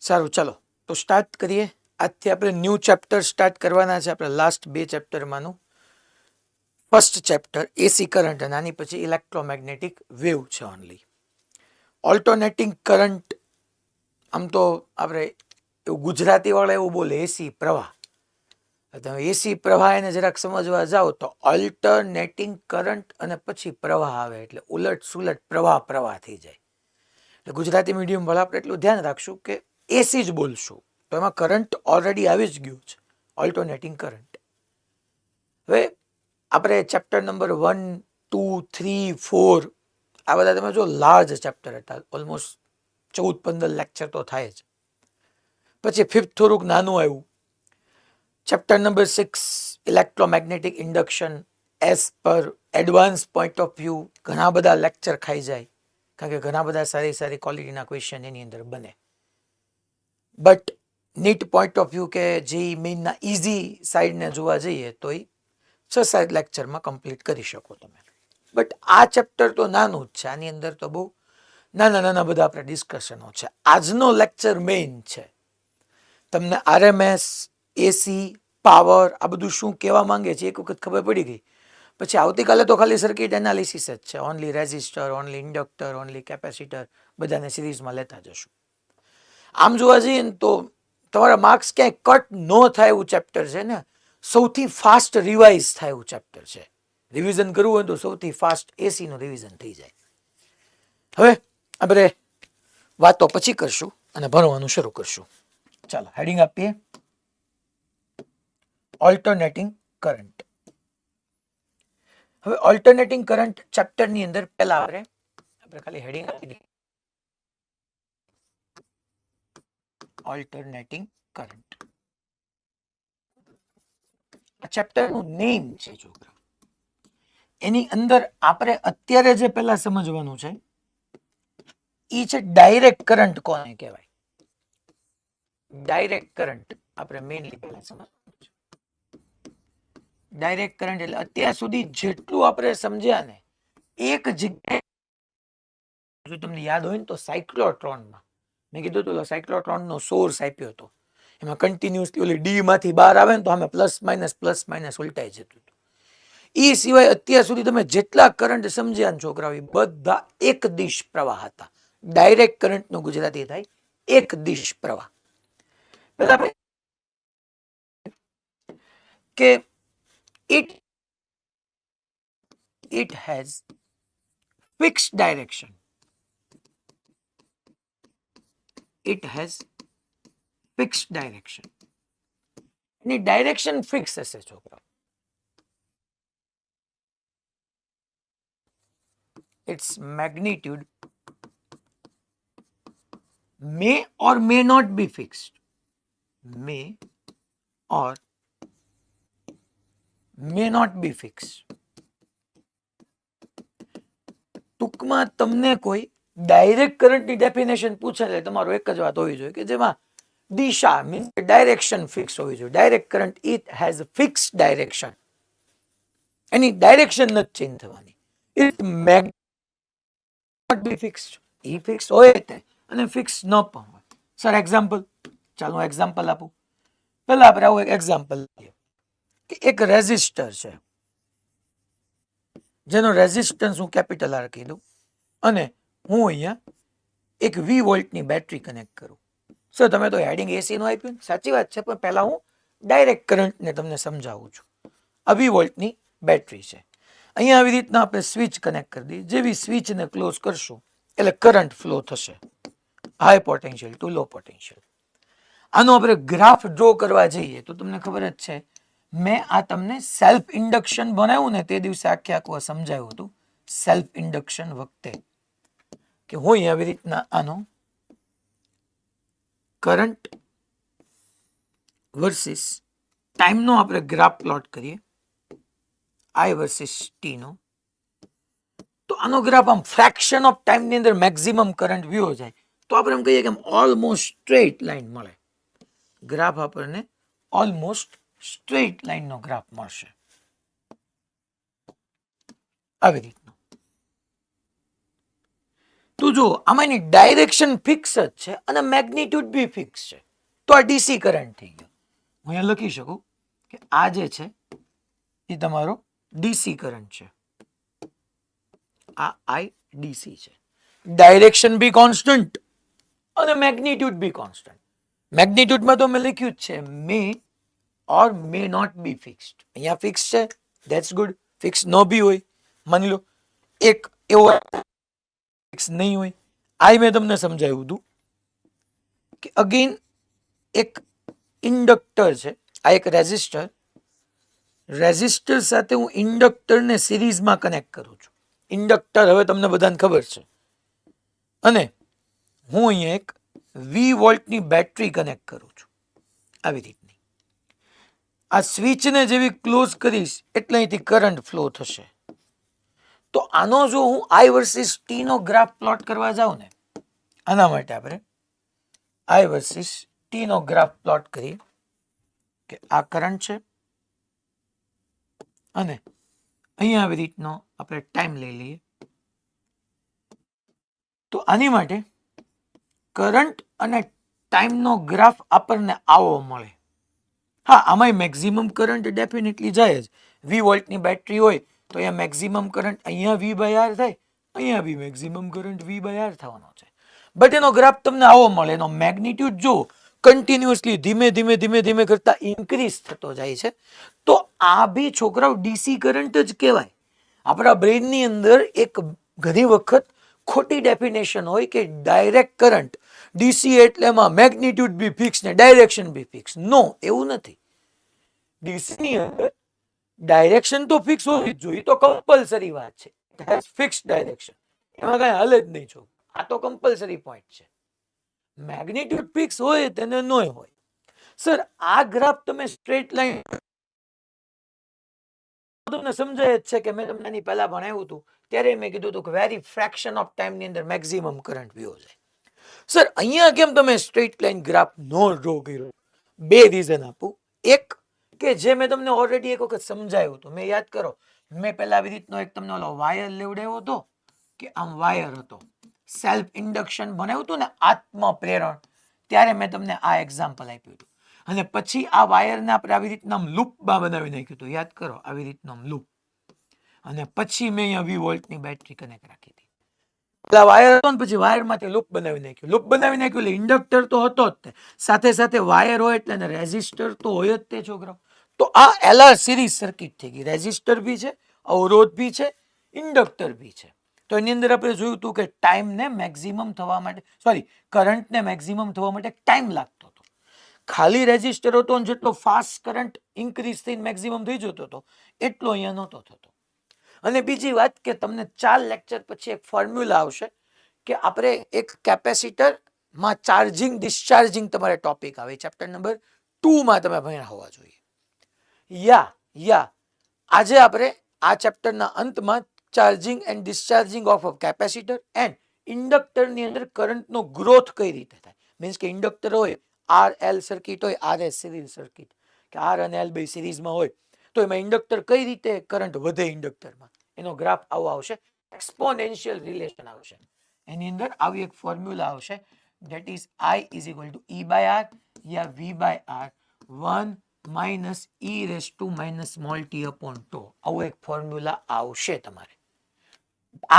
સારું, ચાલો તો સ્ટાર્ટ કરીએ. આજથી આપણે ન્યૂ ચેપ્ટર સ્ટાર્ટ કરવાના છે. આપણે લાસ્ટ 2 ચેપ્ટરમાંનું ફર્સ્ટ ચેપ્ટર એસી કરંટ અને આની પછી ઇલેક્ટ્રોમેગ્નેટિક વેવ છે ઓનલી. ઓલ્ટરનેટિંગ કરંટ આમ તો આપણે એવું ગુજરાતીવાળા એવું બોલે એસી પ્રવાહ. તમે એસી પ્રવાહ એને જરાક સમજવા જાઓ તો ઓલ્ટરનેટિંગ કરંટ અને પછી પ્રવાહ આવે એટલે ઉલટ સુલટ પ્રવાહ થઈ જાય. એટલે ગુજરાતી મીડિયમ વાળા આપણે એટલું ધ્યાન રાખશું કે એસી જ બોલશું તો એમાં કરંટ ઓલરેડી આવી જ ગયું છે, ઓલ્ટરનેટિંગ કરંટ. હવે આપણે ચેપ્ટર નંબર 1, 2, 3, 4 આ બધા તમે જો લાર્જ ચેપ્ટર હતા, ઓલમોસ્ટ 14-15 લેક્ચર તો થાય જ. પછી 5th થોડુંક નાનું આવ્યું. Chapter number 6 electromagnetic induction as per advance point of view ઘણા બધા લેક્ચર ખાઈ જાય, કારણ કે ઘણા બધા સારી ક્વોલિટીના ક્વેશ્ચન એની અંદર બને. But NEET point of view કે જે મેઇનના ઇઝી સાઈડને જોવા જઈએ તો એ 6-7 લેક્ચરમાં કમ્પ્લીટ કરી શકો તમે. બટ આ ચેપ્ટર તો નાનું જ છે, આની અંદર તો બહુ નાના બધા આપણે ડિસ્કશનો છે. આજનો લેક્ચર મેઇન છે. તમને આરએમએસ, એસી, પાવર આ બધું શું કહેવા માંગે છે એક વખત ખબર પડી ગઈ પછી આવતીકાલે તો ખાલી સર્કિટ એનાલિસિસ જ છે. Only resistor, only inductor, only capacitor બધાને સિરીઝમાં લેતા જશું. આમ જોવા જઈએ ને તો તમારા માર્ક્સ ક્યાંય કટ ન થાય એવું ચેપ્ટર છે ને. સૌથી ફાસ્ટ રિવાઇઝ થાય એવું ચેપ્ટર છે. રિવિઝન કરવું હોય તો સૌથી ફાસ્ટ એસીનું રિવિઝન થઈ જાય. હવે આપણે વાતો પછી કરશું અને ભણવાનું શરૂ કરશું. ચાલો હેડિંગ આપીએ, ઓલ્ટરનેટિંગ કરંટ. હવે ઓલ્ટરનેટિંગ કરંટ ચેપ્ટરની અંદર પહેલા આપણે ખાલી હેડિંગ આપી દઈએ, ઓલ્ટરનેટિંગ કરંટ. આ ચેપ્ટરનું નેમ છે છોકરા. એની અંદર આપણે અત્યારે જે પહેલા સમજવાનું છે એ છે ડાયરેક્ટ કરંટ કોને કહેવાય. ડાયરેક્ટ કરંટ આપણે મેઇનલી પહેલા સમજવાનું છે. ડાયરેક્ટ કરંટ એટલે અત્યાર સુધી જેટલું આપણે સમજ્યા ને એક જગ્યાએ, જો તમને યાદ હોય ને તો સાયક્લોટ્રોનમાં મેં કીધું હતું સાયક્લોટ્રોનનો સોર્સ આપ્યો હતો. એમાં કન્ટિન્યુઅસલી ઓલી ડી માંથી બહાર આવે ને તો અમે પ્લસ માઇનસ ઉલટાઈ જતું હતું. એ સિવાય અત્યાર સુધી તમે જેટલા કરંટ સમજ્યા ને છોકરાઓ બધા એક દિશ પ્રવાહ હતા. ડાયરેક્ટ કરંટનું ગુજરાતી થાય એક દિશ પ્રવાહ. પેલા કે it has fixed direction. It has fixed direction. Any direction fix હશે છોકરા. Its magnitude may or may not be fixed. May or may not be fixed. ટૂંકમાં તમને કોઈ ડાયરેક્ટ કરંટની ડેફિનેશન પૂછે એટલે તમારો એક જ વાત હોવી જોઈએ કે જેમાં દિશા મીન્સ ડાયરેક્શન ફિક્સ હોવી જોઈએ. Direct current it has fix direction. એની ડાયરેક્શન નથી ચેન્જ થવાની. It may not be fixed. ઈ ફિક્સ હોય તે અને ફિક્સ ન પણ હોય. સર એક્ઝામ્પલ, ચાલો હું એક્ઝામ્પલ આપું. પહેલા આપણે આવું એક એક્ઝામ્પલ લઈએ કે એક રેઝિસ્ટર છે જેનો રેઝિસ્ટન્સ હું કેપિટલ આર કીધું અને હું અહીંયા એક વી વોલ્ટની બેટરી કનેક્ટ કરું. સર તમે તો હેડિંગ એસી નું આપ્યું, સાચી વાત છે, પણ પહેલા હું ડાયરેક્ટ કરંટને તમને સમજાવું છું. આ વી વોલ્ટની બેટરી છે. અહીંયા આવી રીતના આપણે સ્વિચ કનેક્ટ કરી દઈએ. જેવી સ્વિચને ક્લોઝ કરશું એટલે કરંટ ફ્લો થશે હાઈ પોટેન્શિયલ ટુ લો પોટેન્શિયલ. આનો આપણે ગ્રાફ ડ્રો કરવા જઈએ તો તમને ખબર જ છે, મેં આ તમને સેલ્ફ ઇન્ડક્શન બનાવ્યું ને તે દિવસે આખું સમજાવ્યું હતું. સેલ્ફ ઇન્ડક્શન વખતે કે હું આવી રીતના આનો કરંટ વર્સિસ ટાઈમનો આપણે ગ્રાફ પ્લોટ કરીએ, આઈ વર્સિસ ટી નો. તો આનો ગ્રાફ આમ ફ્રેક્શન ઓફ ટાઈમની અંદર મેક્સિમમ કરંટ વ્યો જાય તો આપણે એમ કહીએ કે ઓલમોસ્ટ સ્ટ્રેટ લાઈન મળે. ગ્રાફ આપણને ઓલમોસ્ટ સ્ટ્રેટ લાઈનનો ગ્રાફ મળશે આવી રીતનો. તો જો જો આમાંની ડાયરેક્શન ફિક્સ જ છે અને મેગ્નિટ્યુડ બી ફિક્સ છે, તો આ ડીસી કરંટ થઈ ગયો. હું અહીંયા લખી શકું કે આ જે છે એ તમારો ડીસી કરંટ છે, આ આઈ ડીસી છે. ડાયરેક્શન બી કોન્સ્ટન્ટ અને મેગ્નિટ્યુડ બી કોન્સ્ટન્ટ. મેગ્નિટ્યુડમાં તો મેં લખ્યું જ છે મે or may not be fixed. અહીંયા ફિક્સ છે, ધેટ્સ ગુડ. ફિક્સ ન બી હોય, માની લો એક એવો ફિક્સ નહીં હોય. આ મેં તમને સમજાવ્યું હતું કે અગેન એક ઇન્ડક્ટર છે, આ એક રેઝિસ્ટર. રેઝિસ્ટર સાથે હું ઇન્ડક્ટરને સિરીઝમાં કનેક્ટ કરું છું. ઇન્ડક્ટર હવે તમને બધાને ખબર છે. અને હું અહીંયા એક 20 વોલ્ટની બેટરી કનેક્ટ કરું છું આવી રીતની. આ સ્વિચને જેવી ક્લોઝ કરીશ એટલે અહીંથી કરંટ ફ્લો થશે. તો આનો જો હું આઈ વર્સિસ ટી નો ગ્રાફ પ્લોટ કરવા જાઉં ને, આના માટે આપણે આઈ વર્સિસ ટી નો ગ્રાફ પ્લોટ કરીએ કે આ કરંટ છે અને અહીંયા આવી રીતનો આપણે ટાઈમ લઈ લઈએ. તો આની માટે કરંટ અને ટાઈમનો ગ્રાફ આપણને આવો મળે. હા, આમાં મેક્સિમમ કરંટ ડેફિનેટલી જાય જ. 20 વોલ્ટની બેટરી હોય તો અહીંયા મેક્સિમમ કરંટ અહીંયા V/R થાય, અહીંયા બી મેક્સિમમ કરંટ V/R થવાનો છે. બટ એનો ગ્રાફ તમને આવો મળે. એનો મેગ્નિટ્યુડ જો કન્ટિન્યુઅસલી ધીમે ધીમે ધીમે ધીમે કરતા ઇન્ક્રીઝ થતો જાય છે, તો આ બી છોકરાઓ ડીસી કરંટ જ કહેવાય. આપણા બ્રેનની અંદર એક ઘણી વખત ખોટી ડેફિનેશન હોય કે ડાયરેક્ટ કરંટ ડીસી એટલે એમાં મેગ્નિટ્યુડ બી ફિક્સ ને ડાયરેક્શન બી ફિક્સ. નો, એવું નથી. ડીસી ની અંદર ડાયરેક્શન તો ફિક્સ હોવી જ જોઈએ, તો કમ્પલસરી વાત છે. ઇટ હેઝ ફિક્સ ડાયરેક્શન, એમાં કઈ હાલ જ નહીં છો. આ તો કમ્પલસરી પોઈન્ટ છે. મેગ્નિટ્યુડ ફિક્સ હોય તેને નો હોય. સર આ ગ્રાફ તમે સ્ટ્રેટ લાઈન તમને સમજાય જ છે કે મેં તમને પહેલા ભણાવ્યું હતું ત્યારે મેં કીધું હતું કે વેરી ફ્રેક્શન ઓફ ટાઈમ ની અંદર મેક્સિમમ કરંટ વ્યો જાય. સર અહીંયા કેમ તમે સ્ટ્રેટ લાઈન ગ્રાફ નો ડ્રો કર્યો? બે રીઝન આપું. એક કે જે મેં તમને ઓલરેડી એક વખત સમજાવ્યું હતું, મેં યાદ કરો, મેં પહેલા આવી રીતનો એક તમને ઓલો વાયર લેવડાવ્યો હતો કે આમ વાયર હતો, સેલ્ફ ઇન્ડક્શન બનાવ્યું હતું ને, આત્મ પ્રેરણ. ત્યારે મેં તમને આ એક્ઝામ્પલ આપ્યું હતું. અને પછી આ વાયરને આપણે આવી રીતના લૂપમાં બનાવી નાખ્યું હતું, યાદ કરો, આવી રીતનો લૂપ. અને પછી મેં અહીંયા 20 વોલ્ટની બેટરી કનેક્ટ રાખી હતી. પેલા વાયર હતો ને પછી વાયરમાંથી લૂપ બનાવી નાખ્યું. લૂપ બનાવી નાખ્યું એટલે ઇન્ડક્ટર તો હતો જ તે, સાથે સાથે વાયર હોય એટલે રેઝિસ્ટર તો હોય જ તે છોકરાઓ. તો આ એલઆર સિરીઝ સર્કિટ થઈ ગઈ. રેઝિસ્ટર બી છે, અવરોધ બી છે, ઇન્ડક્ટર બી છે. તો એની અંદર આપણે જોયું હતું કે ટાઈમને મેક્સિમમ થવા માટે, સોરી, કરંટને મેક્સિમમ થવા માટે ટાઈમ લાગતો હતો. ખાલી રેઝિસ્ટર હતો ને જેટલો ફાસ્ટ કરંટ ઇન્ક્રીઝ થઈને મેક્સિમમ થઈ જતો હતો એટલો અહીંયા નહોતો થતો. અને બીજી વાત કે તમને 4 લેક્ચર પછી એક ફોર્મ્યુલા આવશે કે આપણે એક કેપેસિટરમાં ચાર્જિંગ ડિસ્ચાર્જિંગ તમારે ટોપિક આવે, ચેપ્ટર નંબર 2 માં તમે ભણ્યા હોવા જોઈએ. યા આજે આપણે આ ચેપ્ટરના અંતમાં charging and discharging of a capacitor and ઇન્ડક્ટરની અંદર કરંટનો ગ્રોથ કઈ રીતે થાય. મીન્સ કે ઇન્ડક્ટર હોય, આર એલ સર્કિટ હોય, આર એસ સિરીઝ સર્કિટ, કે આર અને એલ બે સિરીઝમાં હોય તો એમાં ઇન્ડક્ટર કઈ રીતે કરંટ વધે ઇન્ડક્ટરમાં, એનો ગ્રાફ આવો આવશે, એક્સપોનેન્શિયલ રિલેશન આવશે. એની અંદર આવી એક ફોર્મ્યુલા આવશે, that is I is equal to E/R યા V/R 1 minus E raise to minus small t upon τ. આવો એક ફોર્મ્યુલા આવશે તમારે.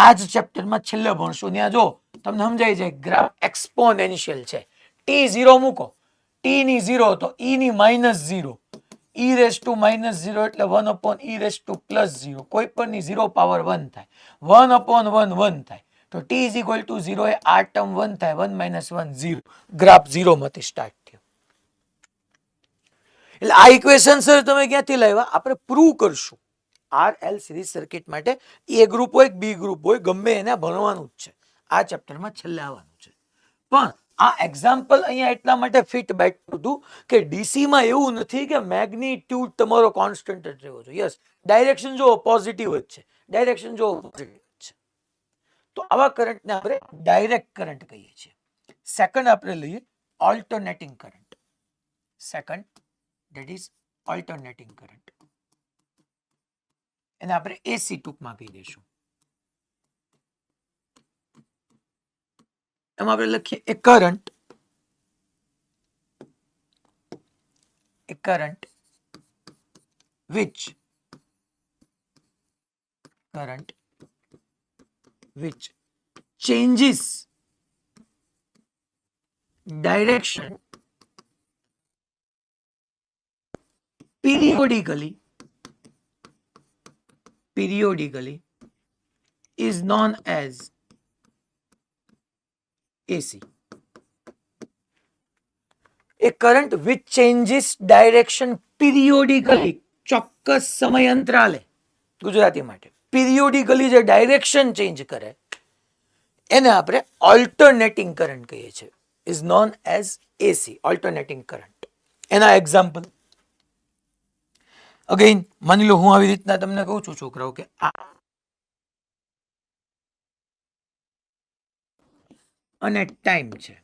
આ જ ચેપ્ટરમાં છેલ્લે ભણશો ત્યાં જો તમને સમજાય જાય ગ્રાફ એક્સપોનેન્શિયલ છે. t0 મૂકો, t ની 0 તો e ની -0, e રેઝ ટુ -0 એટલે 1 અપોન e રેઝ ટુ +0, કોઈ પણ ની 0 પાવર 1 થાય, 1 અપોન 1 1 થાય. તો t ઇઝ ઇક્વલ ટુ 0 એ આ ટર્મ 1 થાય, 1 - 1 0. ગ્રાફ 0 માંથી સ્ટાર્ટ થયો. એટલે આ ઇક્વેશન સર તમે ક્યાંથી લાવ્યા? આપણે પ્રૂવ કરશું. આર એલ સિરીઝ સર્કિટ માટે એ ગ્રુપ હોય બી ગ્રુપ હોય ગમે એને ભણવાનું જ છે. આ ચેપ્ટરમાં છેલ્લે આવવાનું છે. પણ આ એક્ઝામ્પલ અહીંયા એટલા માટે ફિટ બેઠું હતું કે ડીસી માં એવું નથી કે મેગ્નિટ્યુડ તમારો કોન્સ્ટન્ટ જ રહેવો જોઈએ. યસ, ડાયરેક્શન જો પોઝિટિવ જ છે, ડાયરેક્શન જો પોઝિટિવ છે. તો આવા કરંટને આપણે ડાયરેક્ટ કરંટ કહીએ છીએ. સેકન્ડ આપણે લઈએ alternating current. Second that is alternating current. એને આપણે એસી ટૂંકમાં કહી દઈશું. એમાં આપણે લખીએ એ current which changes direction periodically is known as AC. A current which changes direction periodically, ચોક્કસ સમય અંતરાલે, ગુજરાતી માટે periodically જે ડાયરેક્શન ચેન્જ કરે એને આપણે ઓલ્ટરનેટિંગ કરંટ કહીએ છીએ, is known as AC, alternating current. એના એક્ઝામ્પલ અગેન માની લો હું આવી રીતના તમને કહું છું છોકરાઓ કે આ અને ટાઈમ છે,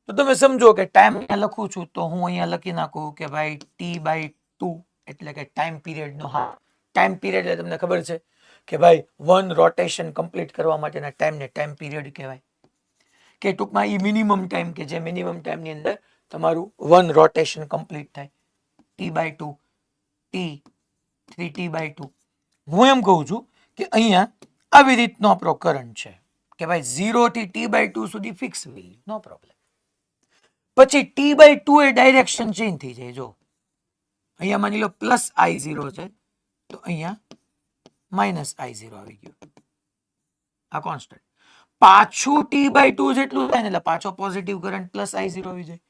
તો તમે સમજો કે ટાઈમ અહીંયા લખું છું તો હું અહીંયા લખી નાખું કે ભાઈ T/2 એટલે કે ટાઈમ પીરિયડનો ટાઈમ પીરિયડ એટલે તમને ખબર છે કે ભાઈ વન રોટેશન કમ્પ્લીટ કરવા માટેના ટાઈમને ટાઈમ પીરિયડ કહેવાય, કે ટૂંકમાં એ મિનિમમ ટાઈમ કે જે મિનિમમ ટાઈમની અંદર તમારું વન રોટેશન કમ્પ્લીટ થાય. T/2 T 3T/2. હું એમ કહું છું કે અહીંયા આવી રીતનો આપણો કરંટ છે કે ભાઈ 0 થી T/2 સુધી ફિક્સ વેલ્યુ, નો પ્રોબ્લેમ. પછી T/2 એ ડાયરેક્શન ચેન્જ થઈ જાય. જો અહીંયા માની લો +I0 છે તો અહીંયા -I0 આવી ગયું, આ કોન્સ્ટન્ટ. પાછું T/2 જેટલું થાય ને એટલે પાછો પોઝિટિવ કરંટ +I0 આવી જાય.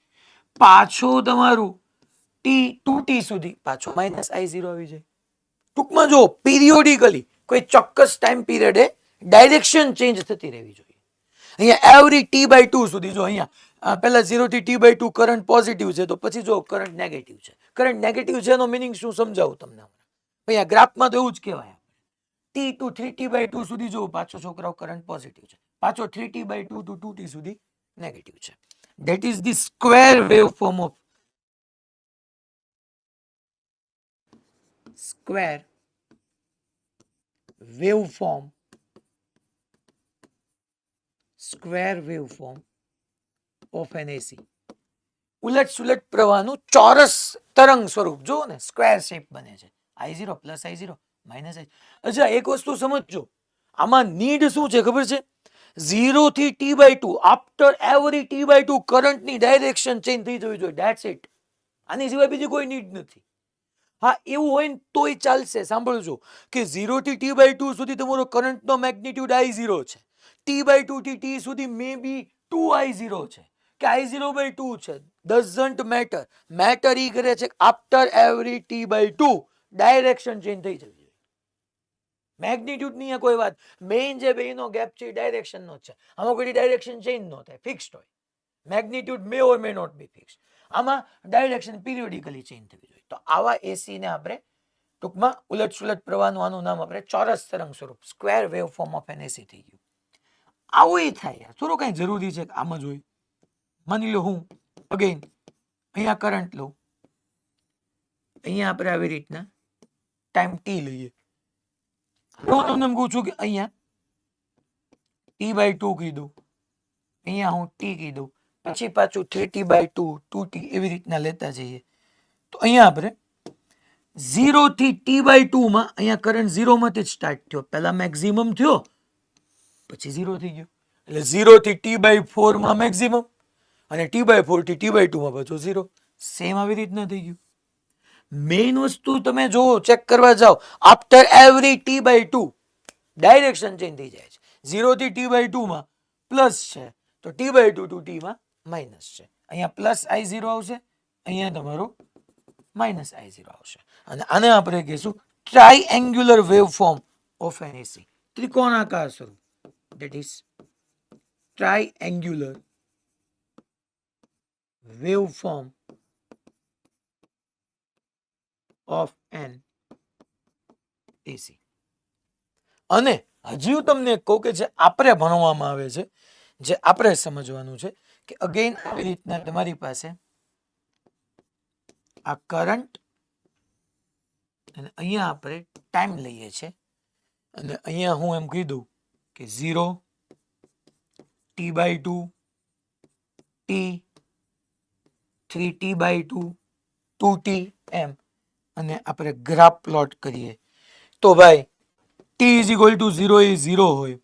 પાછું તમારું T2T સુધી પાછો -I0 આવી જાય. ટૂંકમાં જો પીરિયોડિકલી કોઈ ચોક્કસ ટાઈમ પીરિયડે ડાયરેક્શન ચેન્જ થતી રહેવી જોઈએ. અહીંયા એવરી T/2 સુધી જો અહીંયા પહેલા 0 થી T/2 કરંટ પોઝિટિવ છે તો પછી જો કરંટ નેગેટિવ છે. કરંટ નેગેટિવ છે એનો મીનિંગ શું સમજાવું તમને. અહીંયા ગ્રાફમાં તો એવું જ કહેવાય. T to 3T/2 સુધી જો પાછો છોકરાઓ કરંટ પોઝિટિવ છે, પાછો 3T/2 to 2T સુધી નેગેટિવ છે. That is the square waveform of of an AC. ઉલટ સુલટ પ્રવાહનું ચોરસ તરંગ સ્વરૂપ જો ને, સ્ક્વેર શેપ બને છે. I0 +I0 -I0. અચ્છા એક વસ્તુ સમજજો, આમાં નીડ શું છે ખબર છે? 0 થી T/2 આફ્ટર એવરી T/2 કરંટની ડાયરેક્શન ચેન્જ થઈ જવી જોઈએ. That's it. આની સિવાય બીજી કોઈ નીડ નથી. હા એવું હોય ને તોય ચાલશે. સાંભળજો કે 0 થી T/2 સુધી તમારો કરંટનો મેગ્નિટ્યુડ I0 છે, T/2 થી T સુધી મે બી 2I0 છે કે I0/2 છે, ડઝન્ટ મેટર. મેટર ઈ કરે છે after every T/2 direction change થઈ જવી જોઈએ. મેગ્નિટ્યુડ ની કોઈ વાત, મેઇન જે બેનો ગેપ છે ડાયરેક્શન નો છે. આમાં કોઈ ડાયરેક્શન ચેન્જ ન થાય, ફિક્સ્ડ હોય. Magnitude may or may not be fixed. આમાં ડાયરેક્શન પીરિયોડિકલી ચેન્જ થવી જોઈએ. તો આવા એસી ને આપણે ટૂંકમાં ઉલટ સુલટ પ્રવાહનું આનું નામ આપણે ચોરસ તરંગ સ્વરૂપ, સ્ક્વેર વેવફોર્મ ઓફ એન એસી થઈ ગયું. આવું થાય થોડું કઈ જરૂરી છે આમ જ હોય. માની લો હું અગેન અહીંયા કરંટ લઉં, અહીંયા આપણે આવી રીતના ટાઈમ ટી લઈએ. હું તમને કહું છું કે અહીંયા T/2 કીધું, અહીંયા હું ટી કીધું, પછી પાછું 3T/2 2T એવી રીતના લેતા જઈએ. તો અહીંયા આપણે 0 થી T/2 માં અહીંયા કરંટ 0 માંથી જ સ્ટાર્ટ થયો, પહેલા મેક્સિમમ થયો પછી 0 થઈ ગયો, એટલે 0 થી T/4 માં મેક્સિમમ અને T/4 થી T/2 માં પાછો 0. સેમ આવી રીતના થઈ ગયું. મેઇન વસ્તુ તમે જો ચેક કરવા જાઓ, after every T/2 direction change થઈ જાય છે. 0 થી T/2 માં પ્લસ છે તો T/2 to T માં માઇનસ છે. અહીંયા +I0 આવશે, અહીંયા તમારું -I0 આવશે. અને આને આપણે કહીશું triangular waveform of an AC, ત્રિકોણાકાર સ્વરૂપ. That is triangular waveform of an AC. અને હજી હું તમને કહું કે જે આપણે ભણવામાં આવે છે, જે આપણે સમજવાનું છે કે અગેન આવી રીતના તમારી પાસે આ કરંટ અને અહીંયા આપણે ટાઈમ લઈએ છીએ, અને અહીંયા હું એમ કીધું કે 0 T/2 T 3T/2 2T એમ અને આપણે ગ્રાફ પ્લોટ કરીએ તો ભાઈ T = 0 એ 0 હોય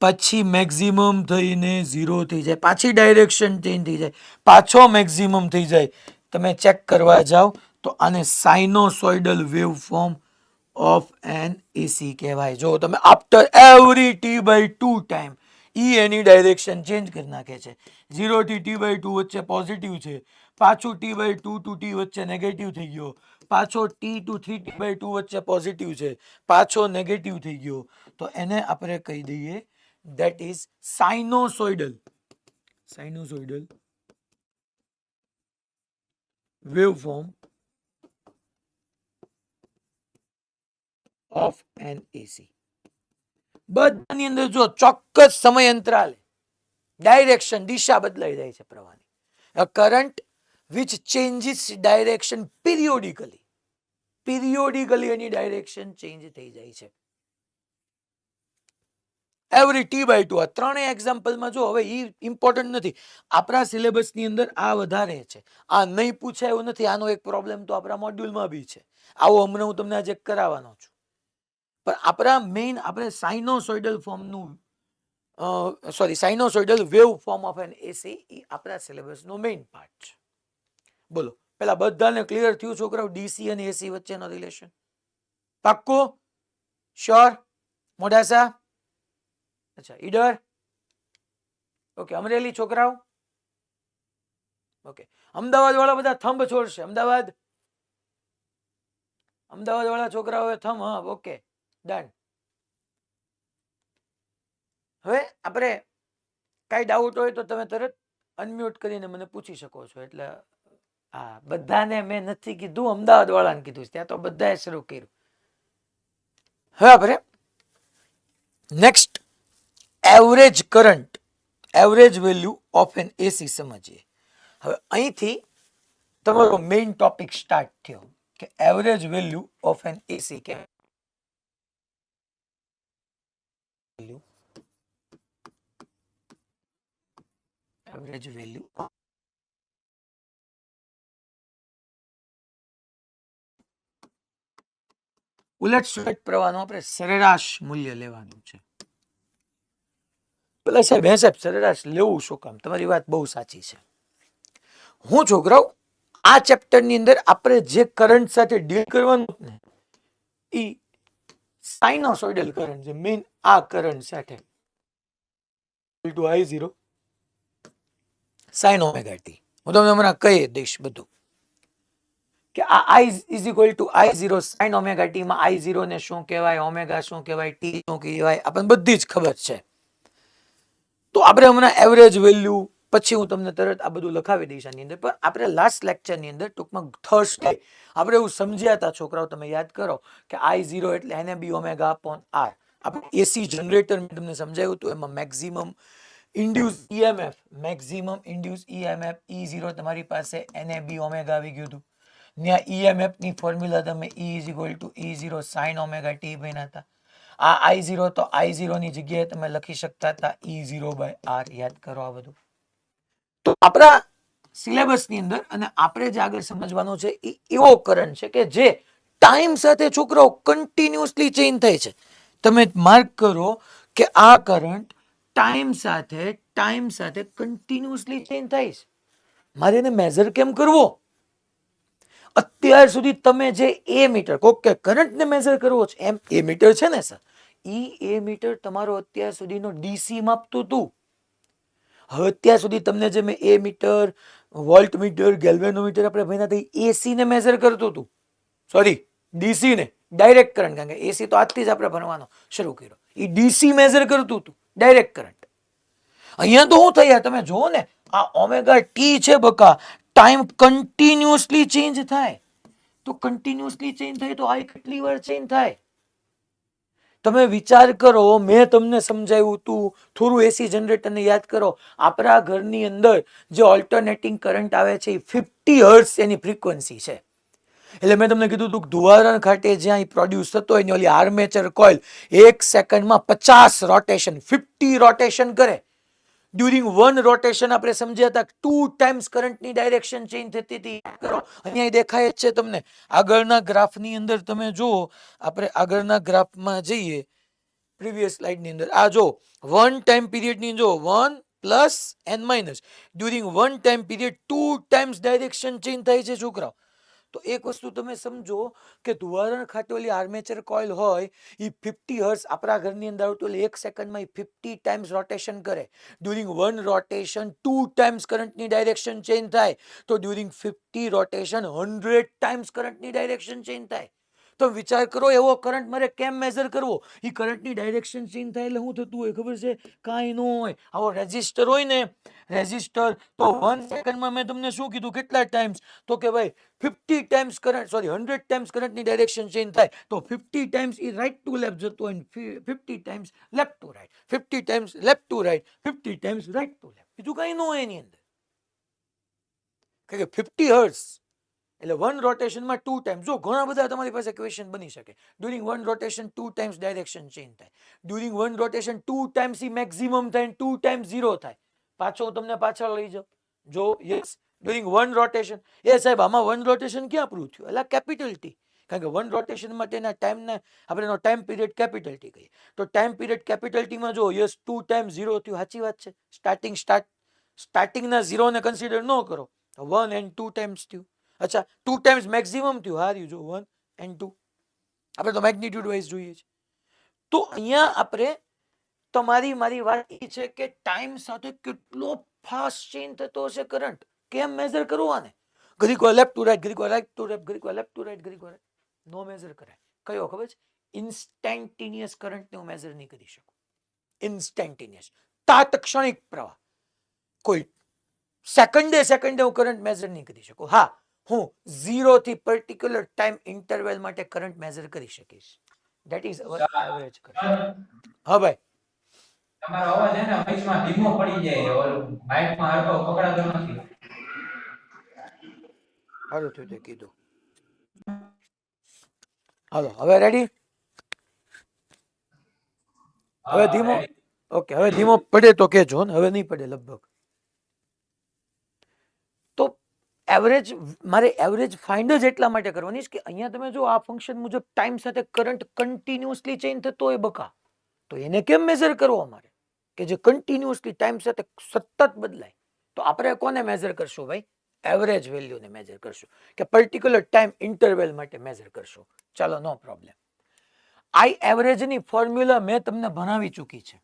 પછી મેક્સિમમ થઈને 0 થઈ જાય પાછી ડાયરેક્શન ચેન્જ થઈ જાય પાછો મેક્સિમમ થઈ જાય તમે ચેક કરવા જાઓ તો આને સાઇનોસોઇડલ વેવફોર્મ ઓફ એન એસી કહેવાય જો તમે આફ્ટર એવરી T/2 ટાઈમ એની ડાયરેક્શન ચેન્જ કરી નાખે છે 0 થી T/2 વચ્ચે પોઝિટિવ છે પાછું T/2 ટુ T વચ્ચે નેગેટિવ થઈ ગયો પાછો T ટુ 3T/2 વચ્ચે પોઝિટિવ છે પાછો નેગેટિવ થઈ ગયો તો એને આપણે કહી દઈએ that is sinusoidal waveform of an AC બધાની અંદર જો ચોક્કસ સમય અંતરાલે ડાયરેક્શન દિશા બદલાઈ જાય છે પ્રવાહની a current which changes direction periodically any direction change થઈ જાય છે એવરી T/2 આ ત્રણેય એક્ઝામ્પલમાં જો હવે એ ઇમ્પોર્ટન્ટ નથી આપણા સિલેબસની અંદર આ વધારે છે આ નહીં પૂછાય એવું નથી આનો એક પ્રોબ્લેમ તો આપણા મોડ્યુલમાં બી છે આવો હમણાં હું તમને આજે કરાવવાનો છું પણ આપણા મેઇન આપણે સાઇનોસોઇડલ ફોર્મનું sinusoidal wave form of an AC એ આપણા સિલેબસનો મેઇન પાર્ટ છે બોલો પેલા બધાને ક્લિયર થયું છોકરાઓ ડીસી અને એસી વચ્ચેનો રિલેશન પાક્કું શ્યોર મોડાસા અચ્છા ઈડર ઓકે અમરેલી છોકરાઓ ઓકે અમદાવાદ વાળા બધા થંબ છોડશે અમદાવાદ વાળા છોકરાઓ થંબ હા ઓકે ડન હવે આપણે કઈ ડાઉટ હોય તો તમે તરત અનમ્યુટ કરીને મને પૂછી શકો છો એટલે હા બધાને મેં નથી કીધું અમદાવાદ વાળાને કીધું ત્યાં તો બધાએ શરૂ કર્યું હવે આપણે next average current average value of an AC સમજીએ હવે અહીંથી તમારો મેઇન ટોપિક સ્ટાર્ટ થયો કે average value of an AC કે એવરેજ વેલ્યુ ઉલટ સુલટ પ્રવાહનું આપણે સરેરાશ મૂલ્ય લેવાનું છે પેલા સાહેબ સરેરાશ લેવું શું કામ તમારી વાત બહુ સાચી છે હું છોકરાઓ આ ચેપ્ટરની અંદર આપણે જે કરંટ સાથે ડીલ કરવાનું ને એ સાઇનોસોઇડલ કરંટ છે મેઇન આ કરંટ સાથે I0 sin ઓમેગા ટી હું તમને હમણાં કહી દઈશ બધું કે આ I is equal to I0 sin omega T માં I0 ને શું કહેવાય ઓમેગા શું કહેવાય ટી શું કહેવાય આપણને બધી જ ખબર છે તો આપણે હમણાં એવરેજ વેલ્યુ પછી હું તમને તરત આ બધું લખાવી દઈશ આની અંદર પણ આપણે લાસ્ટ લેક્ચરની અંદર ટૂંકમાં થર્સડે આપણે એવું સમજ્યા હતા છોકરાઓ તમે યાદ કરો કે I0 એટલે એને બી ઓમેગા અપોન આર આપણે એસી જનરેટર મેં તમને સમજાવ્યું હતું એમાં મેક્સિમમ ઇન્ડ્યુસ EMF E0 તમારી પાસે એને બી ઓમેગા આવી ગયું હતું ત્યાં EMF ની ફોર્મ્યુલા તમે E sin ઓમેગા ટી બન્યા હતા આ I0 તો I0 ની જગ્યાએ તમે લખી શકતા હતા E0/R યાદ કરો આ બધું તો આપણા સિલેબસની અંદર અને આપણે જે આગળ સમજવાનો છે એ એવો કરંટ છે કે જે ટાઈમ સાથે છોકરાઓ કન્ટિન્યુઅસલી ચેન્જ થાય છે તમે માર્ક કરો કે આ કરંટ ટાઈમ સાથે કન્ટિન્યુઅસલી ચેન્જ થાય છે મારે એને મેઝર કેમ કરવો અત્યાર સુધી તમે જે એ મીટર કોક કે કરંટને મેઝર કરવો છે એમ એ મીટર છે ને સર એ મીટર તમારો અત્યાર સુધીનો ડીસી માપતું હતું હવે અત્યાર સુધી તમને જે મેં એ મીટર વોલ્ટ મીટર ગેલ્વેનોમીટર આપણે ભણ્યા હતા એસી ને મેઝર કરતું હતું સોરી ડીસી ને ડાયરેક્ટ કરંટ કારણ કે એસી તો આજથી જ આપણે ભણવાનો શરૂ કર્યો એ ડીસી મેઝર કરતું હતું ડાયરેક્ટ કરંટ અહીંયા તો શું થયા તમે જુઓ ને આ ઓમેગા ટી છે બકા ટાઈમ કન્ટિન્યુઅસલી ચેન્જ થાય તો કન્ટિન્યુઅસલી ચેન્જ થાય તો આ કેટલી વાર ચેન્જ થાય તમે વિચાર કરો મેં તમને સમજાવ્યું હતું થોડું એસી જનરેટરને યાદ કરો આપણા ઘરની અંદર જે ઓલ્ટરનેટિંગ કરંટ આવે છે એ 50 હર્ટ્ઝ એની ફ્રીક્વન્સી છે એટલે મેં તમને કીધું હતું ધુવારણ ખાતે જ્યાં પ્રોડ્યુસ થતો હોય ઓલી આર્મેચર કોઇલ 1 સેકન્ડમાં 50 રોટેશન 50 રોટેશન કરે ડ્યુરિંગ વન રોટેશન આપણે સમજ્યા હતા 2 ટાઈમ્સ કરંટની ડાયરેક્શન ચેન્જ થતી હતી. અહીંયા દેખાય જ છે તમને. આગળના ગ્રાફની અંદર તમે જુઓ, આપણે આગળના ગ્રાફમાં જઈએ, પ્રીવિયસ સ્લાઇડની અંદર આ જો 1 ટાઈમ પીરિયડની જો 1 plus n minus during 1 time period 2 times direction change થાય છે છોકરાઓ. તો એક વસ્તુ તમે સમજો કે ધુવારણ ખાતેલી આર્મેચર કોઇલ હોય એ 50 હર્ટ્ઝ આપણા ઘરની અંદર આવતું એટલે 1 સેકન્ડમાં 50 ટાઈમ્સ રોટેશન કરે. ડ્યુરિંગ 1 રોટેશન 2 ટાઈમ્સ કરંટની ડાયરેક્શન ચેન્જ થાય. તો ડ્યુરિંગ 50 રોટેશન 100 ટાઈમ્સ કરંટની ડાયરેક્શન ચેન્જ થાય. તો વિચાર કરો એવો કરંટ મારે કેમ મેઝર કરવો? એ કરંટની ડાયરેક્શન ચેન્જ થાય એટલે શું થતું હોય ખબર છે? કાંઈ ન હોય. આવો રેઝિસ્ટર હોય ને, રેઝિસ્ટર, તો 1 સેકન્ડમાં મેં તમને શું કીધું કેટલા ટાઈમ્સ? તો કે ભાઈ 50 ટાઈમ્સ કરંટ, સોરી 100 ટાઈમ્સ કરંટની ડાયરેક્શન ચેન્જ થાય. તો 50 ટાઈમ્સ એ રાઈટ ટુ લેફ્ટ જતો હોય, 50 times left to right, 50 times left to right, 50 times right to left. બીજું કાંઈ ન હોય એની અંદર. કે 50 હર્ટ્ઝ એટલે 1 રોટેશનમાં 2 ટાઈમ્સ. જો ઘણા બધા તમારી પાસે ક્વેશ્ચન બની શકે. During 1 rotation 2 times direction change થાય. ડ્યુરિંગ 1 રોટેશન 2 ટાઈમ્સ ઈ મેક્સિમમ થાય, 2 ટાઈમ્સ 0 થાય. પાછો હું તમને પાછળ લઈ જાઉં. જો યસ, ડ્યુરિંગ 1 રોટેશન, એ સાહેબ આમાં 1 રોટેશન ક્યાં પ્રૂવ થયું? એટલે કેપિટલ ટી. કારણ કે 1 રોટેશન માટેના ટાઈમના આપણે એનો ટાઈમ પીરિયડ કેપિટલ ટી કહીએ. તો ટાઈમ પીરિયડ કેપિટલ ટીમાં જો યસ 2 ટાઈમ્સ 0 થયું, સાચી વાત છે. સ્ટાર્ટિંગના 0 ને કન્સિડર ન કરો તો 1 એન્ડ 2 ટાઈમ્સ થયું. અચ્છા 2 ટાઈમ્સ મેક્સિમમ થયું, હાર્યું જો 1 એન્ડ 2. આપણે તો મેગ્નિટ્યુડ વાઇઝ જોઈએ છે. તો અહીંયા આપણે, તમારી મારી વાત એ છે કે ટાઈમ સાથે કેટલો ફાસ્ટ ચેન્જ થતો હશે કરંટ. કેમ મેઝર કરવો આને? ઘડીક વાર લેફ્ટ ટુ રાઈટ, ઘડીક વાર રાઈટ ટુ લેફ્ટ, ઘડીક વાર લેફ્ટ ટુ રાઈટ, ઘડીક વાર નો મેઝર કરાય. કયો ખબર છે? ઇન્સ્ટેન્ટેનિયસ કરંટને હું મેઝર નહીં કરી શકું. ઇન્સ્ટેન્ટેનિયસ, તાત્ક્ષણિક પ્રવાહ. કોઈ સેકન્ડે હું કરંટ મેઝર નહીં કરી શકું. હા, હું 0 થી પર્ટિક્યુલર ટાઈમ ઇન્ટરવલ માટે કરંટ મેઝર કરી શકીશ. That is our average current. હા ભાઈ, તમારો અવાજ હે ને વચમાં ધીમો પડી જાય, ઓલ માઈકમાં હરખો પકડાતો નથી. સારું થયું તે કીધું. હાલો હવે રેડી? હવે ધીમો, ઓકે, હવે ધીમો પડે તો કેજો ને, હવે નહીં પડે લગભગ. તો એવરેજ, મારે એવરેજ ફાઇન્ડ જ એટલા માટે કરવાની છે કે અહીંયા તમે જો આ ફંક્શન મુજબ ટાઈમ સાથે કરંટ કન્ટિન્યુઅસલી ચેન્જ થતો હોય બકા, તો એને કેમ મેઝર કરવો અમારે? કે જે કન્ટિન્યુઅસલી ટાઈમ સાથે સતત બદલાય. તો આપણે કોને મેઝર કરશું ભાઈ? એવરેજ વેલ્યુને મેઝર કરશું, કે પર્ટિક્યુલર ટાઈમ ઇન્ટરવલ માટે મેઝર કરશું. ચાલો, નો પ્રોબ્લેમ. આઈ એવરેજની ફોર્મ્યુલા મેં તમને ભણાવી ચૂકી છે.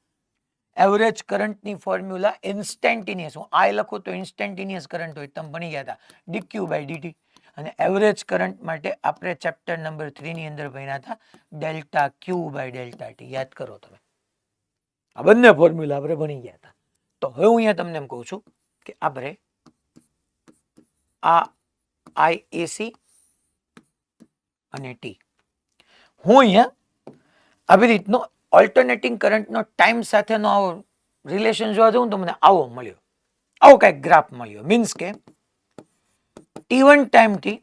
એવરેજ કરંટની ફોર્મ્યુલા ઇન્સ્ટેન્ટેનિયસ, હું આઈ લખું તો ઇન્સ્ટેન્ટેનિયસ કરંટ હોય, તમે ભણી ગયા હતા, ડીક્યુ બાય ડીટી. અને એવરેજ કરંટ માટે આપણે ચેપ્ટર નંબર 3 ની અંદર ભણ્યા હતા delta q by delta t. યાદ કરો તમે, આ બંને ફોર્મ્યુલા આપણે ભણી ગયા હતા. તો હવે હું અહીંયા તમને એમ કહું છું કે આપણે આ આઈએસી અને ટી, હું અહીંયા આવી રીતનો ઓલ્ટરનેટિંગ કરંટનો ટાઈમ સાથેનો આવો રિલેશન જોવા જઉં તો મને આવો મળ્યો, આવો કંઈક ગ્રાફ મળ્યો. મીન્સ કે T1 ટાઈમથી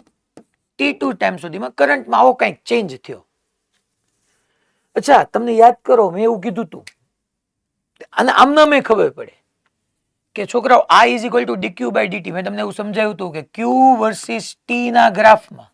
T2 ટાઈમ સુધીમાં કરંટમાં આવો કંઈક ચેન્જ થયો. અચ્છા, તમને યાદ કરો મેં એવું કીધું હતું, અને આમના મેં ખબર પડે કે છોકરાઓ I is equal to dq by dt. મેં તમને એવું સમજાવ્યું હતું કે ક્યુ વર્સિસ ટી ના ગ્રાફમાં,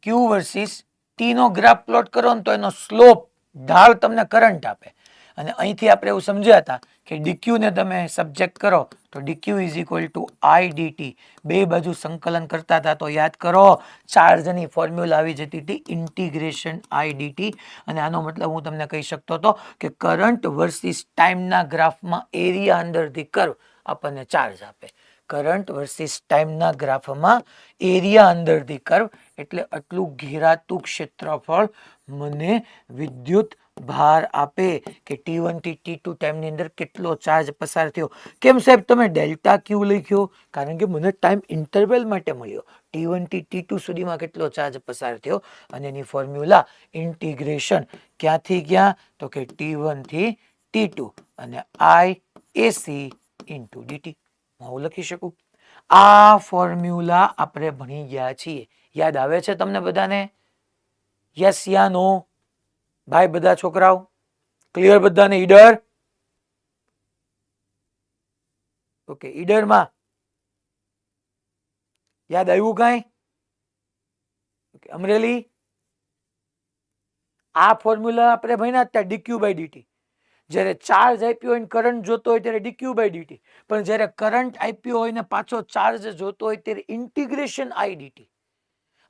ક્યુ વર્સિસ ટી નો ગ્રાફ પ્લોટ કરો ને તો એનો સ્લોપ, ઢાળ તમને કરંટ આપે. અને અહીંથી આપણે એવું સમજ્યા હતા કે ડીક્યુ ને તમે સબ્જેક્ટ કરો તો DQ is equal two I DT. બે બાજુ સંકલન કરતા હતા તો યાદ કરો, ચાર્જની ફોર્મ્યુલા આવી જતી હતી ઇન્ટિગ્રેશન આઈ ડીટી. અને આનો મતલબ હું તમને કહી શકતો હતો કે કરંટ વર્સિસ ટાઈમના ગ્રાફમાં એરિયા અંડર ધી કર્વ આપણને ચાર્જ આપે. કરંટ વર્સિસ ટાઈમના ગ્રાફમાં એરિયા અંડર ધી કર્વ એટલે આટલું ઘેરાતું ક્ષેત્રફળ મને વિદ્યુત ભાર આપે કે T1 થી T2 ટાઈમની અંદર કેટલો ચાર્જ પસાર થયો. કેમ સાહેબ તમે ડેલ્ટા ક્યુ લખ્યો? કારણ કે મને ટાઈમ ઇન્ટરવલ માટે મળ્યો, T1 થી T2 સુધીમાં કેટલો ચાર્જ પસાર થયો. અને એની ફોર્મ્યુલા ઇન્ટિગ્રેશન ક્યાંથી ક્યાં, તો કે T1 થી T2 અને આઈ એસી ઇન્ટુ ડીટી. હું લખી શકું. આ ફોર્મ્યુલા આપણે ભણી ગયા છીએ. યાદ આવે છે તમને બધાને? યસ યા નો? ભાઈ બધા છોકરાઓ ક્લિયર? બધાને ઈડર? ઓકે, ઈડરમાં યાદ આવ્યું કાંઈ? ઓકે, અમરેલી આ ફોર્મ્યુલા આપણે ભણ્યા હતા ડીક્યુ બાય ડીટી. જ્યારે ચાર્જ આપ્યો હોય કરંટ જોતો હોય ત્યારે ડીક્યુ બાય ડીટી, પણ જ્યારે કરંટ આપ્યો હોય ને પાછો ચાર્જ જોતો હોય ત્યારે ઇન્ટિગ્રેશન આઈ ડીટી.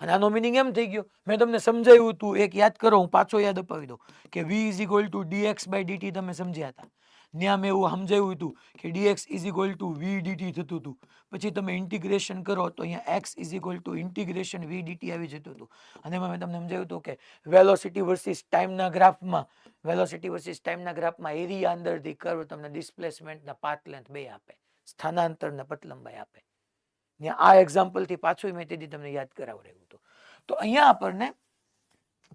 અને આનો મિનિંગ એમ થઈ ગયો, મેં તમને સમજાવ્યું હતું, એક યાદ કરો, હું પાછો યાદ અપાવી દઉં કે v is equal to dx by dt તમે સમજ્યા હતા. ત્યાં મેં એવું સમજાવ્યું હતું કે dx is equal two v dt થતું હતું. પછી તમે ઇન્ટિગ્રેશન કરો તો અહીંયા x is equal to integration v dt આવી જતું હતું. અને એમાં મેં તમને સમજાવ્યું હતું કે વેલોસિટી વર્સિસ ટાઈમના ગ્રાફમાં એરિયા અંદરથી કર્વ તમને ડિસ્પ્લેસમેન્ટના પાથ લેન્થ બે આપે, સ્થાનાંતર ને પથ લંબાઈ આપે. આ એક્ઝામ્પલ થી પાછું મેં તેથી તમને યાદ કરાવડાવ્યું હતું. તો અહીંયા આપણને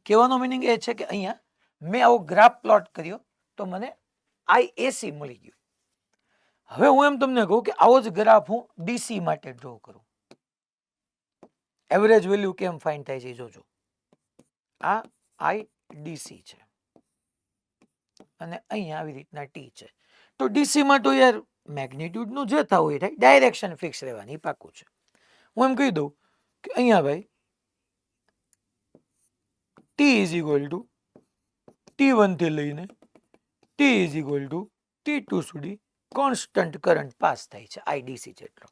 કહેવાનો મિનિંગ એ છે કે અહીંયા મેં આવો ગ્રાફ પ્લોટ કર્યો તો મને IAC મળી ગયું. હવે હું એમ તમને કહું કે આવો જ ગ્રાફ હું DC માટે ડ્રો કરું. એવરેજ વેલ્યુ કેમ ફાઇન્ડ થાય છે જોજો. આ IDC છે અને અહીંયા આવી રીતના T છે. તો DC માં તો યાર મેગ્નિટ્યુડ નું જે થવું એ થાય, ડાયરેક્શન ફિક્સ રહેવાની પાકું છે. હું એમ કહી દઉં કે અહીંયા ભાઈ T is equal two T1 થી લઈને T is equal two T2 સુધી કોન્સ્ટન્ટ કરંટ પાસ થાય છે. IDC જેટલો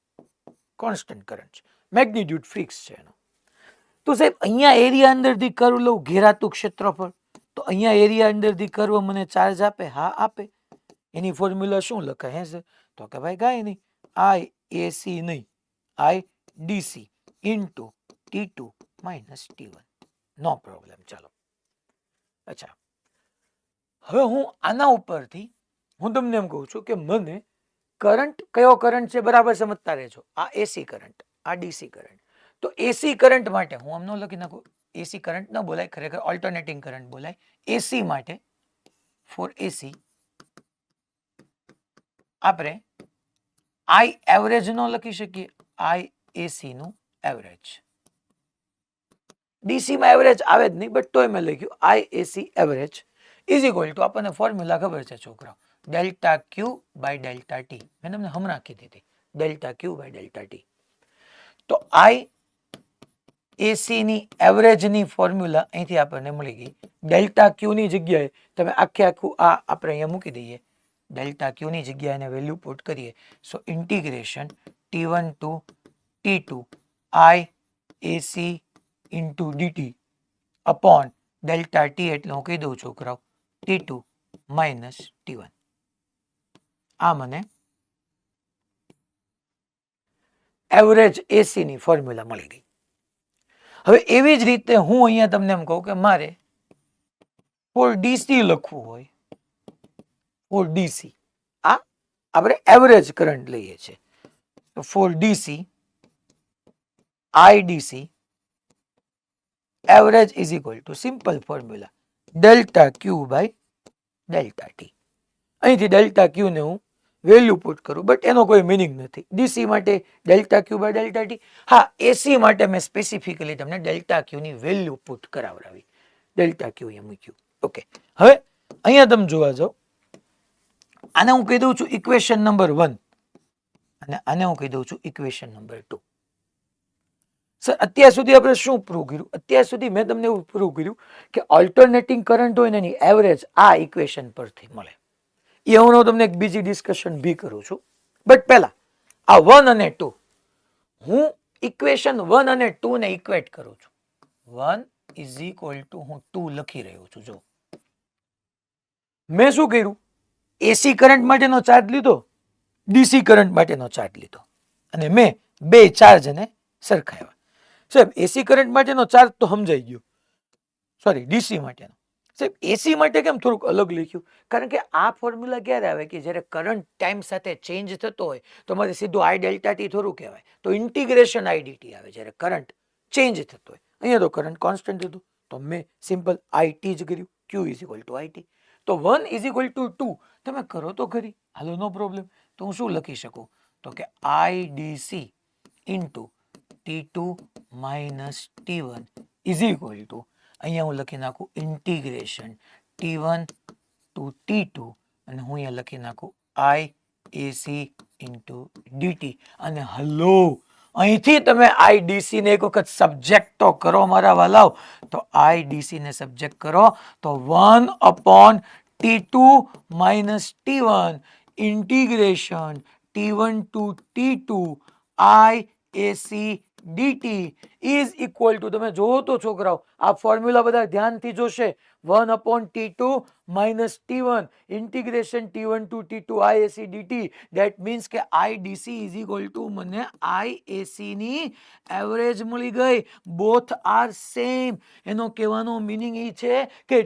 કોન્સ્ટન્ટ કરંટ છે, મેગ્નિટ્યુડ ફિક્સ છે એનો. તો સાહેબ અહીંયા એરિયા અંદરથી કર્વ લઉં, ઘેરાતું ક્ષેત્રફળ, તો અહીંયા એરિયા અંદરથી કર્વ મને ચાર્જ આપે? હા આપે. એની ફોર્મ્યુલા શું લખાય હે? તો કે ભાઈ કાંઈ નહીં, IAC નહીં, IDC into T2 minus T1. નો પ્રોબ્લેમ. ચાલો, અચ્છા, હવે હું આના ઉપરથી હું તમને એમ કહું છું કે મને કરંટ કયો કરંટ છે બરાબર સમજતા રહેજો. આ AC કરંટ, આ DC કરંટ. તો AC કરંટ માટે હું આમ ન લખી નાખું, AC કરંટ ન બોલાય, ખરેખર ઓલ્ટરનેટિંગ કરંટ બોલાય. AC માટે ફોર AC આપણે I એવરેજ નો લખી શકીએ, IAC નું એવરેજ. DC માં એવરેજ આવે જ નહીં, બટ તોય મેં લખ્યું IAC average is equal to, આપણને ફોર્મ્યુલા ખબર છે છોકરાઓ, delta Q by delta T. મેં તમને હમણાં કીધી હતી, delta Q by delta T. તો IAC ની એવરેજની ફોર્મ્યુલા અહીંથી આપણને મળી ગઈ. ડેલ્ટા Q ની જગ્યાએ તમે આખે આખું આ આપણે અહીંયા મૂકી દઈએ, ડેલ્ટા Q ની જગ્યાએ એને વેલ્યુ પુટ કરીએ. So integration T1 to T2 IAC into dt upon delta T, એટલે હું કહી દઉં છોકરાઓ T2 માઇનસ T1. આ મને એવરેજ AC ની ફોર્મ્યુલા મળી ગઈ. હવે એવી જ રીતે હું અહીંયા તમને એમ કહું કે મારે ફોર DC લખવું હોય, ફોર DC આ આપણે એવરેજ કરંટ લઈએ છીએ, તો for DC IDC average is equal to simple formula delta Q by delta T. અહીંથી ડેલ્ટા Q ને હું વેલ્યુ પુટ કરું, બટ એનો કોઈ મિનિંગ નથી. DC માટે delta Q by delta T. હા, AC માટે મેં સ્પેસિફિકલી તમને ડેલ્ટા Q ની વેલ્યુ પુટ કરાવડાવી, ડેલ્ટા Q અહીંયા મૂક્યું. ઓકે, હવે અહીંયા તમે જોવા જાઓ, આને હું કહી દઉં છું ઇક્વેશન નંબર 1 અને આને હું કહી દઉં છું ઇક્વેશન નંબર 2. સર અત્યાર સુધી આપણે શું પ્રૂવ કર્યું? અત્યાર સુધી મેં તમને એવું પ્રૂવ કર્યું કે ઓલ્ટરનેટિંગ કરંટ હોય ને એની એવરેજ આ ઇક્વેશન પરથી મળે. એ હું તમને એક બીજી ડિસ્કશન બી કરું છું, બટ પહેલા આ 1 અને 2 હું ઇક્વેશન 1 અને 2 ને ઇક્વેટ કરું છું. 1 ઇઝ ઇક્વલ ટુ હું 2 લખી રહ્યો છું. જો મેં શું કર્યું, AC કરંટ માટેનો ચાર્જ લીધો, DC કરંટ માટેનો ચાર્જ લીધો અને મેં બે ચાર્જને સરખાવ્યા. સાહેબ AC કરંટ માટેનો ચાર્જ તો સમજાઈ ગયો, સોરી DC માટેનો. સાહેબ AC માટે કેમ થોડુંક અલગ લખ્યું? કારણ કે આ ફોર્મ્યુલા ક્યારે આવે કે જ્યારે કરંટ ટાઈમ સાથે ચેન્જ થતો હોય તો મારે સીધું I ડેલ્ટા T થોડું કહેવાય, તો ઇન્ટિગ્રેશન IDT આવે જ્યારે કરંટ ચેન્જ થતો હોય. અહીંયા તો કરંટ કોન્સ્ટન્ટ હતું, તો મેં સિમ્પલ IT જ કર્યું, Q is equal two IT. તો 1 ઇઝ ઇક્વલ ટુ 2 તમે કરો તો ખરી, હાલો નો પ્રોબ્લેમ. તો હું શું લખી શકું? તો કે IDC into T2 minus T1 is equal two, અહીંયા હું લખી નાખું ઇન્ટિગ્રેશન T1 ટુ T2 અને હું અહીંયા લખી નાખું IAC ઇન્ટુ ડીટી. અને હલો, અહીંથી તમે આઈડીસી ને એક વખત સબ્જેક્ટ તો કરો મારા વાલાઓ. તો આઈડીસી ને સબ્જેક્ટ કરો તો 1/T2 minus T1 integration T1 to T2 IAC dt is equal to, તમે જોવો તો છોકરાઓ આ ફોર્મ્યુલા બધા ધ્યાનથી જોશે, 1/T2 minus T1 integration T1 to T2 IAC dt. That means કે IDC is equal to મને IAC ની એવરેજ મળી ગઈ. Both are same. એનો કહેવાનો મીનિંગ એ છે કે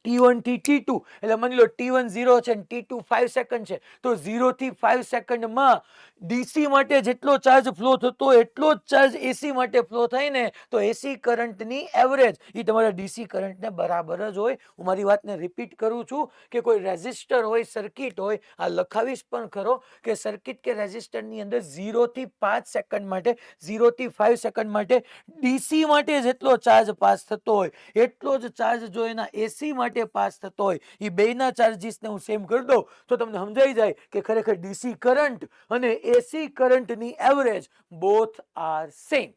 T1 થી T2 એટલે માની લો T1 0 છે અને T2 5 સેકન્ડ છે, તો 0 થી 5 સેકન્ડમાં ડીસી માટે જેટલો ચાર્જ ફ્લો થતો એટલો જ ચાર્જ એસી માટે ફ્લો થાય ને, તો એસી કરંટની એવરેજ એ તમારા ડીસી કરંટને બરાબર જ હોય. હું મારી વાતને રિપીટ કરું છું કે કોઈ રેઝિસ્ટર હોય, સર્કિટ હોય, આ લખાવીશ પણ ખરો કે સર્કિટ કે રેઝિસ્ટરની અંદર 0 થી 5 સેકન્ડ માટે, 0 થી 5 સેકન્ડ માટે ડીસી માટે જેટલો ચાર્જ પાસ થતો હોય એટલો જ ચાર્જ જો એના એસી માટે પાસ થતો હોય, એ બેના ચાર્જીસને હું સેમ કરી દઉં તો તમને સમજાઈ જાય કે ખરેખર ડીસી કરંટ અને એસી કરંટની average both are same.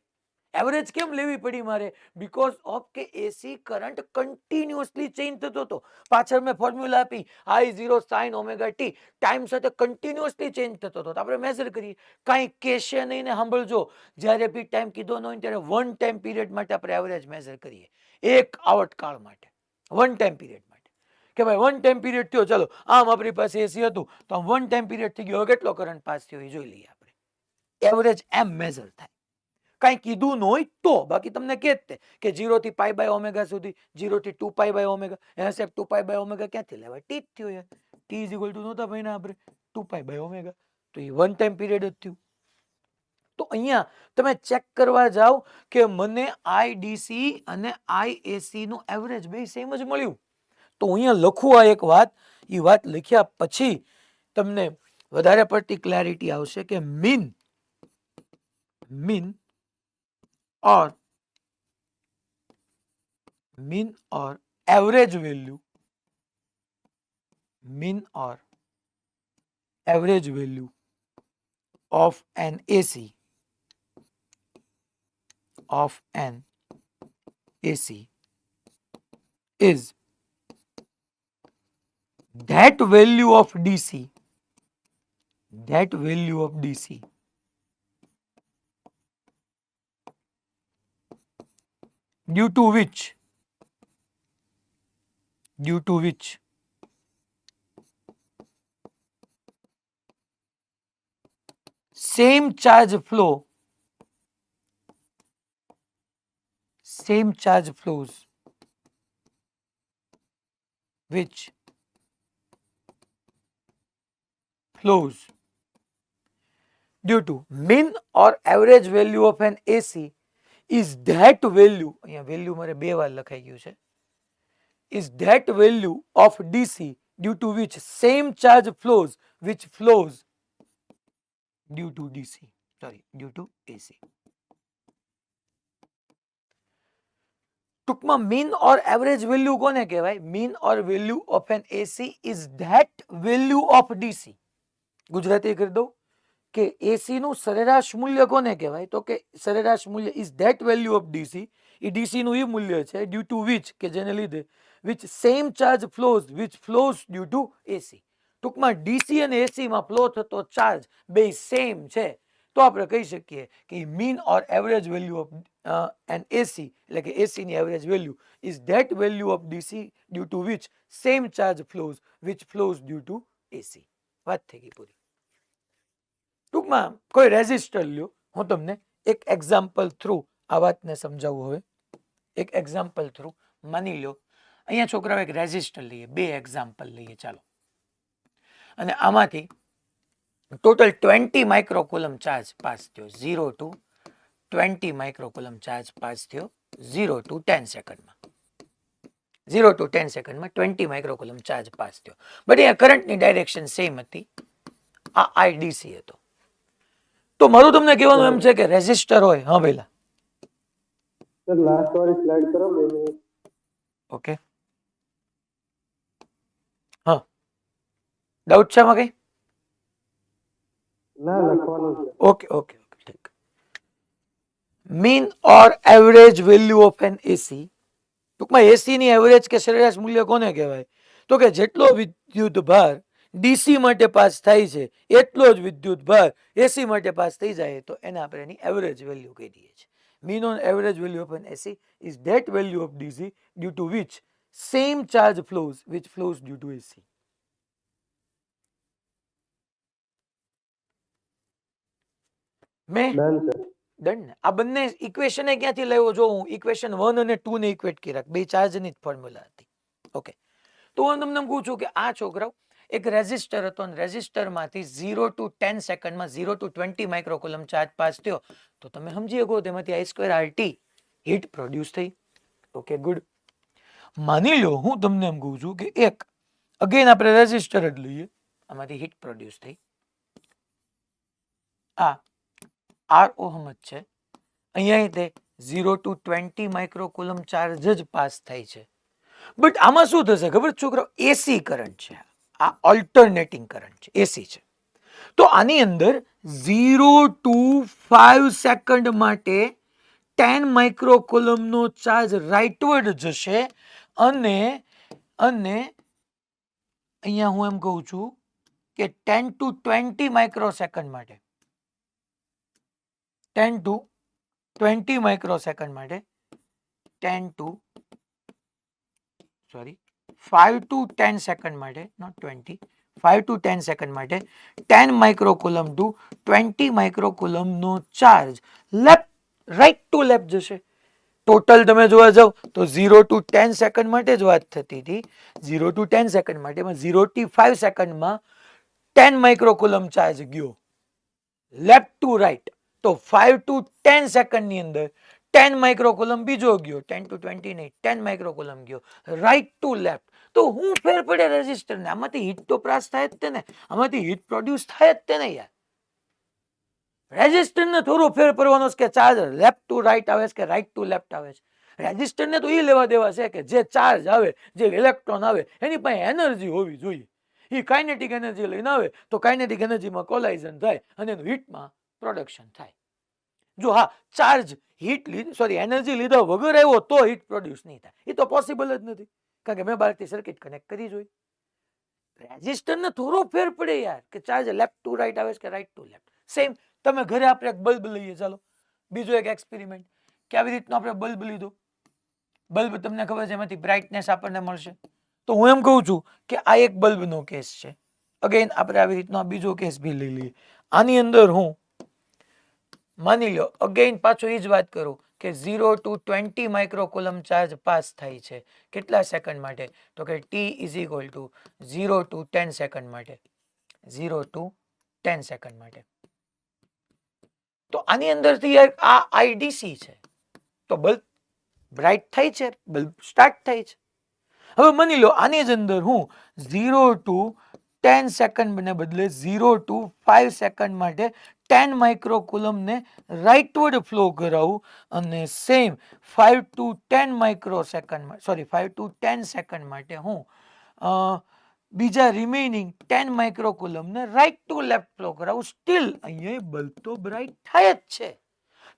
Average કેમ લેવી પડી મારે? બીકોઝ ઓફ કે એસી કરંટ કન્ટિન્યુઅસલી ચેન્જ થતો હતો. પાછળ મેં ફોર્મ્યુલા આપી I0 sin omega T, time સાથે કન્ટિન્યુઅસલી ચેન્જ થતો હતો. આપણે મેઝર કરીએ, કાંઈ કહેશે નહીં ને સાંભળજો, જ્યારે બી ટાઈમ કીધો ન હોય ત્યારે વન ટાઈમ પીરિયડ માટે આપણે એવરેજ મેઝર કરીએ, એક આવર્તકાળ માટે, વન ટાઈમ પીરિયડ માટે. કે ભાઈ વન ટાઈમ પીરિયડ થયો, ચલો આમ આપણી પાસે એસી હતું તો આમ વન ટાઈમ પીરિયડ થઈ ગયો, કેટલો કરંટ પાસ થયો એ જોઈ લઈએ આપણે. એવરેજ એમ મેઝર થાય. કાંઈ કીધું ન હોય તો, બાકી તમને કે જ કે 0 થી પાઈ બાય ઓમેગા સુધી, 0 થી 2 પાઈ બાય ઓમેગા, એના સાહેબ 2 પાઈ બાય ઓમેગા ક્યાંથી લેવાય? ટી જ થયો યાર. ટી ઇઝ ઇક્વલ ટુ નહોતા ભાઈના આપણે 2 પાઈ બાય ઓમેગા, તો એ વન ટાઈમ પીરિયડ જ થયું. તો અહીંયા તમે ચેક કરવા જાઓ કે મને આઈડીસી અને આઈએસી નું એવરેજ બે સેમ જ મળ્યું. તો અહીંયા લખું આ એક વાત, એ વાત લખ્યા પછી તમને વધારે પડતી ક્લેરિટી આવશે કે mean or average value of an AC is that value of DC due to which same charge flows which flows due to mean or average value of an AC is that value, અહીંયા value મારે બે વાર લખાઈ ગયું છે, is that value of DC due to which same charge flows due to AC. ટૂંકમાં mean or average value કોને કહેવાય? Mean or value of an AC is that value of DC. Gujarati કરી દઉં કે એસી નું સરેરાશ મૂલ્ય કોને કહેવાય? તો કે સરેરાશ મૂલ્ય is that value of DC, A DC નું એ મૂલ્ય છે ડ્યુ ટુ વિચ, કે જેને લીધે which same charge flows due to AC. ટૂંકમાં ડીસી અને એસી માં ફ્લો થતો ચાર્જ બે સેમ છે, તો આપણે કહી શકીએ કે mean or average value of an AC, એટલે કે એસી ની average value is that value of DC due to which same charge flows due to AC. વાત થઈ ગઈ પૂરી. ટૂંકમાં કોઈ રેઝિસ્ટર લ્યો, હું તમને એક એક્ઝામ્પલ થ્રુ આ વાતને સમજાવું. હવે એક એક્ઝામ્પલ થ્રુ માની લો અહીંયા છોકરાઓ એક રેઝિસ્ટર લઈએ, બે એક્ઝામ્પલ લઈએ ચાલો, અને આમાંથી ટોટલ 20 માઇક્રોકુલમ ચાર્જ પાસ થયો, 0 to 20 માઇક્રોકુલમ ચાર્જ પાસ થયો 0 to 10 સેકન્ડમાં. 0 to 10 સેકન્ડમાં 20 માઇક્રોકુલમ ચાર્જ પાસ થયો. બટ અહીંયા કરંટની ડાયરેક્શન સેમ હતી, આ આઈડીસી હતો. તો મારું તમને કહેવાનું એમ છે કે રેઝિસ્ટર હોય, હા પેલા સર લાસ્ટ વાળી સ્લાઇડ કરો 2 મિનિટ. ઓકે, હા ડાઉટ છે આમાં કઈ? ના લખવાનું છે. ઓકે ઓકે ઓકે ઠીક. Mean or average value of an AC, ટૂંકમાં એસી ની એવરેજ કે સરેરાશ મૂલ્ય કોને કહેવાય? તો કે જેટલો વિદ્યુત ભાર ડીસી માટે પાસ થાય છે એટલો જ વિદ્યુત ભાર એસી માટે પાસ થઈ જાય તો એને આપણે એની એવરેજ વેલ્યુ કહી દઈએ છીએ. Mean on average value of an AC is that value of DC due to which same charge flows which flows due to AC. મેં ડન સર. ડન ને? આ બંને ઇક્વેશન ક્યાંથી લાવ્યો જો હું ઇક્વેશન 1 અને 2 ને ઇક્વેટ કર્યા, બે ચાર્જની જ ફોર્મ્યુલા હતી. ઓકે, તો હું તમને કહું છું કે આ છોકરાઓ એક રેઝિસ્ટર હતો અને રેઝિસ્ટરમાંથી 0 to 10 સેકન્ડમાં 0 to 20 માઇક્રોકુલમ ચાર્જ પાસ થયો તો તમે સમજી શકો તેમાંથી I2RT હીટ પ્રોડ્યુસ થઈ. Okay good. માની લો હું તમને એમ કહું છું કે એક અગેન આપણે રેઝિસ્ટર જ લઈએ, આમાંથી હીટ પ્રોડ્યુસ થઈ. આ આર ઓહમ જ છે, અહીંયા તે 0 to 20 માઇક્રોકુલમ ચાર્જ જ પાસ થાય છે. બટ આમાં શું થશે ખબર છોકરો? એસી કરંટ છે, આ ઓલ્ટરનેટિંગ કરંટ છે, એસી છે. તો આની અંદર 0 to 5 સેકન્ડ માટે 10 માઇક્રોકુલમ નો ચાર્જ રાઇટવર્ડ જશે અને અહીંયા હું એમ કહું છું કે 10 to 20 માઇક્રોસેકન્ડ માટે 10 to 20 માઇક્રોસેકન્ડ માટે 5 to 10 સેકન્ડ માટે નોટ 20, 5 to 10 સેકન્ડ માટે 10 માઇક્રોકુલમ ટુ 20 માઇક્રોકુલમ નો charge left right to left જશે. ટોટલ તમે જોવા જાવ તો 0 to 10 સેકન્ડ માટે જ વાત થતી હતી. 0 to 10 સેકન્ડ માટે 0 to 5 સેકન્ડમાં 10 માઇક્રોકુલમ ચાર્જ ગયો લેફ્ટ ટુ રાઈટ, તો 5 to 10 સેકન્ડની અંદર 10 માઇક્રોકુલમ બીજો ગયો, 10 to 20 નહીં 10 માઇક્રોકુલમ ગયો રાઈટ ટુ લેફ્ટ. તો હું ફેર પડે રેઝિસ્ટરને? આમાંથી હીટ તો પાસ થાય જ તેને, આમાંથી હીટ પ્રોડ્યુસ થાય જ તેને યાર. રેઝિસ્ટરને થોડો ફેર પડવાનો છે કે ચાર્જ લેફ્ટ ટુ રાઈટ આવે છે કે રાઈટ ટુ લેફ્ટ આવે છે. રેઝિસ્ટરને તો એ લેવા દેવા છે કે જે ચાર્જ આવે, જે ઇલેક્ટ્રોન આવે એની પાસે એનર્જી હોવી જોઈએ. એ કાઇનેટિક એનર્જી લઈને આવે તો કાઇનેટિક એનર્જીમાં કોલાઇઝન થાય અને એનું હીટમાં પ્રોડક્શન થાય. જો હા ચાર્જ હીટ એનર્જી લીધા વગર આવ્યો તો હીટ પ્રોડ્યુસ નહીં થાય, એ તો પોસિબલ જ નથી કારણ કે મેં બહારથી સર્કિટ કનેક્ટ કરી જોઈ. રેઝિસ્ટરને થોડો ફેર પડે યાર કે ચાર્જ લેફ્ટ ટુ રાઈટ આવે છે કે રાઈટ ટુ લેફ્ટ. સેમ તમે ઘરે આપણે એક બલ્બ લઈએ, ચાલો બીજો એક એક્સપેરિમેન્ટ કે આવી રીતનો આપણે બલ્બ લીધો, બલ્બ તમને ખબર છે એમાંથી બ્રાઇટનેસ આપણને મળશે. તો હું એમ કહું છું કે આ એક બલ્બનો કેસ છે. અગેન આપણે આવી રીતનો બીજો કેસ બી લઈ લઈએ. આની અંદર હું માની લો અગેન પાછો એ જ વાત કરું કે 0 to 20 માઇક્રોકુલમ ચાર્જ પાસ થાય છે કેટલા સેકન્ડ માટે? તો કે t is equal two 0 to 10 second માટે, 0 to 10 સેકન્ડ માટે. તો આની અંદરથી આ આઈડીસી છે તો બલ્બ બ્રાઇટ થાય છે, બલ્બ સ્ટાર્ટ થાય છે. હવે માની લો આની જ અંદર હું 0 to 10 સેકન્ડ ને બદલે 0 to 5 સેકન્ડ માટે 10 માઇક્રોકુલમ ને રાઇટવર્ડ ફ્લો કરાવું અને same 5 to 10 microsecond 5 to 10 second માટે હું બીજા રિમેઇનિંગ 10 માઇક્રોકુલમ ને રાઇટ ટુ લેફ્ટ ફ્લો કરાવું, સ્ટીલ અહીંયા બલ્બ તો બ્રાઇટ થાય જ છે.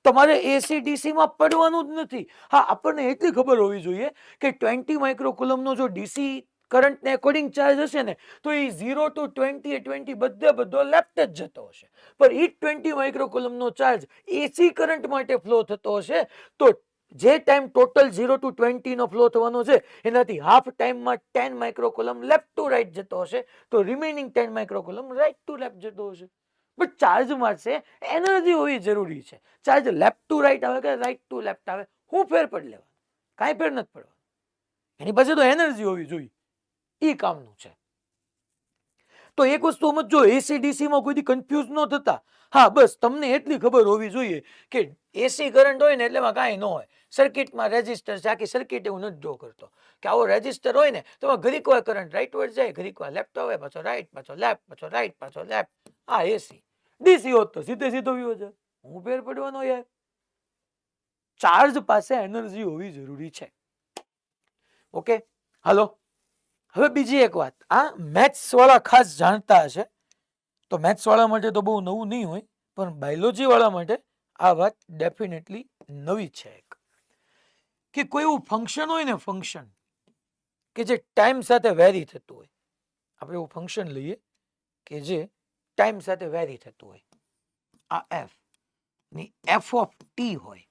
તમારે એસીડીસી માં પડવાનું જ નથી. હા આપણને એટલી ખબર હોવી જોઈએ કે 20 માઇક્રોકુલમ નો જો ડીસી કરંટ ને એકોર્ડિંગ ચાર્જ હશે ને તો એ 0 to 20 બધો લેફ્ટ જ જતો હશે. પણ એ 20 માઇક્રોકુલમ નો ચાર્જ એસી કરંટ માટે ફ્લો થતો હશે તો જે ટાઈમ ટોટલ 0 to 20 નો ફ્લો થવાનો છે એનાથી હાફ ટાઈમમાં 10 માઇક્રોકુલમ લેફ્ટ ટુ રાઈટ જતો હશે તો remaining 10 microcoulomb right to left જતો હશે. બટ ચાર્જમાં છે એનર્જી હોવી જરૂરી છે. ચાર્જ લેફ્ટ ટુ રાઈટ આવે કે રાઈટ ટુ લેફ્ટ આવે હું ફેર પડી લેવાનું? કાંઈ ફેર નથી પડવાનું. એની પાસે તો એનર્જી હોવી જોઈએ, એ કામનું છે. તો એક વસ્તુ સમજો, એસીડીસી માં કોઈ કન્ફ્યુઝ ન થતા. હા બસ તમને એટલી ખબર હોવી જોઈએ કે એસી કરંટ હોય ને એટલે એમાં કાંઈ ન હોય. સર્કિટમાં રેઝિસ્ટર છે, આખી સર્કિટ એવું નથી ડ્રો કરતો કે આવો રેઝિસ્ટર હોય ને તો ઘડીક વાર કરંટ રાઈટ વર્ડ જાય, ઘડીક વાર લેફ્ટ આવે, પાછો રાઈટ, પાછો લેફ્ટ, પાછો રાઈટ, પાછો લેફ્ટ. આ એસી. ડીસી હોત તો સીધે સીધો વ્યૂ છે. હું ફેર પડવાનો યાર? ચાર્જ પાસે એનર્જી હોવી જરૂરી છે. ઓકે હાલો હવે બીજી એક વાત, આ મેથ્સ વાળા ખાસ જાણતા હશે. તો મેથ્સ વાળા માટે તો બહુ નવું નહીં હોય, પણ બાયોલોજી વાળા માટે આ વાત ડેફિનેટલી નવી છે એક, કે કોઈ એવું ફંક્શન હોય ને, ફંક્શન કે જે ટાઈમ સાથે વેરી થતું હોય. આપણે એવું ફંક્શન લઈએ કે જે ટાઈમ સાથે વેરી થતું હોય. આ એફ ની એફ ઓફ ટી હોય.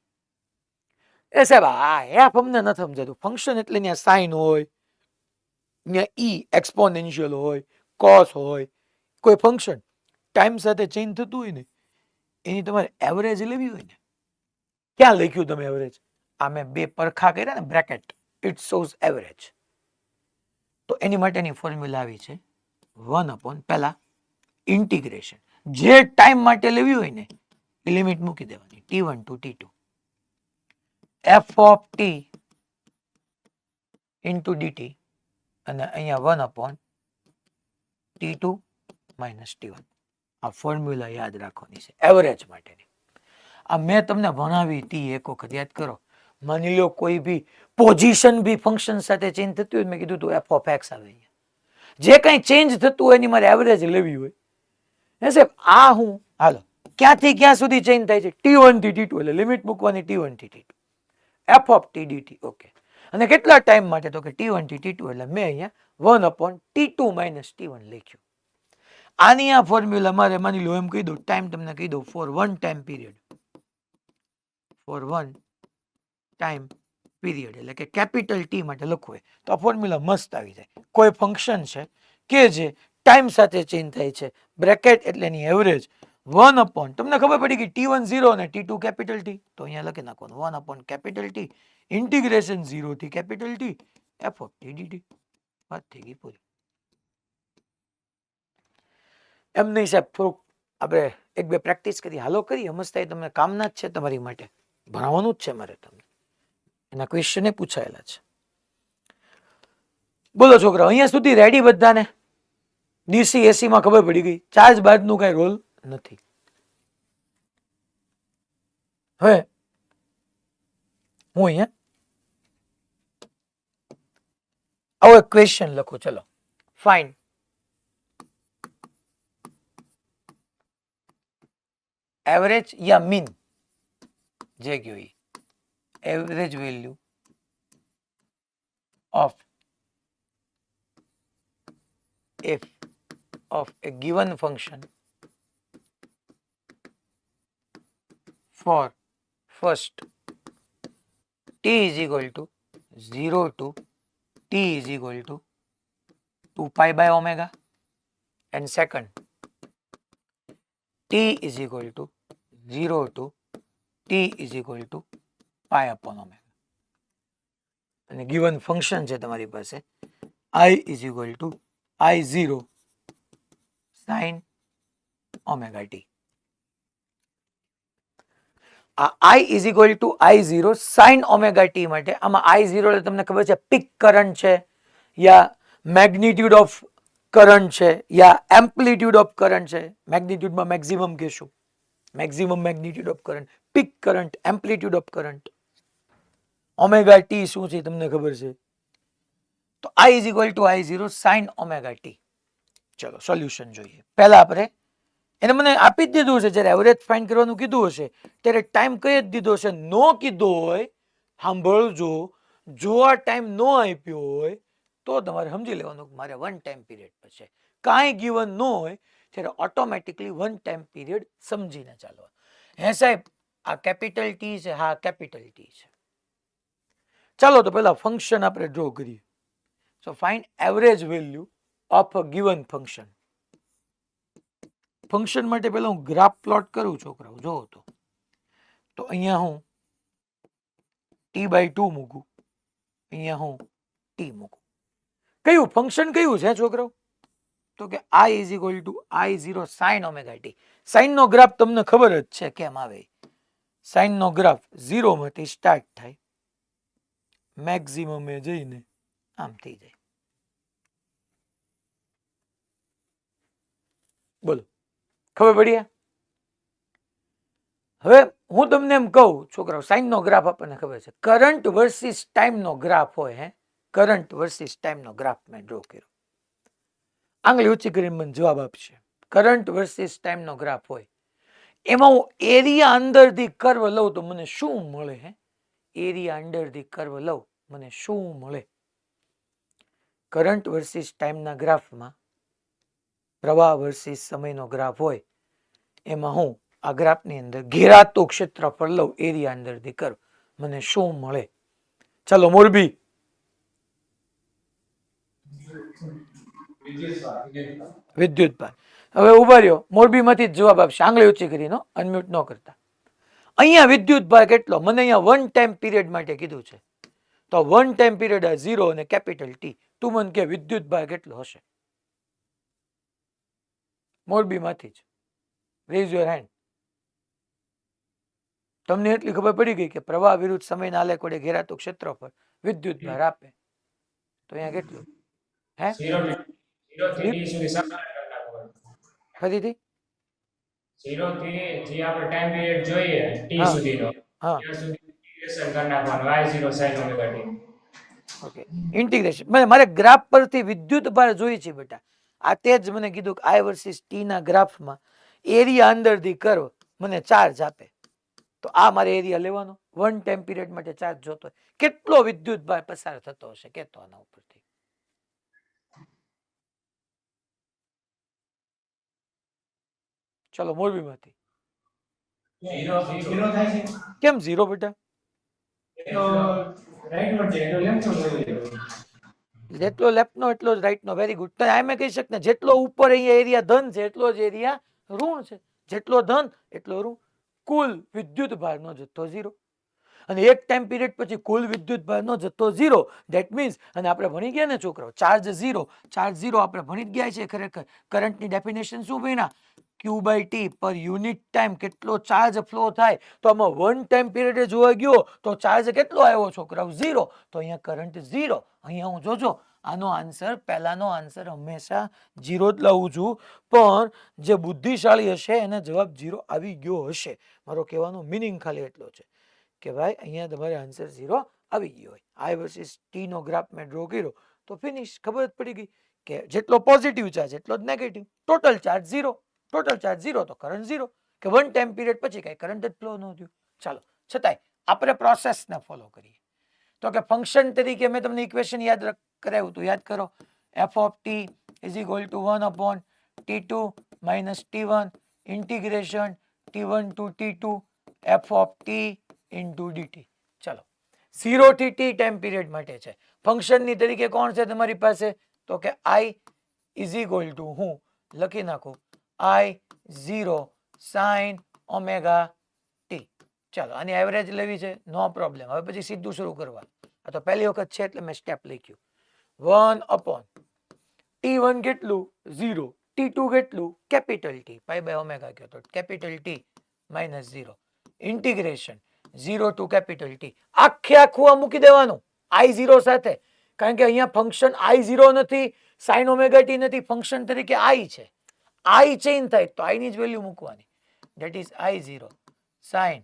એ સાહેબ આ એફ અમને નથી સમજાતું. ફંક્શન એટલે ત્યાં સાઇન હોય, ત્યાં ઈ એક્સપોનેન્શિયલ હોય, કોસ હોય. કોઈ ફંક્શન ટાઈમ સાથે ચેન્જ થતું હોય ને, એની તમારે એવરેજ લેવી હોય ને, ક્યાં લખ્યું તમે એવરેજ? આ મેં બે પરખા કર્યા ને બ્રેકેટ, ઇટ શોઝ એવરેજ. તો એની માટેની ફોર્મ્યુલા આવી છે 1 પહેલા ઇન્ટિગ્રેશન, જે ટાઈમ માટે લેવી હોય ને એ લિમિટ મૂકી દેવાની, t1 to t2 f of t into dt, અને અહીંયા 1 t2 minus t1. આ ફોર્મ્યુલા યાદ રાખવાની છે એવરેજ માટેની. આ મેં તમને ભણાવી હતી એક વખત, યાદ કરો. માની લો કોઈ બી પોઝિશન બી ફંક્શન સાથે ચેન્જ થતી હોય, મેં કીધું તું એફ ઓફ એક્સ આવે. જે કંઈ ચેન્જ થતું હોય એની મારે એવરેજ લેવી હોય. હે સાહેબ આ હું હાલો ક્યાંથી ક્યાં સુધી ચેન્જ થાય છે? t1 થી t2, એટલે લિમિટ મૂકવાની t1 થી t2 f of t dt. Okay, અને કેટલા ટાઈમ માટે? તો કે t1 થી t2, એટલે મેં અહીંયા 1 t2 minus t1 લખ્યું. આની આ ફોર્મ્યુલા મારે માની લો એમ કહી દઉં, ટાઈમ તમને કહી દઉં, for one time period, for one time period, એટલે કે કેપિટલ ટી માટે લખવું હોય તો આ ફોર્મ્યુલા મસ્ત આવી જાય. કોઈ ફંક્શન છે કે જે ટાઈમ સાથે ચેન્જ થાય છે, બ્રેકેટ એટલે એની એવરેજ 1 તમને ખબર પડી કે t1 0 અને t2 કેપિટલ ટી, તો અહીંયા લખી નાખવાનું 1 કેપિટલ ટી ઇન્ટિગ્રેશન 0 થી capital T F of T DT. વાત થઈ ગઈ પૂરી. એમ નહીં સાહેબ, થોડુંક આપણે એક બે પ્રેક્ટિસ કરી, હાલો કરી, સમજતા તમને કામના જ છે, તમારી માટે ભણાવવાનું જ છે મારે તમને. એના ક્વેશ્ચન પૂછાયેલા છે. બોલો છોકરા, અહીંયા સુધી રેડી બધાને? ડીસી એસી માં ખબર પડી ગઈ, ચાર્જ બાદનું કઈ રોલ નથી. હવે હું અહીંયા આવો એક ક્વેશ્ચન લખું, ચલો. ફાઇન એવરેજ या मीन, જે કયો ઈ average value of f of a given function for first t is equal to 0 to t is equal to 2 pi by omega, and second t is equal to 0 to t is equal to pi upon omega. અને given function છે તમારી પાસે I is equal to I0 sin omega t. આ I is equal to I0 sin omega t માટે આમાં I0 એટલે તમને ખબર છે પીક કરંટ છે, યા મેગ્નિટ્યુડ ઓફ કરંટ છે, યા એમ્પ્લિટ્યુડ ઓફ કરંટ છે. મેગ્નિટ્યુડમાં મેક્સિમમ કહેશું, maximum magnitude of current, peak current, amplitude of current. Omega T શું છે તમને ખબર છે? તો I is equal to I0 sin omega t. ચલો સોલ્યુશન જોઈએ. પહેલા આપણે એને મને આપી જ દીધું છે, જ્યારે એવરેજ ફાઇન્ડ કરવાનું કીધું હશે ત્યારે ટાઈમ કહી જ દીધો છે. નો કીધો હોય, સાંભળજો, જો આ ટાઈમ નો આપ્યો હોય તો તમારે સમજી લેવાનું કે મારે વન ટાઈમ પીરિયડ પર છે. કાંઈ ગીવન ન હોય ત્યારે ઓટોમેટિકલી વન ટાઈમ પીરિયડ સમજીને ચાલવા. હે સાહેબ આ કેપિટલ ટી છે? હા કેપિટલ ટી છે. ચાલો તો પહેલા ફંક્શન આપણે ડ્રો કરીએ. So find average value of a given function. Function માટે પહેલા હું ગ્રાફ પ્લોટ કરું છોકરાઓ, જોવો તો અહીંયા હું t/2 મૂકું, અહીંયા હું t મૂકું. કયું ફંક્શન કયું છે છોકરાઓ? તો કે I is equal to I0 sin omega t. Sine નો ગ્રાફ તમને ખબર જ છે કેમ આવે. સાઇન નો ગ્રાફ 0 માંથી સ્ટાર્ટ થાય, મેક્સિમમ એ જઈને આમ થઈ જાય. બોલો ખબર પડી? હવે હું તમને એમ કહું છોકરાઓ, સાઇન નો ગ્રાફ આપણને ખબર છે, કરંટ વર્સિસ ટાઈમ નો ગ્રાફ હોય. હે કરંટ વર્સિસ ટાઈમ નો ગ્રાફ મેં ડ્રો કર્યો. આંગળી ઊંચી કરીને મને જવાબ આપશે. કરંટ વર્સિસ ટાઈમનો ગ્રાફ હોય, એમાં હું એરિયા અંડર ધી કર્વ લઉં તો મને શું મળે? હે, એરિયા અંડર ધી કર્વ લઉં મને શું મળે? કરંટ વર્સિસ ટાઈમના ગ્રાફમાં પ્રવાહ વર્સિસ સમયનો ગ્રાફ હોય, એમાં હું આ ગ્રાફની અંદર ઘેરાતું ક્ષેત્રફળ લઉં એરિયા અંડર ધી કર્વ, મને શું મળે? ચલો મોરબી, વિદ્યુતભાઈ હવે ઉભા રહ્યો, મોરબીમાંથી જ જવાબ આપશે, આંગળી ઊંચી કરીને, અનમ્યુટ ન કરતા. અહીંયા વિદ્યુતભાઈ કેટલો? મને અહીંયા વન ટાઈમ પીરિયડ માટે કીધું છે, તો વન ટાઈમ પીરિયડ આ 0 અને કેપિટલ ટી. તું મને કે વિદ્યુતભાઈ કેટલો હશે? મોરબીમાંથી જ રેઝ યોર હેન્ડ. તમને એટલી ખબર પડી ગઈ કે પ્રવાહ વિરુદ્ધ સમયના આલેખ વડે ઘેરાતું ક્ષેત્રફળ વિદ્યુતભાર આપે, તો અહીંયા કેટલું? હે, ફરીથી? 0 થી જે આપણે ટાઈમ પીરિયડ જોઈએ t હા. સુધીનો હા, ત્યાં સુધી ઇન્ટિગ્રેશન કરી નાખવાનું I0 sin omega t. Okay, integration. મારે ગ્રાફ પરથી વિદ્યુત ભાર જોઈ છે બેટા. આ તે જ મને કીધું કે I વર્સિસ ટી ના ગ્રાફમાં એરિયા અંડર ધી કર્વ મને ચાર્જ આપે, તો આ મારે એરિયા લેવાનો. વન ટાઈમ પીરિયડ માટે ચાર્જ જોતો હોય, કેટલો વિદ્યુત ભાર પસાર થતો હશે કેતો આના ઉપરથી? ચલો મોરબીમાંથી. ઝીરો થાય છે કેમ 0 બેટા? તો રાઈટ નો છે તો લેફ્ટ નો જોઈએ. જેટલો લેફ્ટનો એટલો જ રાઈટનો. Very good. તો એમ કહી શકને જેટલો ઉપર અહીંયા એરિયા ધન છે એટલો જ એરિયા ઋણ છે, જેટલો ધન એટલો ઋણ. કુલ વિદ્યુત ભારનો જથ્થો 0, અને એક ટાઈમ પીરિયડ પછી કુલ વિદ્યુત ભારનો જથ્થો 0. ધેટ મીન્સ, અને આપણે ભણી ગયા ને છોકરાઓ, ચાર્જ 0. ચાર્જ 0 આપણે ભણી જ ગયા છે ખરેખર. કરંટની ડેફિનેશન શું ભણ્યા? Q by T પર યુનિટ ટાઈમ કેટલો ચાર્જ ફ્લો થાય, તો આમાં વન ટાઈમ પીરિયડ જોવા ગયો તો ચાર્જ કેટલો આવ્યો છોકરાઓ? 0. તો અહીંયા કરંટ 0. અહીંયા હું જોજો આનો આન્સર, પહેલાનો આન્સર હંમેશા 0 જ લાવું છું, પણ જે બુદ્ધિશાળી હશે એને જવાબ 0 આવી ગયો હશે. મારો કહેવાનો મિનિંગ ખાલી એટલો છે કે ભાઈ અહીંયા તમારે આન્સર 0 આવી ગયો હોય. I વર્સિસ ટી નો ગ્રાફ મેં ડ્રો કર્યો તો ફિનિશ. ખબર જ પડી ગઈ કે જેટલો પોઝિટિવ ચાર્જ એટલો જ negative. Total charge 0, total charge 0 તો કરંટ 0, કે વન ટાઈમ પીરિયડ પછી કઈ કરંટ જ ફ્લો ન થયું. ચાલો, છતાંય આપણે પ્રોસેસને ફોલો કરીએ. તો કે ફંક્શન તરીકે મેં તમને ઇક્વેશન યાદ કરાવ્યું હતું, યાદ કરો. f of t is equal to 1 upon t2 minus t1 integration t1 to t2 f of t into dt. ચલો, 0 થી t ટાઈમ પીરિયડ માટે છે. ફંક્શનની તરીકે કોણ છે તમારી પાસે? તો કે i is equal to, હું લખી નાખું, I0 sin omega t. ચાલો, આની એવરેજ લેવી છે, નો પ્રોબ્લેમ. હવે પછી સીધું શરૂ કરવાનું. આ તો પહેલી વખત છે એટલે મેં સ્ટેપ લખ્યું. 1 upon t1 કેટલું? 0. t2 કેટલું? Capital T, pi by omega કહો તો capital T minus 0. Integration 0 to capital T. આખે આખું આ મૂકી દેવાનું I0 સાથે, કારણ કે અહીંયા ફંક્શન I0 નથી, sin omega t નથી, ફંક્શન તરીકે I છે. I ચેન્જ થાય તો I ની જ વેલ્યુ મૂકવાની. That is I0 sin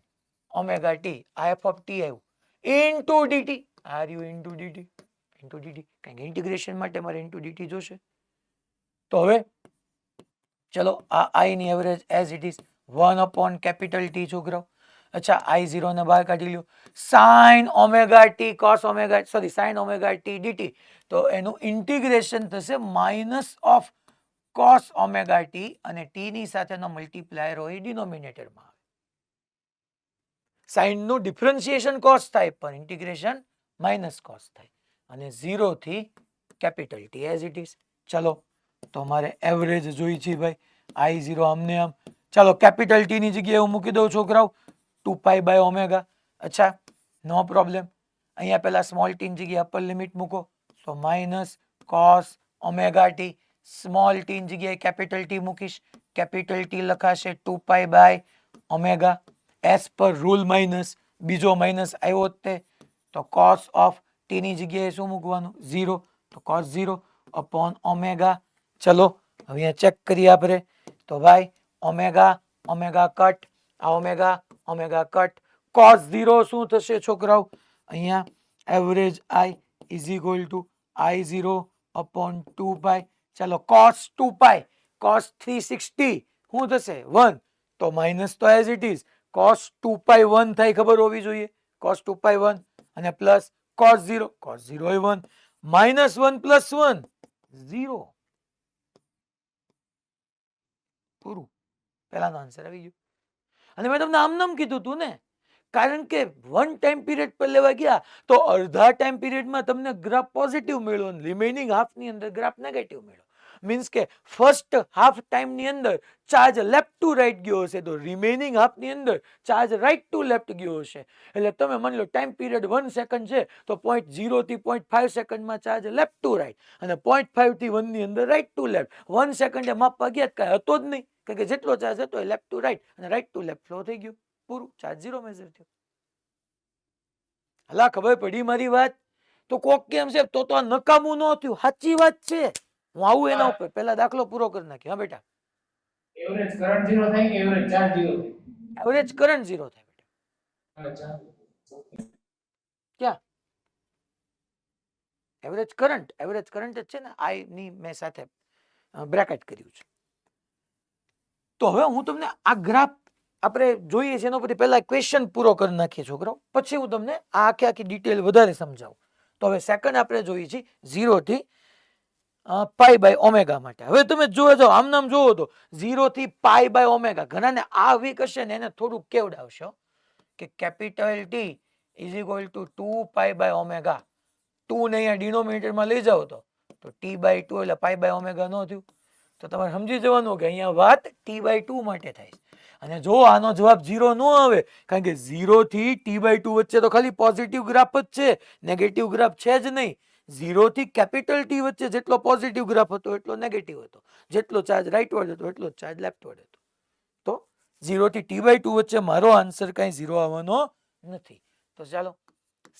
omega t, f of t આવ્યું, into dt. Are you into dt, into dt, કારણ કે ઇન્ટિગ્રેશન માટે મારે into dt જોશે. તો હવે ચલો, આ I ની average as it is 1 upon capital T છોકરાઓ. અચ્છા, I0 ને બહાર કાઢી લ્યો. sin omega t cos omega, sorry, sin omega t dt, તો એનું ઇન્ટિગ્રેશન થશે minus of cos omega t, અને t ની સાથેનો મલ્ટીપ્લાયર હોય ડિનોમિનેટરમાં આવે. સાઇન નું ડિફરન્શિએશન cos થાય પણ ઇન્ટિગ્રેશન માઇનસ cos થાય, અને 0 થી capital T as it is. ચલો, તો મારે એવરેજ જોઈ છે ભાઈ. I0 આમને આમ. ચાલો, કેપિટલ T ની જગ્યાએ હું મૂકી દઉં છોકરાઓ 2 પાઈ બાય ઓમેગા. અચ્છા, નો પ્રોબ્લેમ. અહીંયા પહેલા સ્મોલ t ની જગ્યાએ અપર લિમિટ મૂકો, તો minus cos omega t. Small t ની જગ્યાએ કેપિટલ T મૂકીશ, કેપિટલ T લખાશે 2 પાઈ બાય ઓમેગા. એસ પર રૂલ માઇનસ, બીજો માઇનસ આવ્યો તે, તો cos ઓફ t ની જગ્યાએ શું મૂકવાનું? 0, તો cos 0 અપોન ઓમેગા. ચલો, હવે અહીંયા ચેક કરીએ આપણે. તો ભાઈ ઓમેગા ઓમેગા કટ, આ ઓમેગા ઓમેગા કટ. cos 0 શું થશે છોકરાઓ? અહીંયા average I is equal two I0 upon 2 પાઈ. ચલો, cos 2 પાઈ, cos 360 શું થશે 1 તો માઇનસ તો as it is cos 2 pi 1 થાય ખબર હોવી જોઈએ cos 2 pi 1 અને પ્લસ cos 0 એ 1 માઇનસ 1 પ્લસ 1 0 પૂરું પહેલાનો આન્સર આવી ગયો અને મેં તમને આમ નામ કીધું તું ને કારણ કે વન ટાઈમ પીરિયડ પર લેવા ગયા તો અડધા ટાઈમ પીરિયડમાં તમને ગ્રાફ પોઝિટિવ મળ્યો અને રિમેનિંગ હાફ ની અંદર ગ્રાફ નેગેટિવ મળ્યો મીન્સ કે ફર્સ્ટ હાફ ટાઈમ ની અંદર ચાર્જ લેફ્ટ ટુ રાઈટ ગયો હશે તો રિમેનિંગ હાફ ની અંદર ચાર્જ રાઈટ ટુ લેફ્ટ ગયો હશે એટલે તમે માની લો ટાઈમ પીરિયડ 1 સેકન્ડ છે તો 0.0 થી 0.5 સેકન્ડમાં ચાર્જ લેફ્ટ ટુ રાઈટ અને 0.5 થી 1 ની અંદર રાઈટ ટુ લેફ્ટ 1 સેકન્ડે માપવા ગયા કાંઈ હતો જ નહીં કારણ કે જેટલો ચાર્જ હતો એ લેફ્ટ ટુ રાઈટ અને રાઈટ ટુ લેફ્ટ ફ્લો થઈ ગયું પૂરું ચાર્જ 0 મેઝર થયો હલા ખબર પડી મારી વાત તો કોક કેમ છે તો આ નકામું ન થયું સાચી વાત છે હું આવું એના ઉપર પહેલા દાખલો પૂરો કરી નાખ્યો હા બેટા એવરેજ કરંટ 0 થાય કે એવરેજ ચાર્જ 0 થાય એવરેજ કરંટ 0 થાય બેટા અચ્છા ક્યાં એવરેજ કરંટ જ છે ને આઈ ની મેં સાથે બ્રેકેટ કર્યું છે તો હવે હું તમને આ ગ્રાફ આપણે જોઈએ છે એનો પછી પહેલા ક્વેશ્ચન પૂરો કરી નાખીએ છોકરાઓ પછી હું તમને આ આખી ડિટેલ વધારે સમજાવું તો હવે સેકન્ડ આપણે જોઈએ છીએ 0 થી પાઈ બાય ઓમેગા માટે હવે તમે જોવો છો આમ નામ જોવો તો 0 થી પાઈ બાય ઓમેગા ઘણાને આ વીક હશે ને એને થોડું કેવડાવશે કે capital T is equal to 2 pi by omega 2 ને અહીંયા ડિનોમિનેટરમાં લઈ જાઓ તો ટી બાય 2 એટલે પાઈ બાય ઓમેગા ન થયું તો તમારે સમજી જવાનું કે અહીંયા વાત ટી બાય 2 માટે થાય અને જો આનો જવાબ 0 ન આવે કારણ કે 0 થી ટી બાય 2 વચ્ચે તો ખાલી પોઝિટિવ ગ્રાફ જ છે નેગેટિવ ગ્રાફ છે જ નહીં 0 થી કેપિટલ ટી વચ્ચે જેટલો પોઝિટિવ ગ્રાફ હતો એટલો નેગેટિવ હતો જેટલો ચાર્જ રાઈટવર્ડ હતો એટલો ચાર્જ લેફ્ટવર્ડ હતો તો 0 થી ટી બાય 2 વચ્ચે મારો આન્સર કઈ 0 આવવાનો નથી તો ચાલો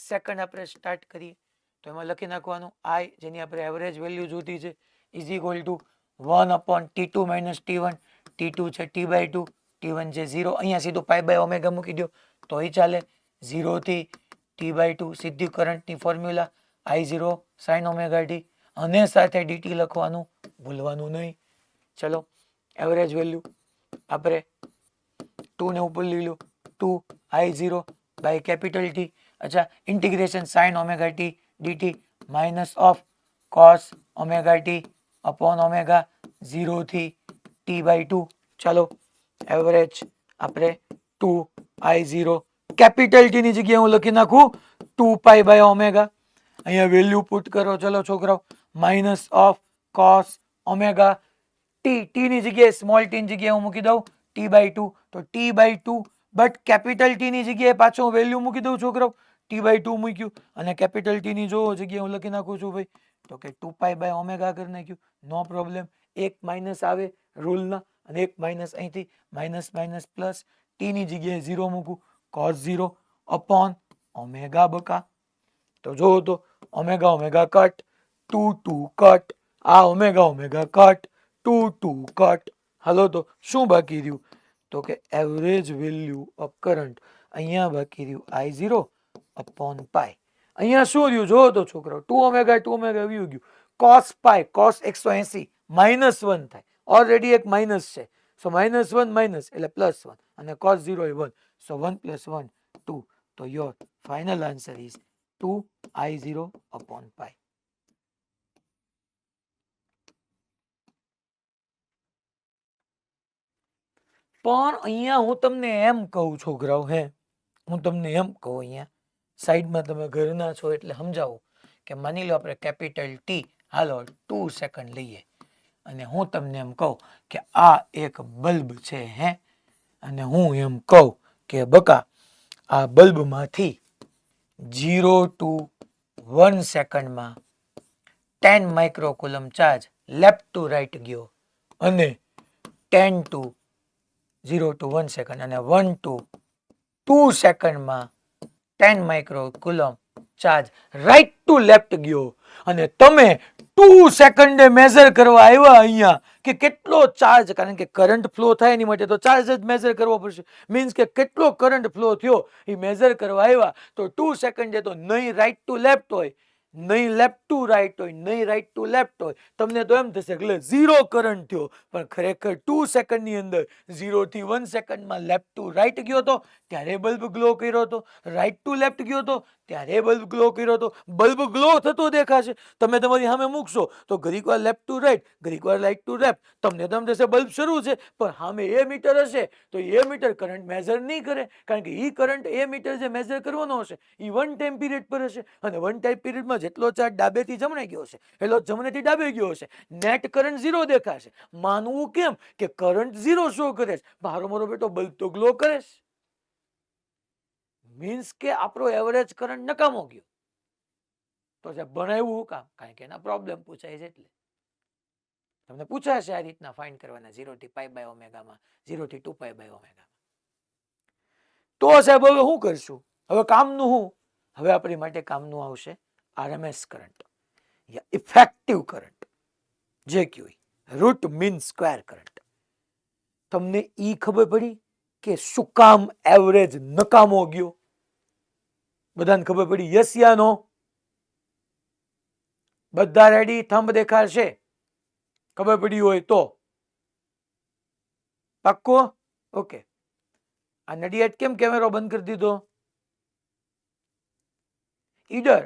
સેકન્ડ આપણે સ્ટાર્ટ કરીએ તો એમાં લખી નાખવાનું આઈ જેની આપણે એવરેજ વેલ્યુ જોતી છે is equal two 1 upon t2 minus t1 t2 છે t by 2 t1 છે 0 અહીંયા સીધું પાઈ બાય ઓમેગા મૂકી દો તો એ ચાલે 0 થી t by 2 સીધી કરંટની formula I0 sin omega t અને સાથે dt લખવાનું ભૂલવાનું નહીં ચલો એવરેજ વેલ્યુ આપણે 2 ને ઉપર લઈ લો 2 I0 બાય કેપિટલ T અચ્છા integration sin omega t dt minus of cos omega t upon omega 0 થી t by 2 ચાલો એવરેજ આપણે 2I0 કેપિટલ T ની જગ્યાએ હું લખી નાખું 2 પાઈ બાય ઓમેગા અહીંયા વેલ્યુ પુટ કરો ચલો છોકરાઓ minus of cos omega t ની જગ્યાએ સ્મોલ t ની જગ્યાએ હું મૂકી દઉં t by 2 તો t by 2 but capital T ની જગ્યાએ પાછો હું વેલ્યુ મૂકી દઉં છોકરાઓ t by 2 મૂક્યું અને કેપિટલ T ની જો જગ્યાએ હું લખી નાખું છું ભાઈ તો કે 2 પાઈ બાય ઓમેગા કરી નાખ્યું નો પ્રોબ્લેમ એક માઇનસ આવે રૂલના અને એક માઇનસ અહીંથી માઇનસ માઇનસ પ્લસ ટી ની જગ્યાએ 0 મૂકું cos 0 અપોન ઓમેગા બકા તો જો તો ઓમેગા ઓમેગા કટ 2 કટ આ ઓમેગા ઓમેગા કટ 2 કટ હાલો તો શું બાકી રહ્યું તો કે એવરેજ વેલ્યુ ઓફ કરંટ અહીંયા બાકી રહ્યું I0 અપોન પાઈ અહીંયા શું રહ્યું જો તો છોકરાઓ 2 ઓમેગા આવી ગયું cos પાઈ cos 180 -1 થાય ઓલરેડી એક માઇનસ છે સો -1 માઇનસ એટલે +1 અને cos 0 એ 1 સો 1 + 1 2 તો your final answer is 2I0 upon પાઈ પણ અહીંયા હું તમને એમ કહું છોકરાઓ હું તમને એમ કહું અહીંયા સાઈડમાં તમે ઘરના છો એટલે સમજાવું કે માની લો આપણે કેપિટલ ટી હાલો 2 સેકન્ડ લઈએ અને હું તમને એમ કહું કે આ એક બલ્બ છે અને હું એમ કહું કે બકા આ બલ્બમાંથી 0 to 1 સેકન્ડમાં 10 microcoulomb charge left to right ગયો અને 10 to 0 to 1 સેકન્ડ અને 1 to 2 સેકન્ડમાં 10 microcoulomb charge right to left ગયો અને તમે 2 સેકન્ડે મેઝર કરવા આવ્યા અહીંયા કે કેટલો ચાર્જ કારણ કે કરંટ ફ્લો થાય એની માટે તો ચાર્જ જ મેઝર કરવો પડશે મીન્સ કે કેટલો કરંટ ફ્લો થયો એ મેઝર કરવા આવ્યા તો 2 સેકન્ડે તો નહીં રાઈટ ટુ લેફ્ટ હોય નહીં લેફ્ટ ટુ રાઈટ હોય, નહીં રાઈટ ટુ લેફ્ટ હોય. તમને તો એમ થશે એટલે 0 કરંટ થયો, પણ ખરેખર 2 સેકન્ડની અંદર 0 થી 1 સેકન્ડમાં લેફ્ટ ટુ રાઈટ ગયો હતો ત્યારે બલ્બ ગ્લો કર્યો હતો, રાઈટ ટુ લેફ્ટ ગયો હતો ત્યારે બલ્બ ગ્લો કર્યો હતો. બલ્બ ગ્લો થતો દેખાશે. તમે તમારી સામે મૂકશો તો ઘડીક વાર લેફ્ટ ટુ રાઈટ, ઘડીક વાર રાઈટ ટુ લેફ્ટ, તમને તો એમ થશે બલ્બ શરૂ છે, પણ સામે એ મીટર હશે તો એ મીટર કરંટ મેઝર નહીં કરે, કારણ કે એ કરંટ એ મીટર જે મેઝર કરવાનો હશે એ 1 ટાઈમ પીરિયડ પર હશે, અને 1 ટાઈમ પીરિયડમાં જેટલો ચાર્જ ડાબેથી જમણે ગયો હશે એટલો જમણેથી ડાબે ગયો હશે. નેટ કરંટ 0 દેખાશે. માનવું કેમ કે કરંટ 0 શો કરે છે, મારો બેટો બલ્બ તો ગ્લો કરે છે. મીન્સ કે આપણો એવરેજ કરંટ નકામો ગયો. તો જે ભણાવ્યું કામ, કારણ કે એના પ્રોબ્લેમ પૂછાય છે એટલે તમને પૂછાશે આ રીતના ફાઇન્ડ કરવાના 0 થી પાઈ બાય ઓમેગામાં, 0 થી 2 પાઈ બાય ઓમેગામાં. તો સાહેબ હવે શું કરશું? હવે કામનું શું? હવે આપણી માટે કામનું આવશે આરએમએસ કરંટ યા ઇફેક્ટિવ કરંટ, જે કહેવાય રૂટ મીન સ્ક્વેર કરંટ. તમને ઈ ખબર પડી કે શું કામ એવરેજ નકામો ગયો? બધાને ખબર પડી? યસ યા નો? બધા રેડી? થંબ દેખાડશે ખબર પડી હોય તો. પાક્કો? ઓકે. આ નડિયાદ કેમ કેમેરો બંધ કરી દીધો? ઈડર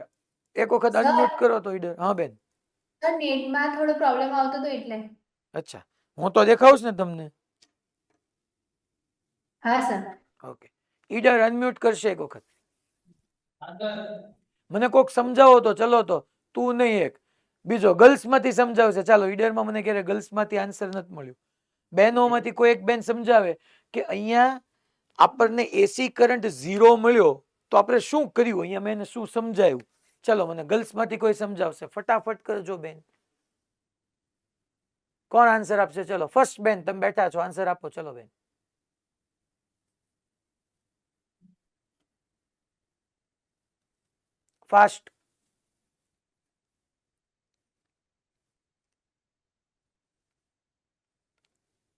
એક વખત અનમ્યુટ કરો તો. ઈડર હા બેન. સર નેટમાં થોડો પ્રોબ્લેમ આવતો હતો એટલે. અચ્છા, હું તો દેખાઉં છું ને તમને? હા સર. ઓકે. ઈડર અનમ્યુટ કરશે એક વખત. મને કોક સમજાવો તો. ચલો તો તું નહીં, એક બીજો ગર્લ્સ માંથી સમજાવશે. ચાલો, ઈડરમાં મને ક્યારે ગર્લ્સ માંથી આન્સર નથી મળ્યો. બહેનો માંથી કોઈ એક બેન સમજાવે કે અહીંયા આપણને એસી કરંટ 0 મળ્યો તો આપણે શું કર્યું? અહીંયા મેં એને શું સમજાયું? ચલો મને ગર્લ્સ માંથી કોઈ સમજાવશે. ફટાફટ કરજો બેન. કોણ આન્સર આપશે? ચલો ફર્સ્ટ બેન, તમે બેઠા છો, આન્સર આપો. ચલો બેન. ફાસ્ટ.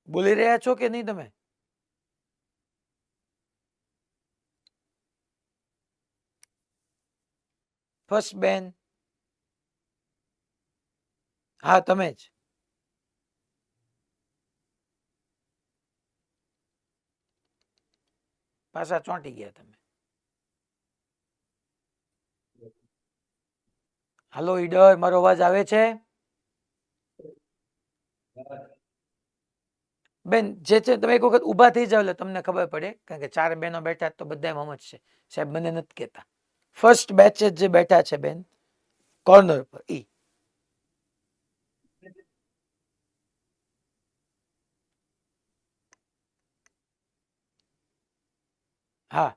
બોલી રહ્યા છો કે નહીં તમે? ફર્સ્ટ બેન. હા તમે જ. પાછા ચોંટી ગયા તમે. હાલો ઈડર, મારો અવાજ આવે છે? બેન જે છે તમે એક વખત ઊભા થઈ જાવ એટલે તમને ખબર પડે, કારણ કે 4 બહેનો બેઠા તો બધા સમજશે. સાહેબ મને નથી કહેતા. ફર્સ્ટ બેચ જે બેઠા છે બેન કોર્નર પર, ઈ. હા,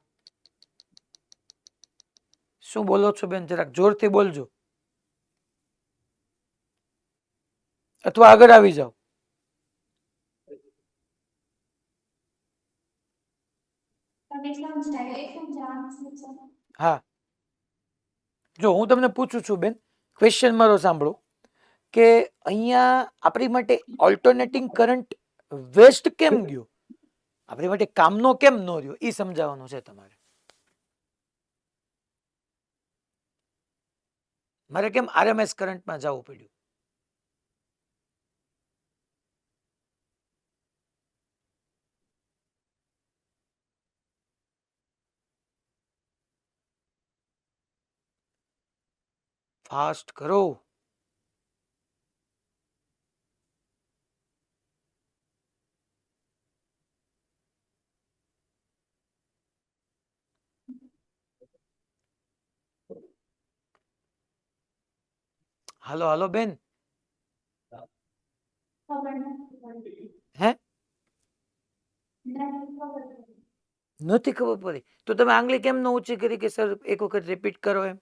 શું બોલો છો બેન? જરાક જોરથી બોલજો, અથવા આગળ આવી જાઓ. હા, જો હું તમને પૂછું છું બેન, ક્વેશ્ચન મારો સાંભળો કે અહીંયા આપણી માટે ઓલ્ટરનેટિંગ કરંટ વેસ્ટ કેમ ગયો? આપણી માટે કામનો કેમ ન રહ્યો? એ સમજાવવાનું છે તમારે. મારે કેમ આરએમએસ કરંટમાં જવું પડ્યું? ફાસ્ટ કરો. હાલો હાલો બેન. હે નથી ખબર પડી તો તમે આંગળી કેમ ન ઊંચી કરી કે સર એક વખત રિપીટ કરો એમ?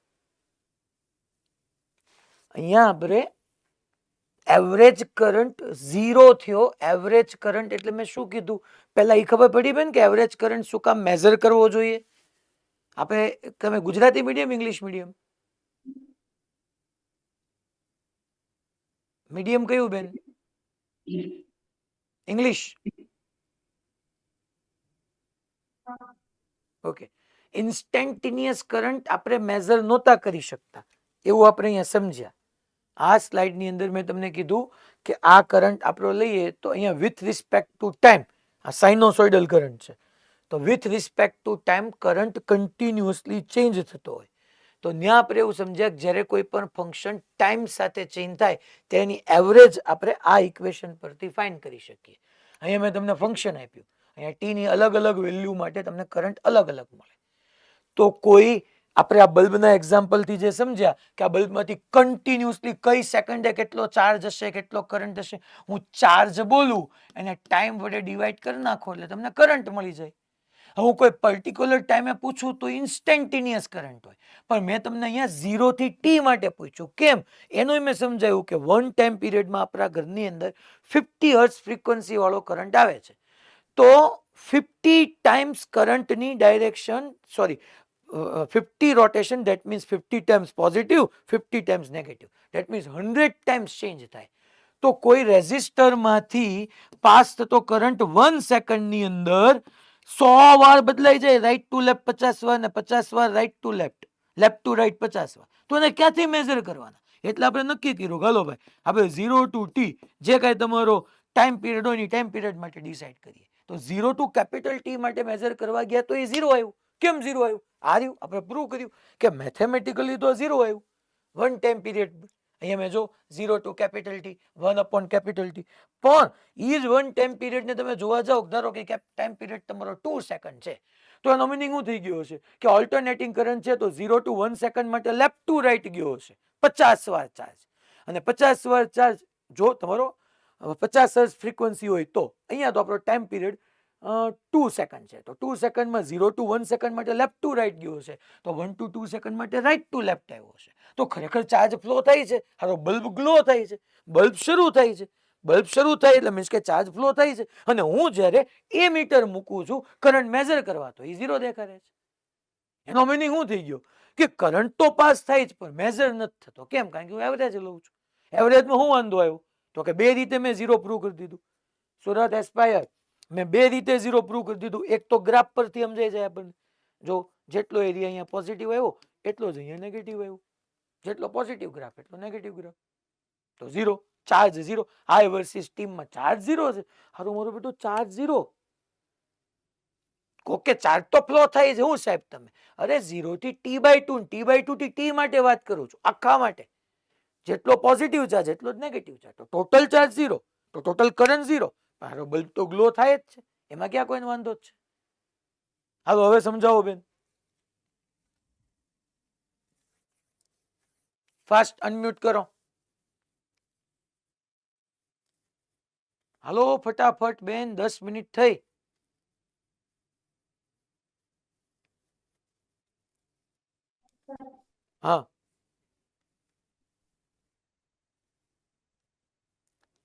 અહીંયા આપણે એવરેજ કરંટ 0 થયો. એવરેજ કરંટ એટલે મેં શું કીધું પહેલા? એ ખબર પડી બેન કે એવરેજ કરંટ શું કામ મેઝર કરવો જોઈએ? આપણે, તમે Gujarati medium English medium? Medium કયું બેન? ઇંગ્લિશ. ઓકે. ઇન્સ્ટેન્ટિનિયસ કરંટ આપણે મેઝર નહોતા કરી શકતા એવું આપણે અહીંયા સમજ્યા. આ સ્લાઇડની અંદર મેં તમને કીધું કે આ કરંટ આપણો લઈએ તો અહીંયા વિથ રિસ્પેક્ટ ટુ ટાઈમ આ સાઇનોસોઇડલ કરંટ છે. તો with respect to time current continuously change થતો હોય. તો ત્યાં આપણે એવું સમજ્યા કે જ્યારે કોઈ પણ ફંક્શન ટાઈમ સાથે ચેન્જ થાય તેની એવરેજ આપણે આ ઇક્વેશન પરથી ફાઇન્ડ કરી શકીએ. અહીંયા મેં તમને ફંક્શન આપ્યું, અહીંયા ટીની અલગ અલગ વેલ્યુ માટે તમને કરંટ અલગ અલગ મળે. તો કોઈ આપણે આ બલ્બના એક્ઝામ્પલથી જે સમજ્યા કે આ બલ્બમાંથી કન્ટિન્યુઅસલી કઈ સેકન્ડે કેટલો ચાર્જ હશે, કેટલો કરંટ હશે, હું ચાર્જ બોલું એને ટાઈમ વડે ડિવાઈડ કરી નાખો એટલે તમને કરંટ મળી જાય. હું કોઈ પર્ટિક્યુલર ટાઈમે પૂછું તો ઇન્સ્ટન્ટેનિયસ કરંટ હોય, પણ મેં તમને અહીંયા 0 થી t માટે પૂછ્યું. કેમ? એનું મેં સમજાવ્યું કે વન ટાઈમ પીરિયડમાં આપણા ઘરની અંદર 50 હર્ટ્ઝ ફ્રીક્વન્સી વાળો કરંટ આવે છે. તો 50 ટાઈમ્સ કરંટની direction 50 rotation, that means 50 times positive, 50 times negative, that means 100 times change થાય. તો કોઈ રેઝિસ્ટરમાંથી પાસ થતો કરંટ 1 સેકન્ડની અંદર 100 વાર બદલાઈ જાય, રાઈટ ટુ લેફ્ટ 50 વાર ને 50 વાર right to left, left to right 50 વાર. તો એને ક્યાંથી મેઝર કરવાના? એટલે આપણે નક્કી કર્યું, ચાલો ભાઈ આપણે 0 ટુ t જે કાંઈ તમારો ટાઈમ પીરિયડ હોય એ ટાઈમ પીરિયડ માટે ડિસાઈડ કરીએ. તો 0 ટુ કેપિટલ T માટે મેઝર કરવા ગયા તો એ 0 આવ્યું. કેમ 0 આવ્યું? આ રહ્યું, આપણે પ્રૂવ કર્યું કે મેથેમેટિકલી તો 0 આવ્યું વન ટાઈમ પીરિયડ. અહીંયા મેં જો 0 to capital T 1 upon capital T. પણ ઈ જ વન ટાઈમ પીરિયડને તમે જોવા જાઓ, ધારો કે ટાઈમ પીરિયડ તમારો 2 સેકન્ડ છે, તો એનો મિનિંગ શું થઈ ગયો હશે કે ઓલ્ટરનેટિંગ કરંટ છે તો 0 ટુ 1 સેકન્ડ માટે લેફ્ટ ટુ રાઈટ ગયો હશે 50 વાર ચાર્જ. અને 50 વાર ચાર્જ જો તમારો 50 હર્ટ્ઝ ફ્રીક્વન્સી હોય તો અહીંયા તો આપણો ટાઈમ પીરિયડ 2 સેકન્ડ છે. તો 2 સેકન્ડમાં 0 ટુ 1 સેકન્ડ માટે લેફ્ટ ટુ રાઈટ ગયો છે, તો 1 ટુ 2 સેકન્ડ માટે રાઈટ ટુ લેફ્ટ આવ્યો છે. તો ખરેખર ચાર્જ ફ્લો થાય છે, હારો બલ્બ ગ્લો થાય છે, બલ્બ શરૂ થાય છે. બલ્બ શરૂ થાય એટલે મીન્સ કે ચાર્જ ફ્લો થાય છે. અને હું જ્યારે એ મીટર મૂકું છું કરંટ મેઝર કરવા તો એ 0 દેખાડે છે. એનો મિનિંગ શું થઈ ગયો કે કરંટ તો પાસ થાય જ પણ મેઝર નથી થતો. કેમ? કારણ કે હું એવરેજ લઉં છું. એવરેજમાં શું વાંધો આવ્યો? તો કે બે રીતે મેં 0 પ્રૂવ કરી દીધું. સુરત એસ્પાયર મેં બે રીતે 0 પ્રૂવ કરી દીધું. એક તો ગ્રાફ પરથી સમજાઈ જાય આપણને, જો જેટલો એરિયા અહીંયા પોઝિટિવ આવ્યો એટલો જ અહીંયા નેગેટિવ આવ્યો, જેટલો પોઝિટિવ ગ્રાફ એટલો નેગેટિવ ગ્રાફ. તો 0 ચાર્જ 0, I વર્સિસ ટીમમાં ચાર્જ 0 છે. હારું મારું બેટું ચાર્જ 0. ઓકે, ચાર્જ તો ફ્લો થાય છે. હું સાહેબ તમે અરે 0 થી t/2 t/2 થી t માટે વાત કરું છું, આખા માટે. જેટલો પોઝિટિવ ચાર્જ એટલો જ નેગેટિવ ચાર્જ. તો ટોટલ ચાર્જ 0 તો ટોટલ કરંટ 0. મારો બલ્બ તો ગ્લો થાય જ છે, એમાં ક્યાં કોઈને વાંધો જ છે? હાલો હવે સમજાવો બેન. ફાસ્ટ અનમ્યુટ કરો. હાલો ફટાફટ બેન, 10 મિનિટ થઈ. હા,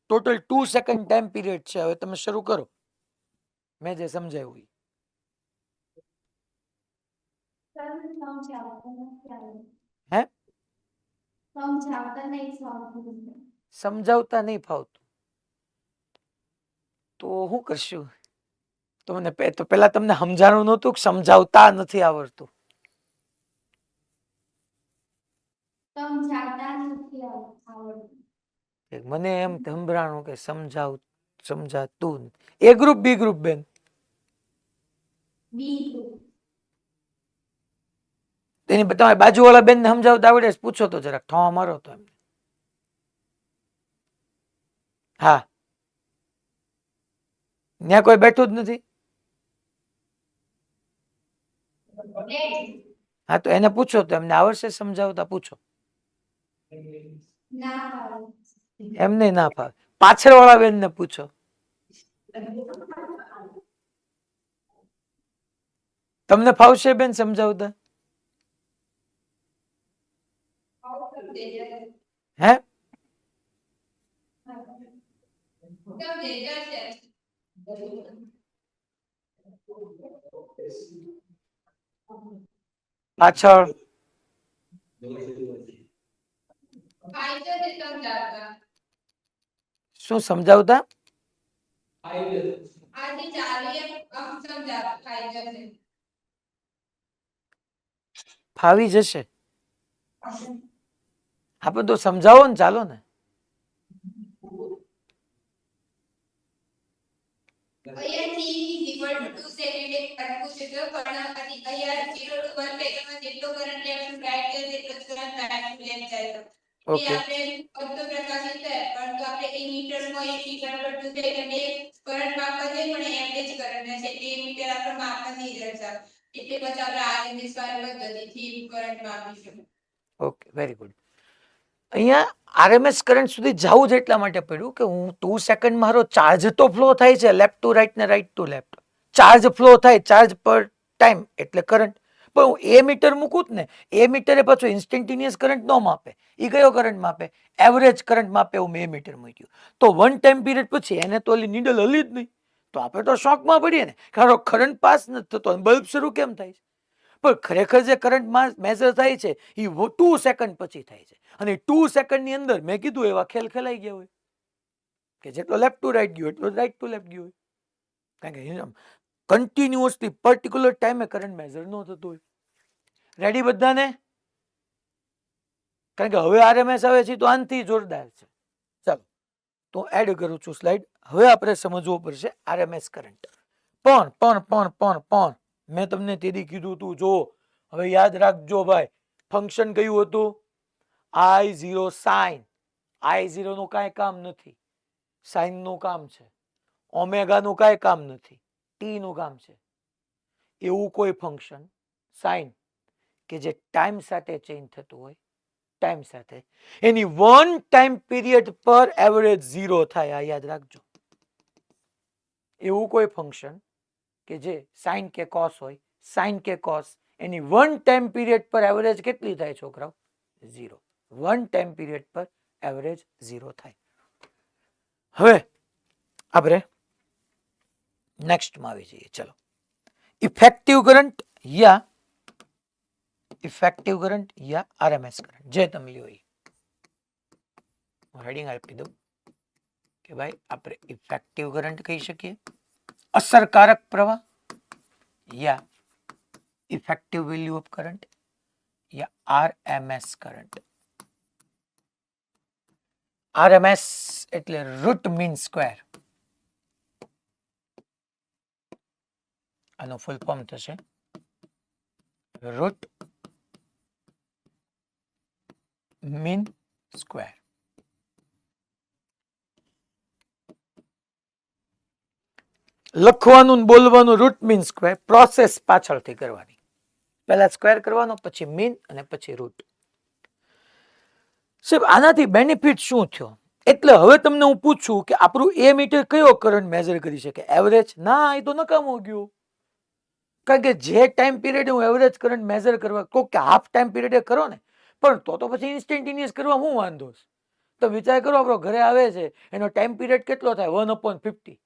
ટોટલ 2 સેકન્ડ ટાઈમ પીરિયડ છે. હવે તમે શરૂ કરો, મેં જે સમજાવ્યું ઈ. હે સમજાવતા નહીં ફાવતું તો શું કરશું? તો પેલા તમને સમજાણું નહોતું કે સમજાવતા નથી આવડતું? મને એમ સંભળાણું કે સમજાતું. એ ગ્રુપ બી ગ્રુપ બેન? તેની તમારી બાજુ વાળા બેન ને સમજાવતા આવડે? પૂછો તો જરાક, ઠો મારો તો એમ. હા, ત્યાં કોઈ બેઠું જ નથી. હા, તો એને પૂછો તો એમને આવડશે સમજાવતા. પૂછો. એમને ના ફાવે. પાછળ વાળા બેન ને પૂછો. તમને ફાવશે બેન સમજાવતા? હે પાછળ શું સમજાવતા? ફાવી જશે. આપણે તો સમજાવો ને, ચાલો ને. અહીંયા t is equal to 2 સેકન્ડે current પૂછે તો પણ અહીંયા 0 to 1 સેકન્ડમાં જેટલો કરંટ લેવાનું રાઈટ છે તેટલો જ કરંટ બેક લેફ્ટ જાય તો એ ઓકે, આપણે ફક્ત પ્રકાશિત થાય પરંતુ આપણે એ મીટરમાં એ t 2 સેકન્ડે કરંટ માપવા જઈએ પણ એવરેજ કરંટ છે તે મીટર આપણે માપવા નહીં દર્શાવ એટલે પછી આપણે RMS વાળી પદ્ધતિથી કરંટ માપીશું. Okay, very good. અહીંયા આરએમએસ કરંટ સુધી જવું જ એટલા માટે પડ્યું કે હું 2 સેકન્ડ મારો ચાર્જ તો ફ્લો થાય છે લેફ્ટ ટુ રાઈટ ને right to left. Charge flow થાય, ચાર્જ પર ટાઈમ એટલે કરંટ. પણ હું એ મીટર મૂકું જ ને, એ મીટરે પાછું ઇન્સ્ટન્ટેનિયસ કરંટ ન માપે. એ કયો કરંટ માપે? એવરેજ કરંટ માપે. એવું મેં મીટર મૂક્યું તો 1 ટાઈમ પીરિયડ પછી એને તો ઓલી નીડલ હલી જ નહીં, તો આપણે તો શોકમાં પડીએ ને, કારણ કરંટ પાસ નથી થતો, બલ્બ શરૂ કેમ થાય છે? પણ ખરેખર જે કરંટ મેઝર થાય છે એ 2 સેકન્ડ પછી થાય છે. અને 2 સેકન્ડની અંદર મેં કીધું એવા ખેલ ખેલાઈ ગયા હોય કે જેટલો લેફ્ટ ટુ રાઈટ ગયો એટલો રાઈટ ટુ લેફ્ટ ગયો હોય. કારણ કે કન્ટિન્યુઅસલી પર્ટિક્યુલર ટાઈમે કરંટ મેઝર ન થતો હોય. રેડી બધાને? કારણ કે હવે આરએમએસ આવે છે તો આનથી જોરદાર છે. ચાલો તો એડ કરું છું સ્લાઇડ. હવે આપણે સમજવું પડશે આરએમએસ કરંટ. પણ મેં તમને તેથી કીધું તું, જો હવે યાદ રાખજો ભાઈ, ફંક્શન કયું હતું? I0 sin. I0 નું કાંઈ કામ નથી, સાઇન નું કામ છે. ઓમેગા નું કાંઈ કામ નથી, ટી નું કામ છે. એવું કોઈ ફંક્શન સાઇન કે જે ટાઈમ સાથે ચેન્જ થતું હોય, ટાઈમ સાથે એની 1 ટાઈમ પીરિયડ પર એવરેજ 0 થાય, આ યાદ રાખજો. એવું કોઈ ફંક્શન કે જે સાઇન કે કોસ હોય, સાઇન કે કોસ એની 1 ટાઈમ પીરિયડ પર એવરેજ કેટલી થાય છોકરાઓ? 0. 1 ટાઈમ પીરિયડ પર એવરેજ 0 થાય. હવે આપણે નેક્સ્ટમાં આવી જઈએ. ચલો, ઇફેક્ટિવ કરંટ યા આરએમએસ કરંટ, જે તમે લ્યો એ. હું હેડિંગ આપી દઉં કે ભાઈ આપણે ઇફેક્ટિવ કરંટ કહી શકીએ, અસરકારક પ્રવાહ, યા ઇફેક્ટિવ વેલ્યુ ઓફ કરંટ, યા આરએમએસ કરંટ. આરએમએસ એટલે રૂટ મીન સ્ક્વેર. આનો ફૂલ ફોર્મ થશે રૂટ મીન સ્ક્વેર. લખવાનું ને બોલવાનું રૂટ મીન સ્ક્વેર, પ્રોસેસ પાછળથી કરવાની. પહેલા સ્ક્વેર કરવાનો, પછી મીન અને પછી રૂટ. સાહેબ આનાથી બેનિફિટ શું થયો? એટલે હવે તમને હું પૂછું કે આપણું એ મીટર કયો કરંટ મેઝર કરી શકે? એવરેજ? ના, એ તો નકામો ગયો. કારણ કે જે ટાઈમ પીરિયડ હું એવરેજ કરંટ મેઝર કરવા કહું કે હાફ ટાઈમ પીરિયડ કરો ને, પણ તો પછી ઇન્સ્ટન્ટેનિયસ કરવા હું વાંધો છે? તો વિચાર કરો, આપણો ઘરે આવે છે એનો ટાઈમ પીરિયડ કેટલો થાય? 1/50.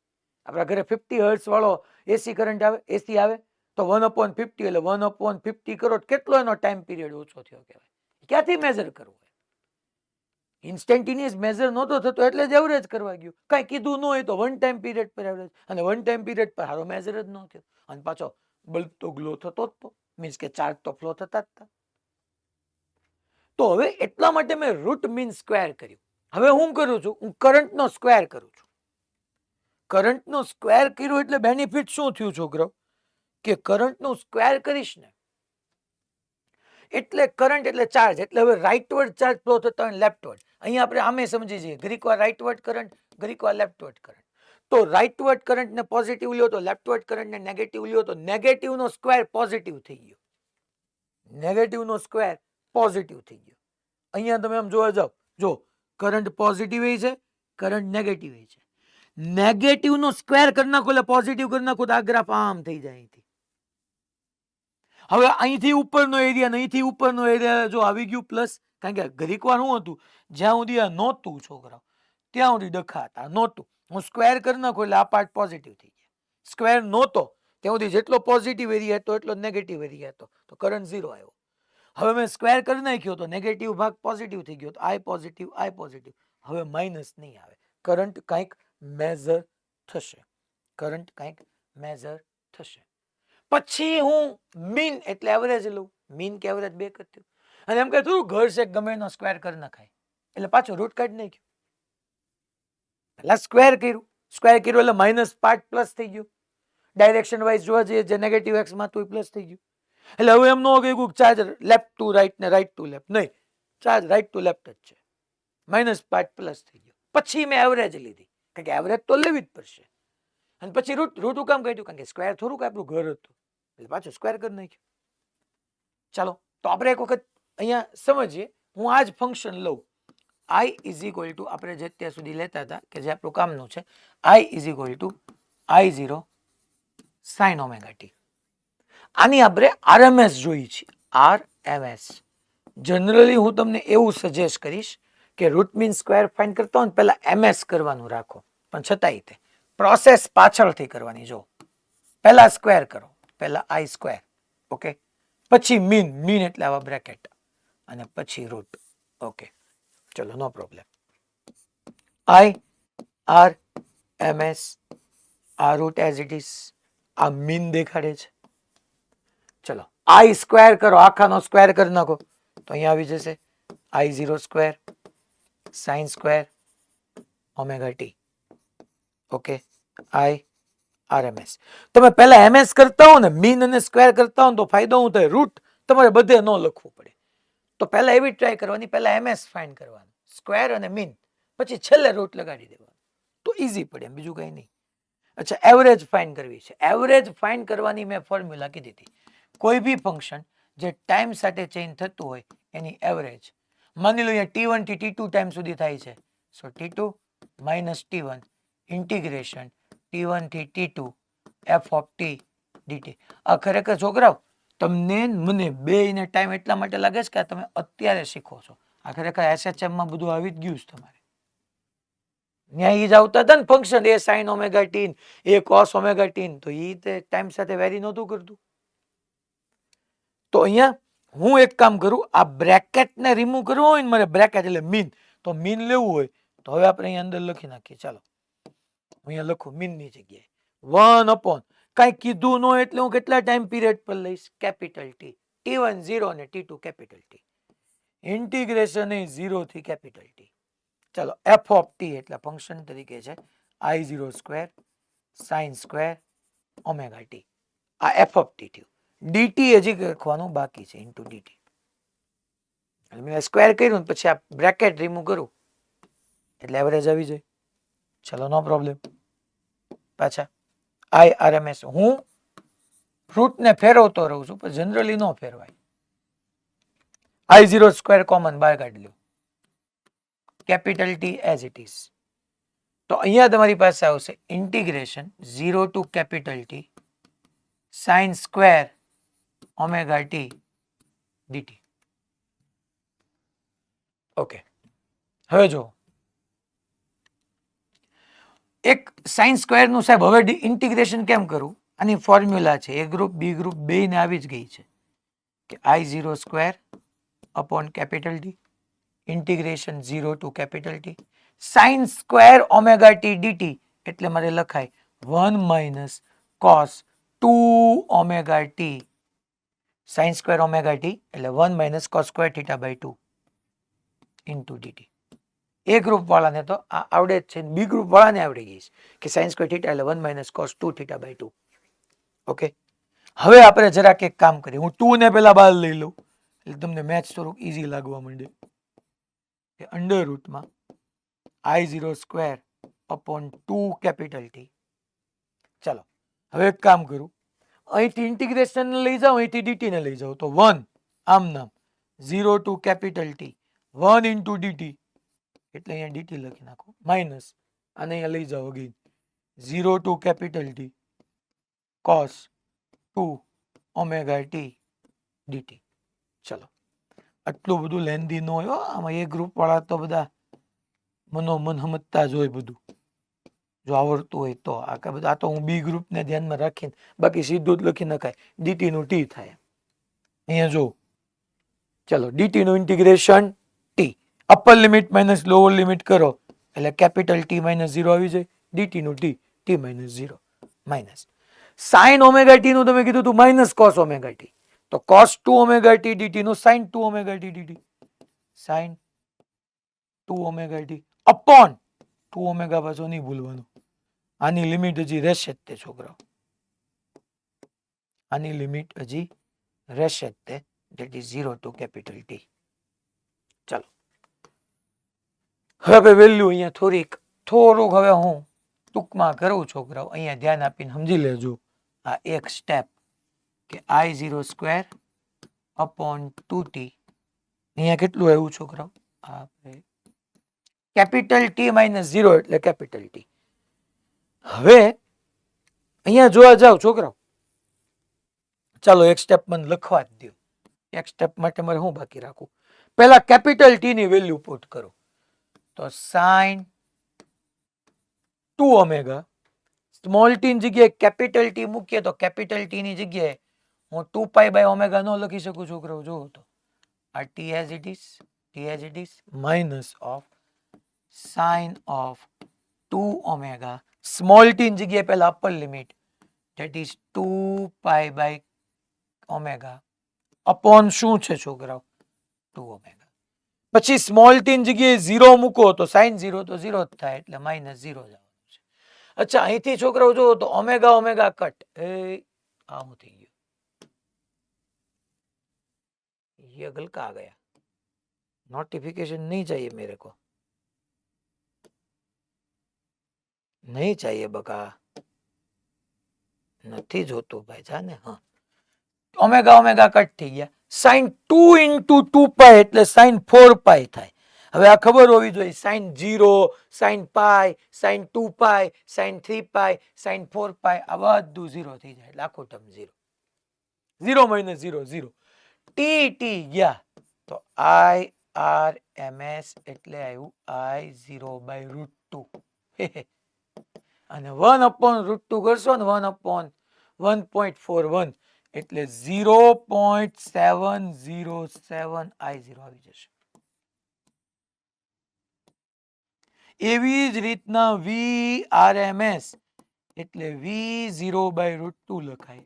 આપણા ઘરે 50 હર્ટ્ઝ વાળો એસી કરંટ આવે, એસી આવે તો 1/50 એટલે 1/50 કરો, કેટલો એનો ટાઈમ પીરિયડ ઓછો થયો કહેવાય. ક્યાંથી મેઝર કરવું? ઇન્સ્ટન્ટેનિયસ મેઝર નહોતો થતો એટલે જ એવરેજ કરવા ગયું. કાંઈ કીધું ન હોય તો 1 ટાઈમ પીરિયડ પર એવરેજ, અને 1 ટાઈમ પીરિયડ પર હારો મેઝર જ ન થયો, અને પાછો બલ્બ તો ગ્લો થતો જ તો, મીન્સ કે ચાર્જ તો ફ્લો થતા જ હતા. તો હવે એટલા માટે મેં રૂટ મીન સ્ક્વેર કર્યું. હવે હું કરું છું, હું કરંટનો સ્ક્વેર કરું છું. કરંટનો સ્ક્વેર કર્યો એટલે બેનિફિટ શું થયું છોકરો? કે કરંટનું સ્ક્વેર કરીશ ને એટલે કરંટ એટલે ચાર્જ, એટલે હવે રાઇટવર્ડ ચાર્જ ફ્લો થતા હોય લેફ્ટવર્ડ. અહીંયા આપણે આમે સમજી જઈએ, ઘડીકવાર રાઇટવર્ડ કરંટ, ઘડીકવાર લેફ્ટવર્ડ કરંટ. તો રાઇટવર્ડ કરંટને પોઝિટિવ લ્યો તો લેફ્ટવર્ડ કરંટને નેગેટિવ લ્યો તો નેગેટિવનો સ્ક્વેર પોઝિટિવ થઈ ગયો. નેગેટિવનો સ્ક્વેર પોઝિટિવ થઈ ગયો. અહીંયા તમે આમ જોવા જાવ, જો કરંટ પોઝિટિવ છે, કરંટ નેગેટિવ છે. નેગેટિવનો સ્ક્વેર કરી નાખો એટલે પોઝિટિવ કરી નાખો તો આ ગ્રાફ આમ થઈ જાય. અહીંથી હવે અહીંથી ઉપરનો એરિયા ને અહીંથી ઉપરનો એરિયા જો આવી ગયું પ્લસ, કારણ કે ઘડીકવાર શું હતું, જ્યાં સુધી આ નહોતું છોકરાઓ ત્યાં સુધી ડખાતા નહોતું. હું સ્ક્વેર કરી નાખું એટલે આ પાર્ટ પોઝિટિવ થઈ ગયા. સ્ક્વેર નહોતો ત્યાં સુધી જેટલો પોઝિટિવ એરિયા હતો એટલો નેગેટિવ એરિયા હતો, તો કરંટ 0 આવ્યો. હવે મેં સ્ક્વેર કરી નાખ્યો તો નેગેટિવ ભાગ પોઝિટિવ થઈ ગયો, તો આઈ પોઝિટિવ, આઈ પોઝિટિવ. હવે માઇનસ નહીં આવે, કરંટ કંઈક મેઝર થશે, કરંટ કંઈક મેઝર થશે. પછી હું મીન એટલે એવરેજ લઉં. મીન કે એવરેજ બે કરતી. અને એમ કહે થોડું ઘર છે ગમે એનો સ્ક્વેર કરી નખાય, એટલે પાછો રૂટ કાઢી નાખ્યો. પેલા સ્ક્વેર કર્યું એટલે માઇનસ પાર્ટ પ્લસ થઈ ગયું. ડાયરેક્શન વાઇઝ જોવા જઈએ જે નેગેટિવ એક્સ માં હતું એ પ્લસ થઈ ગયું. એટલે હવે એમ ન કહ્યું ચાર્જ લેફ્ટ ટુ રાઈટ ને રાઈટ ટુ લેફ્ટ, નહીં, ચાર્જ રાઈટ ટુ લેફ્ટ જ છે. માઇનસ પાર્ટ પ્લસ થઈ ગયો. પછી મેં એવરેજ લીધી, કારણ કે એવરેજ તો લેવી જ પડશે. અને પછી રૂટ રૂટ કામ કાઢ્યું, કારણ કે સ્ક્વેર થોડુંક આપણું ઘર હતું, એટલે પાછું સ્ક્વેર કરી નાખ્યું. ચાલો તો આપણે એક વખત અહીંયા સમજીએ. હું આ જ ફંક્શન લઉં, i ઇઝ ઇક્વલ ટુ આપણે જે અત્યાર સુધી લેતા હતા કે જે આપણું કામનું છે, i is equal two I0 sin omega T. આની આપણે RMS જોઈ છે, RMS. જનરલી હું તમને એવું સજેસ્ટ કરીશ કે રૂટ મીન સ્ક્વેર ફાઇન્ડ કરતા હોય ને પહેલા MS કરવાનું રાખો, પણ છતાંય તે પ્રોસેસ પાછળથી કરવાની. જો પહેલા સ્ક્વેર કરો, પહેલા I સ્ક્વેર, ઓકે, પછી મીન એટલે આવા બ્રેકેટ, અને પછી રૂટ. ઓકે, ચલો નો પ્રોબ્લેમ. IRMS આ રૂટ એઝ ઇટ ઇઝ, આ મીન દેખાડે છે. ચલો I સ્ક્વેર કરો, આખાનો સ્ક્વેર કરી નાખો તો અહીંયા આવી જશે I0 square sin square omega t. Okay, IRMS. તમે પહેલા MS કરતા હો ને, મીન અને સ્ક્વેર કરતા હો ને, તો ફાયદો શું થાય, રૂટ તમારે બધે ન લખવું પડે. તો પહેલા એવી ટ્રાય કરવાની, પહેલા MS ફાઇન્ડ કરવાનું, સ્ક્વેર અને મીન, પછી છેલ્લે રૂટ લગાડી દેવાનું, તો ઈઝી પડે, બીજું કઈ નહીં. અચ્છા, એવરેજ ફાઇન્ડ કરવી છે. એવરેજ ફાઇન્ડ કરવાની મેં ફોર્મ્યુલા કીધી હતી. કોઈ બી ફંક્શન જે ટાઈમ સાથે ચેન્જ થતું હોય એની એવરેજ. માની લો અહીંયા T1 થી T2 ટાઈમ સુધી થાય છે, સો T2 minus T1 integration T1 થી T2 f of t dt. આ ખરેખર છોકરાઓ તમને મને બેયને ટાઈમ એટલા માટે લાગે છે કે તમે અત્યારે શીખો છો. આ ખરેખર SHM માં બધું આવી જ ગયું છે તમારે. ન્યાય જ આવતા હતા ને ફંક્શન, એ સાઇન ઓમેગા ટી, એ કોસ ઓમેગા ટી, તો એ ટાઈમ સાથે વેરી નહોતું કરતું. તો અહીંયા હું એક કામ કરું, આ બ્રેકેટ ને રિમૂવ કરવું હોય ને મારે, બ્રેકેટ એટલે મીન, તો મીન લેવું હોય તો હવે આપણે અહીંયા અંદર લખી નાખીએ. ચાલો અહીંયા લખું મીન ની જગ્યાએ 1 અપોન કઈ કીધું ન એટલે હું કેટલા ટાઈમ પીરિયડ પર લઈશ, કેપિટલ T. T1 0 અને T2 કેપિટલ T. ઇન્ટિગ્રેશન એ 0 થી કેપિટલ T. ચાલો f ઓફ t એટલે ફંક્શન તરીકે છે I0 square sin square omega T. આ f ઓફ t થયું. dt હજી લખવાનું બાકી છે, ઇન્ટુ dt. એટલે મેં સ્ક્વેર કર્યું ને પછી આ બ્રેકેટ રિમૂવ કરું એટલે એવરેજ આવી જાય. ચલો નો પ્રોબ્લેમ. પાછા IRMS, હું રૂટ ને ફેરવતો રહું છું, પણ જનરલી નો ફેરવાય. I0 સ્ક્વેર કોમન બહાર કાઢી લો, capital T as it is. તો અહીંયા તમારી પાસે આવશે integration 0 to capital T sin square omega t dt. Okay, હવે જો એક સાઇન સ્ક્વેર નું સાહેબ હવે ઇન્ટિગ્રેશન કેમ કરું, આની ફોર્મ્યુલા છે, એ ગ્રુપ બી ગ્રુપ બે ને આવી જ ગઈ છે કે I0 square upon capital T integration 0 to capital T sin square omega t dt, એટલે મારે લખાય 1 minus cos 2 omega t sin square omega t, એટલે 1 minus cos square theta by 2 into dt. એ ગ્રુપ વાળાને તો આ આવડે જ છે, બી ગ્રુપ વાળાને આવડી ગઈ છે કે sin સ્ક્વેર થીટા એટલે 1 minus cos 2 theta by 2. Okay, હવે આપણે જરાક એક કામ કરીએ, હું 2 ને પેલા બહાર લઈ લઉં એટલે તમને મેથ્સ થોડુંક ઈઝી લાગવા માંડે. કે અંડર રૂટમાં I0 square upon 2 capital T. ચાલો હવે એક કામ કરું, અહીંથી ઇન્ટિગ્રેશન લઈ જાઓ, અહીંથી dt ને લઈ જાઓ, તો 1 આમ નામ 0 to capital T 1 into dt, એટલે અહીંયા dt લખી નાખો, માઇનસ અને અહીંયા લઈ જાઓ again 0 to capital T cos 2 omega t dt. ચલો આટલું બધું લેન્ધી ન હોય આમાં, એ ગ્રુપ વાળા તો બધા મનોમન સમજતા જ હોય બધું, જો આવડતું હોય તો. આ તો હું બી ગ્રુપ ને ધ્યાનમાં રાખીને બાકી સીધું જ લખી નખાય, dt નું t થાય. અહીંયા જો ચલો dt નું integration t, upper limit minus lower limit કરો એટલે કેપિટલ T માઇનસ 0 આવી જાય, dt નું t minus 0 minus sin omega t નું તમે કીધું તું માઇનસ કોસ ઓમેગા t, તો તો cos 2 ઓમેગા t dt નું sin 2 omega t dt, sin 2 omega t upon 2 omega પાછો નહીં ભૂલવાનું. આની લિમિટ હજી રહેશે જ તે છોકરાઓ, આની લિમિટ હજી રહેશે જ તે, that is 0 to capital T. ચાલો હવે વેલ્યુ અહીંયા થોડુંક હવે હું ટૂંકમાં કરું છોકરાઓ, અહીંયા ધ્યાન આપીને સમજી લેજો. આ એક સ્ટેપ કે I0 સ્ક્વેર અપોન 2t, અહીંયા કેટલું આવ્યું છોકરાઓ? આપણે કેપિટલ T માઇનસ 0 એટલે કેપિટલ T. હવે અહીંયા જોવા જાવ છોકરાઓ, ચાલો એક સ્ટેપ મને લખવા જ દો. એક સ્ટેપ માટે મારે શું બાકી રાખવું? પહેલા કેપિટલ T ની વેલ્યુ પુટ કરો. તો sin 2 ઓમેગા, સ્મોલ t ની જગ્યાએ કેપિટલ T મૂકીએ તો કેપિટલ T ની જગ્યાએ હું 2 પાઈ બાય ઓમેગા ન લખી શકું છોકરાઓ? જોવો તો આ t as it is minus of sin of 2 omega, small t ની જગ્યાએ પહેલા upper limit, that is 2 pi by omega upon શું છે છોકરાઓ? 2 ઓમેગા. પછી સ્મોલ t ની જગ્યાએ 0 મૂકો તો sin 0 તો 0 જ થાય એટલે માઇનસ 0 જ આવવાનું છે. અચ્છા અહીંથી છોકરાઓ જોવો તો ઓમેગા ઓમેગા કટ, આ શું થઈ ગયું? ये गलका आ गया, नोटिफिकेशन नहीं चाहिए मेरे को, नहीं चाहिए बका, નથી જોતું ભાઈ જાને. હા ઓમેગા ઓમેગા કટ થઈ ગયા, sin 2 into 2 પાઈ એટલે sin 4 પાઈ થાય. હવે આ ખબર હોવી જોઈએ, sin 0, sin પાઈ, sin 2 પાઈ, sin 3 પાઈ, sin 4 પાઈ આ બધું 0 થઈ જાય એટલે આખો ટર્મ 0. 0 minus 0 0, t ગયા તો IRMS એટલે આવ્યું I0 by root 2 અને 1 upon root 2 કરશો ને 1 upon 1.41 એટલે 0.707 I0 આવી જશે. એવી જ રીતના VRMS એટલે V0 by root 2 લખાય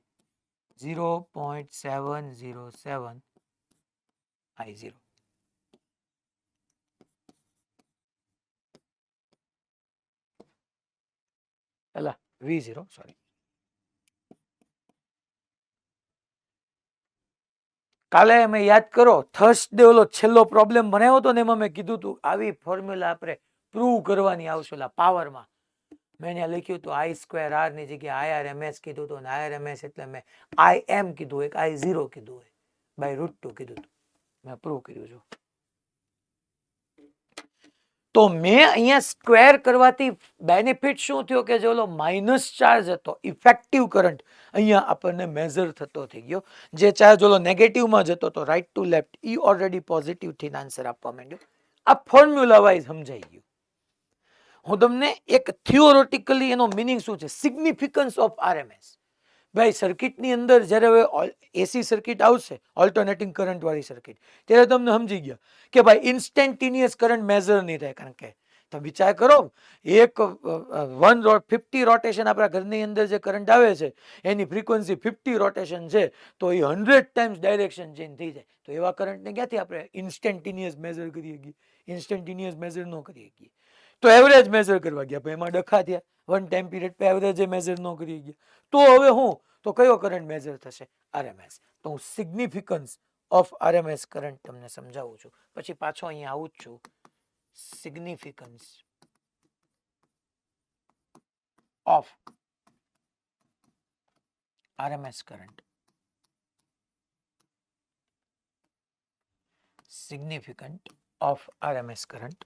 0.707 I0. પેલા V0 સોરી. કાલે અમે યાદ કરો થર્સડે ઓલો છેલ્લો પ્રોબ્લેમ બનાવ્યો હતો ને એમાં મેં કીધું હતું આવી ફોર્મ્યુલા આપણે પ્રૂવ કરવાની આવશે ઓલા પાવરમાં. મેં અહીંયા લખ્યું હતું I સ્ક્વેર R ની જગ્યાએ IRMS કીધું હતું અને IRMS એટલે મેં IM કીધું, એક I0 કીધું હોય, બાય રૂટ 2 કીધું હતું. મેં પ્રૂવ કર્યું છે. તો મેં અહીંયા સ્ક્વેર કરવાથી બેનિફિટ શું થયો કે જે ઓલો માઇનસ ચાર્જ હતો ઇફેક્ટિવ કરંટ અહીંયા આપણને મેઝર થતો થઈ ગયો. જે ચાર્જ ઓલો નેગેટિવમાં જતો હતો right to left A already positive થઈને આન્સર આપવા માંડ્યો. આ ફોર્મ્યુલા વાઇઝ સમજાઈ ગયું. હું તમને એક થિયોરેટિકલી એનો મિનિંગ શું છે, સિગ્નિફિકન્સ ઓફ RMS. ભાઈ સર્કિટની અંદર જ્યારે હવે એસી સર્કિટ આવશે ઓલ્ટરનેટિંગ કરંટ વાળી સર્કિટ ત્યારે તમને સમજી ગયા કે ભાઈ ઇન્સ્ટન્ટેનિયસ કરંટ મેઝર નહીં થાય. કારણ કે તમે વિચાર કરો એક 50 રોટેશન આપણા ઘરની અંદર જે કરંટ આવે છે એની ફ્રીક્વન્સી 50 રોટેશન છે તો એ 100 ટાઈમ્સ ડાયરેક્શન ચેન્જ થઈ જાય. તો એવા કરંટને ક્યાંથી આપણે ઇન્સ્ટન્ટેનિયસ મેઝર કરી શકીએ? ઇન્સ્ટન્ટેનિયસ મેઝર ન કરી શકીએ તો એવરેજ મેઝર કરવા ગયા પણ એમાં ડખા થયા. 1 ટાઈમ પીરિયડ પર એવરેજ મેઝર ન કરી ગયા તો હવે હું તો કયો કરંટ મેઝર થશે? RMS. તો હું સિગ્નિફિકન્સ ઓફ RMS કરંટ તમને સમજાવું છું, પછી પાછો અહીંયા આવું જ છું. Significance of RMS current, significant of RMS current.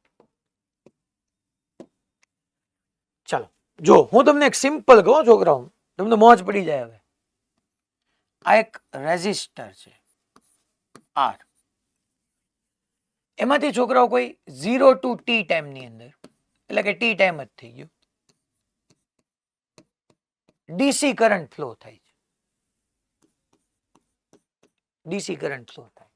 ચાલો જો હું તમને એક સિમ્પલ કહું છોકરાઓ, તમને મોજ પડી જાય. હવે આ એક રેઝિસ્ટર છે R, એમાંથી છોકરાઓ કોઈ 0 to t ટાઈમ ની અંદર એટલે કે t ટાઈમ જ થઈ ગયો ડીસી કરંટ ફ્લો થાય છે. ડીસી કરંટ ફ્લો થાય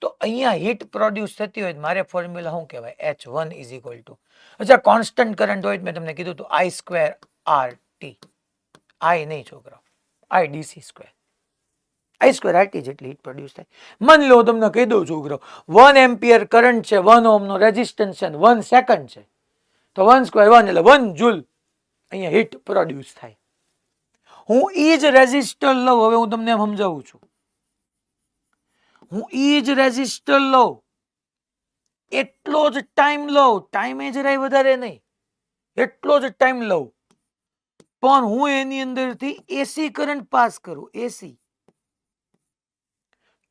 તો અહીંયા હીટ પ્રોડ્યુસ થતી હોય મારે ફોર્મ્યુલા શું કહેવાય? H1 ઇઝ ઇક્વલ ટુ, અચ્છા કોન્સ્ટન્ટ કરંટ હોય મેં તમને કીધું હતું I સ્ક્વેર RT, I નહીં છોકરાઓ, I DC square. I square RT જેટલી હીટ પ્રોડ્યુસ થાય. માની લો તમને કહી દઉં છોકરો 1 એમ્પિયર કરંટ છે, 1 ઓહમનો રેઝિસ્ટન્સ છે, 1 સેકન્ડ છે, તો 1 સ્ક્વેર 1 એટલે 1 જૂલ અહીંયા હીટ પ્રોડ્યુસ થાય. હું ઈ જ રેઝિસ્ટર લઉં, હવે હું તમને એમ સમજાવું છું, હું ઈ જ રેઝિસ્ટર લઉં, એટલો જ ટાઈમ લઉં, ટાઈમ એ જરાય વધારે નહીં, એટલો જ ટાઈમ લઉં, પણ હું એની અંદરથી એસી કરંટ પાસ કરું, એસી,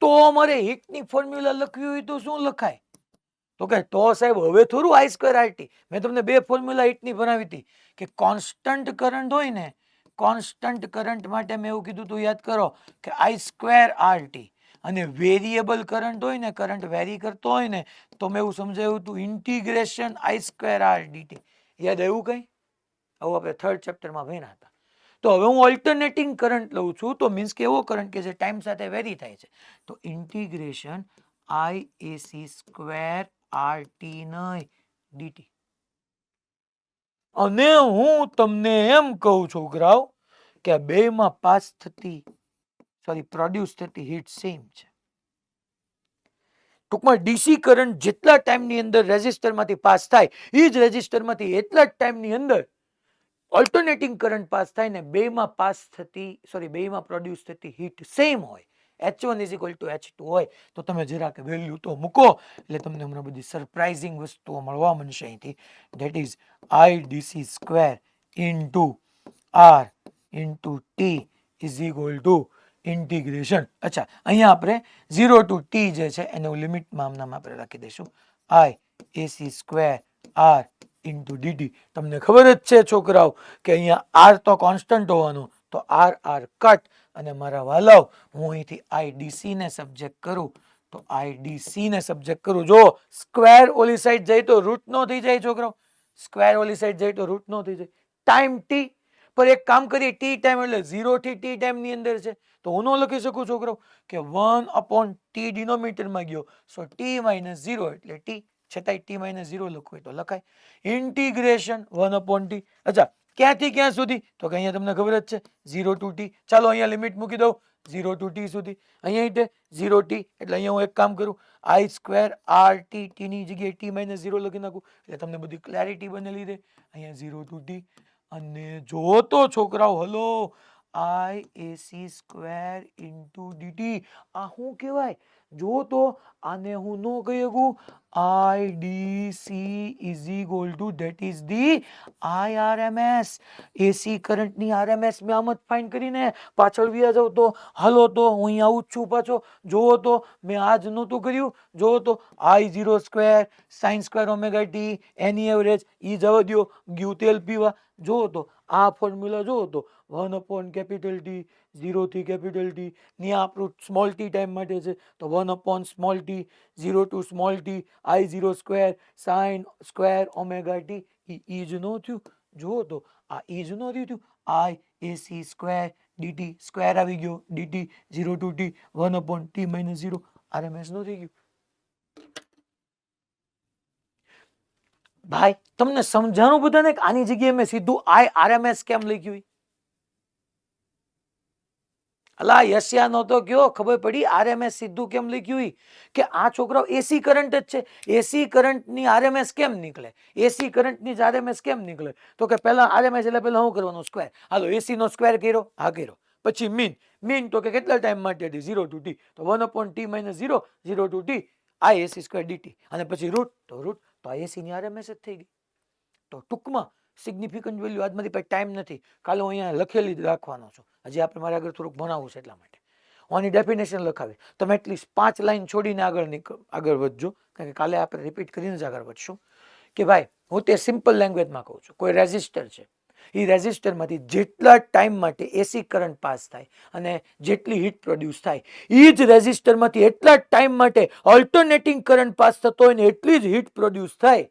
તો અમારે હીટની ફોર્મ્યુલા લખવી હોય તો શું લખાય? તો કે તો સાહેબ હવે થોડું આઈ સ્ક્વેર આરટી, મેં તમને બે ફોર્મ્યુલા હીટની ભણાવી હતી કે કોન્સ્ટન્ટ કરંટ હોય ને, કોન્સ્ટન્ટ કરંટ માટે મેં એવું કીધું તું યાદ કરો કે આઈ સ્ક્વેર આરટી, અને વેરિયેબલ કરંટ હોય ને, કરંટ વેરી કરતો હોય ને, તો મેં એવું સમજાવ્યું હતું integration I square R dt. યાદ આવ્યું કઈ? આવું આપણે થર્ડ ચેપ્ટરમાં ભણ્યા હતા. તો હવે હું ઓલ્ટરનેટિંગ કરંટ લઉં છું, તો મીન્સ કે એવો કરંટ કે જે ટાઈમ સાથે વેરી થાય છે, તો ઇન્ટિગ્રેશન આઈ એસી સ્ક્વેર આરટી નહીં ડીટી. અને હું તમને એમ કહું છોકરાઓ કે બેમાં પાસ થતી પ્રોડ્યુસ થતી હીટ સેમ છે. ટૂંકમાં ડીસી કરંટ જેટલા ટાઈમની અંદર રેઝિસ્ટરમાંથી પાસ થાય, એ જ રેઝિસ્ટરમાંથી એટલા જ ટાઈમની અંદર ઓલ્ટરનેટિંગ કરંટ પાસ થાય ને, બેમાં પ્રોડ્યુસ થતી હીટ સેમ હોય. H1 is equal to H2 હોય તો તમે જરાક વેલ્યુ તો મૂકો, એટલે તમને હમણાં બધી સરપ્રાઇઝિંગ વસ્તુઓ મળવા મળશે અહીંથી. That is I DC square into R into T is equal to integration. અચ્છા, અહીંયા આપણે 0 to t જે છે એનું લિમિટમાં આમનામ આપણે રાખી દઈશું I AC square R into dt. તમને ખબર જ છે છોકરાઓ કે અહીંયા આર તો કોન્સ્ટન્ટ હોવાનું, તો આર આર કટ, અને મારા વાલાઓ હું અહીંથી આઈડીસી ને સબ્જેક્ટ કરું, તો આઈડીસી ને સબ્જેક્ટ કરું, જો સ્ક્વેર ઓલી સાઈડ જાય તો રૂટ નો થઈ જાય છોકરાઓ, સ્ક્વેર ઓલી સાઈડ જાય તો રૂટ નો થઈ જાય. ટાઈમ ટી પર એક કામ કરીએ, ટી ટાઈમ એટલે 0 થી ટી ટાઈમ ની અંદર છે, તો હું ન લખી શકું છોકરાઓ કે 1/t ડિનોમિનેટરમાં ગયો, સો t - 0 એટલે ટી, છતાંય t - 0 લખવું હોય તો લખાય. Integration 1/t. અચ્છા, ક્યાંથી ક્યાં સુધી? તો કે અહીંયા તમને ખબર જ છે 0 to t. ચાલો અહીંયા લિમિટ મૂકી દઉં 0 to t સુધી. અહીંયા 0 t એટલે અહીંયા હું એક કામ કરું, I square R T, T ની જગ્યાએ t - 0 લખી નાખું, એટલે તમને બધી ક્લેરિટી બનેલી રહે. અહીંયા 0 to t, અને જો તો છોકરાઓ hello I AC square into DT, આ શું કહેવાય? જો તો આને હું નો કહી શકું, I DC is equal to that is the I RMS, AC કરંટની આરએમએસ. મેં આમ જ ફાઇન કરીને પાછળ વ્યા જાઉં તો હાલો, તો હું અહીં આવું જ છું પાછો. જોવો તો મેં આ જ નહોતું કર્યું, જોવો તો I 0 square sine square omega t એની એવરેજ, ઈ જવા દો, ગયું તેલ પીવા. જોવો તો આ ફોર્મ્યુલા જોવો તો 1/T, 0 થી T, ની આપણું સ્મોલ ટી ટાઈમ માટે છે, તો 1/t, 0 to small t, I 0 square sine square omega t. ઈ જ નો થયું. જુઓ તો આ ઈ જ નો થયું, I AC square dt square આવી ગયો, dt 0 to t 1/t - 0, RMS નો થઈ ગયું. ભાઈ તમને સમજાણું બધાને કે આની જગ્યાએ મેં સીધું આઈ આરએમએસ કેમ લખ્યું? અલા યસ્યા નો તો કયો ખબર પડી આરએમએસ સીધું કેમ લખ્યું? કે આ છોકરાઓ એસી કરંટ જ છે, એસી કરંટની આરએમએસ કેમ નીકળે? એસી કરંટની આરએમએસ કેમ નીકળે? તો કે પહેલા આરએમએસ એટલે પહેલા શું કરવાનું? સ્ક્વેર. હાલો એસી નો સ્ક્વેર કર્યો, હા કર્યો. પછી મીન, મીન તો કે કેટલા ટાઈમ માટે? 0 to t, તો 1/t - 0, 0 to t I AC square DT, અને પછી રૂટ, તો રૂટ, તો આ એસી ની આરએમએસ જ થઈ ગઈ. તો ટૂંકમાં સિગ્નિફિકન્ટ વેલ્યુ આજમાંથી પછી ટાઈમ નથી, કાલે હું અહીંયા લખેલી જ રાખવાનો છું. હજી આપણે મારે આગળ થોડુંક ભણાવવું છે એટલા માટે હું આની ડેફિનેશન લખાવી. તમે એટલીસ્ટ 5 લાઈન છોડીને આગળ વધજો, કારણ કે કાલે આપણે રિપીટ કરીને જ આગળ વધશું. કે ભાઈ હું તે સિમ્પલ લેંગ્વેજમાં કહું છું, કોઈ રેઝિસ્ટર છે, એ રેઝિસ્ટરમાંથી જેટલા ટાઈમ માટે એસી કરંટ પાસ થાય અને જેટલી હીટ પ્રોડ્યુસ થાય, એ જ રેઝિસ્ટરમાંથી એટલા ટાઈમ માટે ઓલ્ટરનેટિંગ કરંટ પાસ થતો હોય ને એટલી જ હીટ પ્રોડ્યુસ થાય,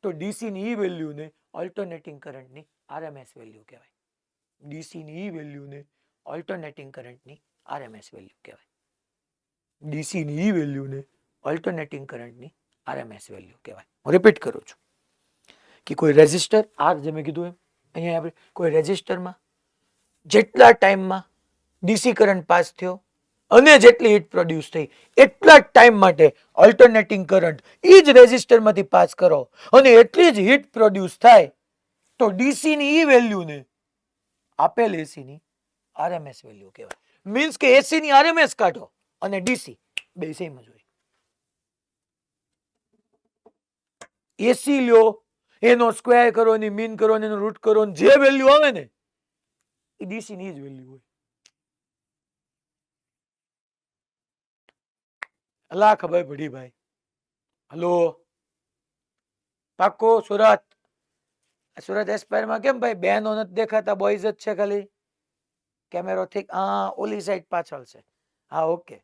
તો ડીસી ની ઈ વેલ્યુને ઓલ્ટરનેટિંગ કરંટની આરએમએસ વેલ્યુ કહેવાય. ડીસી ની ઈ વેલ્યુને ઓલ્ટરનેટિંગ કરંટની આરએમએસ વેલ્યુ કહેવાય. ડીસી ની ઈ વેલ્યુને ઓલ્ટરનેટિંગ કરંટની આરએમએસ વેલ્યુ કહેવાય. હું રિપીટ કરું છું કે કોઈ રેઝિસ્ટર આર, જે મેં કીધું એમ, અહીંયા આપણે કોઈ રેઝિસ્ટરમાં જેટલા ટાઈમમાં ડીસી કરંટ પાસ થયો અને જેટલી હીટ પ્રોડ્યુસ થઈ એટલા જ ટાઈમ માટે ઓલ્ટરનેટિંગ કરંટ એ જ રેઝિસ્ટરમાંથી પાસ કરો અને એટલી જ હીટ પ્રોડ્યુસ થાય તો ડીસી ની ઈ વેલ્યુને આપેલ એસી ની આરએમએસ વેલ્યુ કહેવાય. મીન્સ કે એસી ની આરએમએસ કાઢો અને ડીસી બે સેમ જ હોય. એસી લ્યો એનો સ્ક્વેર કરો એની મીન કરો એનો રૂટ કરો જે વેલ્યુ આવે ને એ ડીસી ની જ વેલ્યુ હોય. અલા ખબર પડી ભાઈ. હલો પાકો સુરત સુરત એસ્પાયર માં કેમ ભાઈ બેનો નથી દેખાતા બોયઝ જ છે ખાલી કેમેરો ઠીક હા ઓલી સાઈડ પાછળ છે હા ઓકે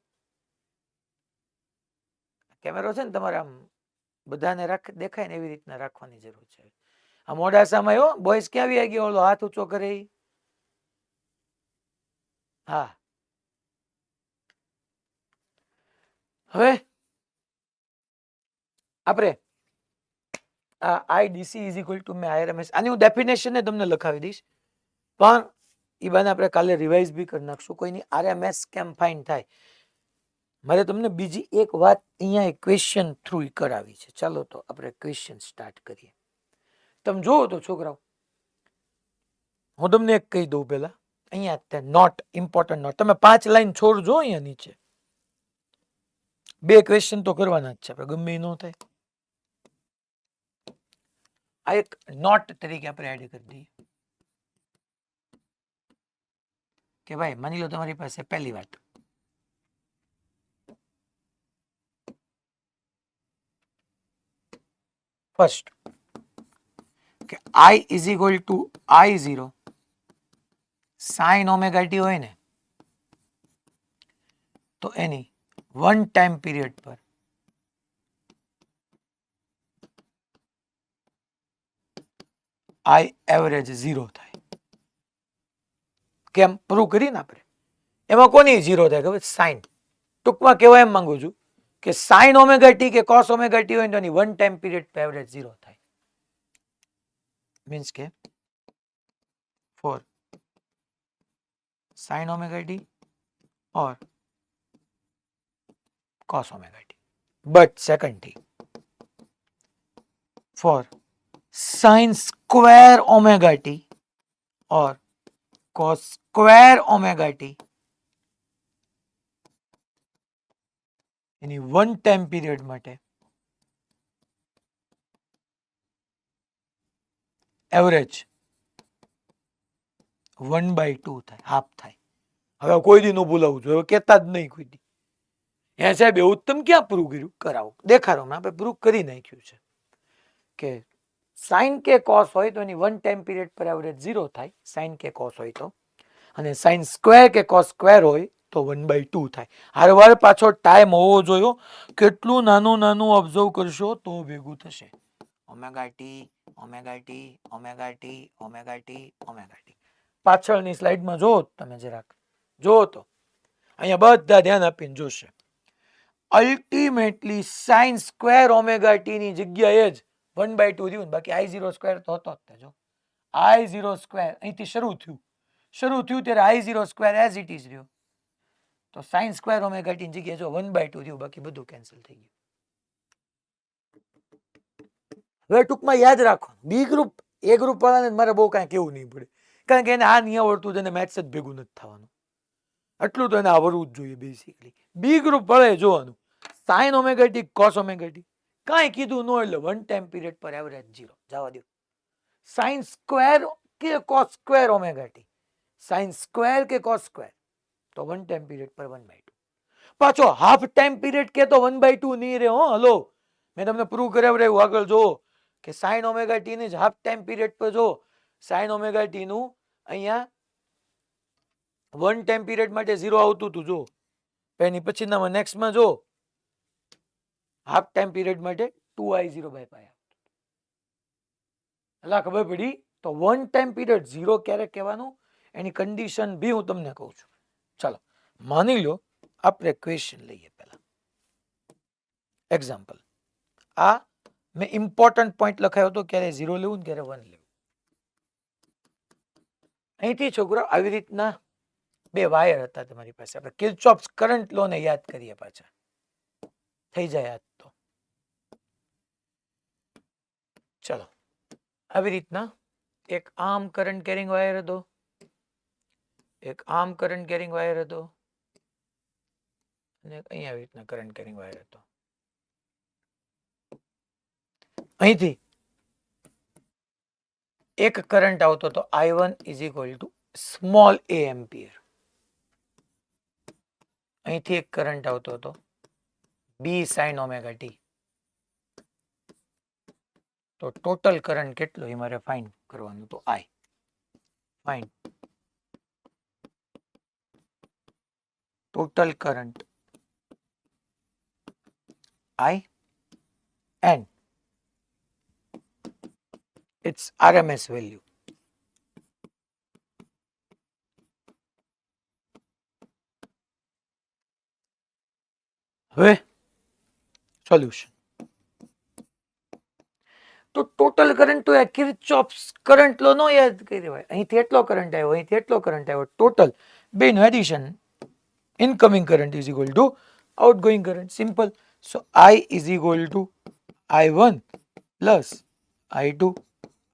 કેમેરો છે ને તમારે આમ બધાને દેખાય ને એવી રીતના રાખવાની જરૂર છે. આ મોડાસામાં આવ્યો બોયઝ ક્યાં આવી ગયો ઓલો હાથ ઊંચો કરે ઈ? હા હવે આપણે IDC is equal two May IRMS આની હું ડેફિનેશન ને તમને લખાવી દઈશ પણ એ બાને આપણે કાલે રિવાઇઝ બી કરી નાખશું. કોઈની આરએમએસ કેમ ફાઇન થાય મારે તમને બીજી એક વાત અહીંયા એક ક્વેશ્ચન થ્રુ કરાવી છે. ચાલો તો આપણે ક્વેશ્ચન સ્ટાર્ટ કરીએ. તમે જોવો તો છોકરાઓ હું તમને એક કહી દઉં પેલા અહીંયા નોટ ઇમ્પોર્ટન્ટ નોટ તમે 5 લાઈન છોડજો અહીંયા નીચે 2 ક્વેશ્ચન તો કરવાના જ છે આપણે ગમે એ ન થાય. આ એક નોટ તરીકે આપણે એડ કરી દઈએ કે ભાઈ માની લો તમારી પાસે પહેલી વાત ફર્સ્ટ કે I is equal two I0 sine omega T હોય ને તો એની 1 ટાઈમ પીરિયડ પર I એવરેજ 0 થાય. કેમ પ્રૂવ કરીને આપણે એમાં કોની 0 થાય ખબર સાઇન ટૂંકમાં કહેવા એમ માંગુ છું કે સાઇન ઓમેગા ટી કે કોસ ઓમેગા ટી હોય તો એની 1 ટાઈમ પીરિયડ પર એવરેજ 0 થાય. મીન્સ કે four sin omega t or cos omega t. But second thing, for sin square omega t or cos square omega t any 1 time period માટે average 1/2 થાય half થાય. હવે કોઈ દી નું ભૂલાવું જોઈએ કેતા જ નહીં કોઈ દી. હે સાહેબ એવું તમે ક્યાં પ્રૂવ કર્યું કરાવો દેખાડો આપણે પ્રૂવ કરી નાખ્યું છે કે સાઇન કે કોસ હોય તો એની 1 ટાઈમ પીરિયડ પર એવરેજ 0 થાય સાઇન કે કોસ હોય તો અને સાઇન સ્ક્વેર કે કોસ સ્ક્વેર હોય તો 1/2 થાય. હર પાછો ટાઈમ હોવો જોઈએ કેટલું નાનું નાનું ઓબ્ઝર્વ કરશો તો ભેગું થશે. Omega T omega T omega T omega T omega T પાછળની સ્લાઇડમાં જો તમે જરાક જો તો અહીંયા બધા ધ્યાન આપીને જોશે ultimately sign square omega T ની જગ્યાએ જ 1/2 રહ્યું બાકી I0 સ્ક્વેર તો હતો જ જો I0 સ્ક્વેર અહીંથી શરૂ થયું ત્યારે I0 square as it is રહ્યો તો સાઇન સ્ક્વેર ઓમેગા ટી ની જગ્યાએ જો 1/2 રહ્યું બાકી બધું કેન્સલ થઈ ગયું. હવે ટૂંકમાં યાદ રાખો બી ગ્રુપ એ ગ્રુપ વાળાને મારે બહુ કાંઈ કેવું નહીં પડે કારણ કે એને આ નહીં આવડતું તેને મેથ્સ જ ભેગું નથી થવાનું એટલું તો એને આવડવું જ જોઈએ બેસિકલી. બી ગ્રુપ વળે જોવાનું sine omega T cos omega T કાંઈ કીધું ન એટલે 1 ટાઈમ પીરિયડ પર એવરેજ 0 જવા દો. સાઇન સ્ક્વેર કે cos square omega T sine square કે કોસ સ્ક્વેર તો 1 ટાઈમ પીરિયડ પર 1/2 પાછો હાફ ટાઈમ પીરિયડ કે તો 1/2 નહીં રહે. હલો મેં તમને પ્રૂવ કરાવ્યું આગળ જો કે સાઇન ઓમેગા ટી ની હાફ ટાઈમ પીરિયડ પર જો સાઇન ઓમેગા ટી નું અહીંયા 1 ટાઈમ પીરિયડ માટે 0 આવતું હતું જો એની પછીના નેક્સ્ટમાં જો હાફ ટાઈમ પીરિયડ માટે 2I0/π એટલે ખબર પડી તો 1 ટાઈમ પીરિયડ 0 ક્યારે કહેવાનું એની કન્ડિશન બી હું તમને કહું છું. ચાલો માની લો આપણે ક્વેશ્ચન લઈએ પહેલા એક્ઝામ્પલ આ મેં ઇમ્પોર્ટન્ટ પોઈન્ટ લખાયો હતો ક્યારે 0 લેવું ને ક્યારે 1 લેવું. અહીંથી છોકરો આવી રીતના બે વાયર હતા તમારી પાસે. આપણે કિર્ચોફ્સ કરંટ લો ને યાદ કરીએ પાછા, થઈ જાય યાદ તો. ચલો, આવી રીતના એક આમ કરંટ કેરિંગ વાયર હતો, એક આમ કરંટ કેરિંગ વાયર હતો, અને અહીંયા આવી રીતના કરંટ કેરિંગ વાયર હતો. અહીંથી એક કરંટ આવતો હતો I1 is equal two small a ampere. અહીંથી એક કરંટ આવતો હતો B sin ઓમેગા t. તો ટોટલ કરંટ કેટલો એ મારે ફાઇન્ડ કરવાનું. તો I find total current I and its RMS value. હવે સોલ્યુશન. તો ટોટલ કરંટ તો કિર્ચોફ્સ કરંટ લો નો યાદ કરી દેવાય. અહીંથી એટલો કરંટ આવ્યો, અહીંથી એટલો કરંટ આવ્યો, ટોટલ બેનું addition, incoming current is equal to outgoing current. Simple. So I is equal to I1 plus I2.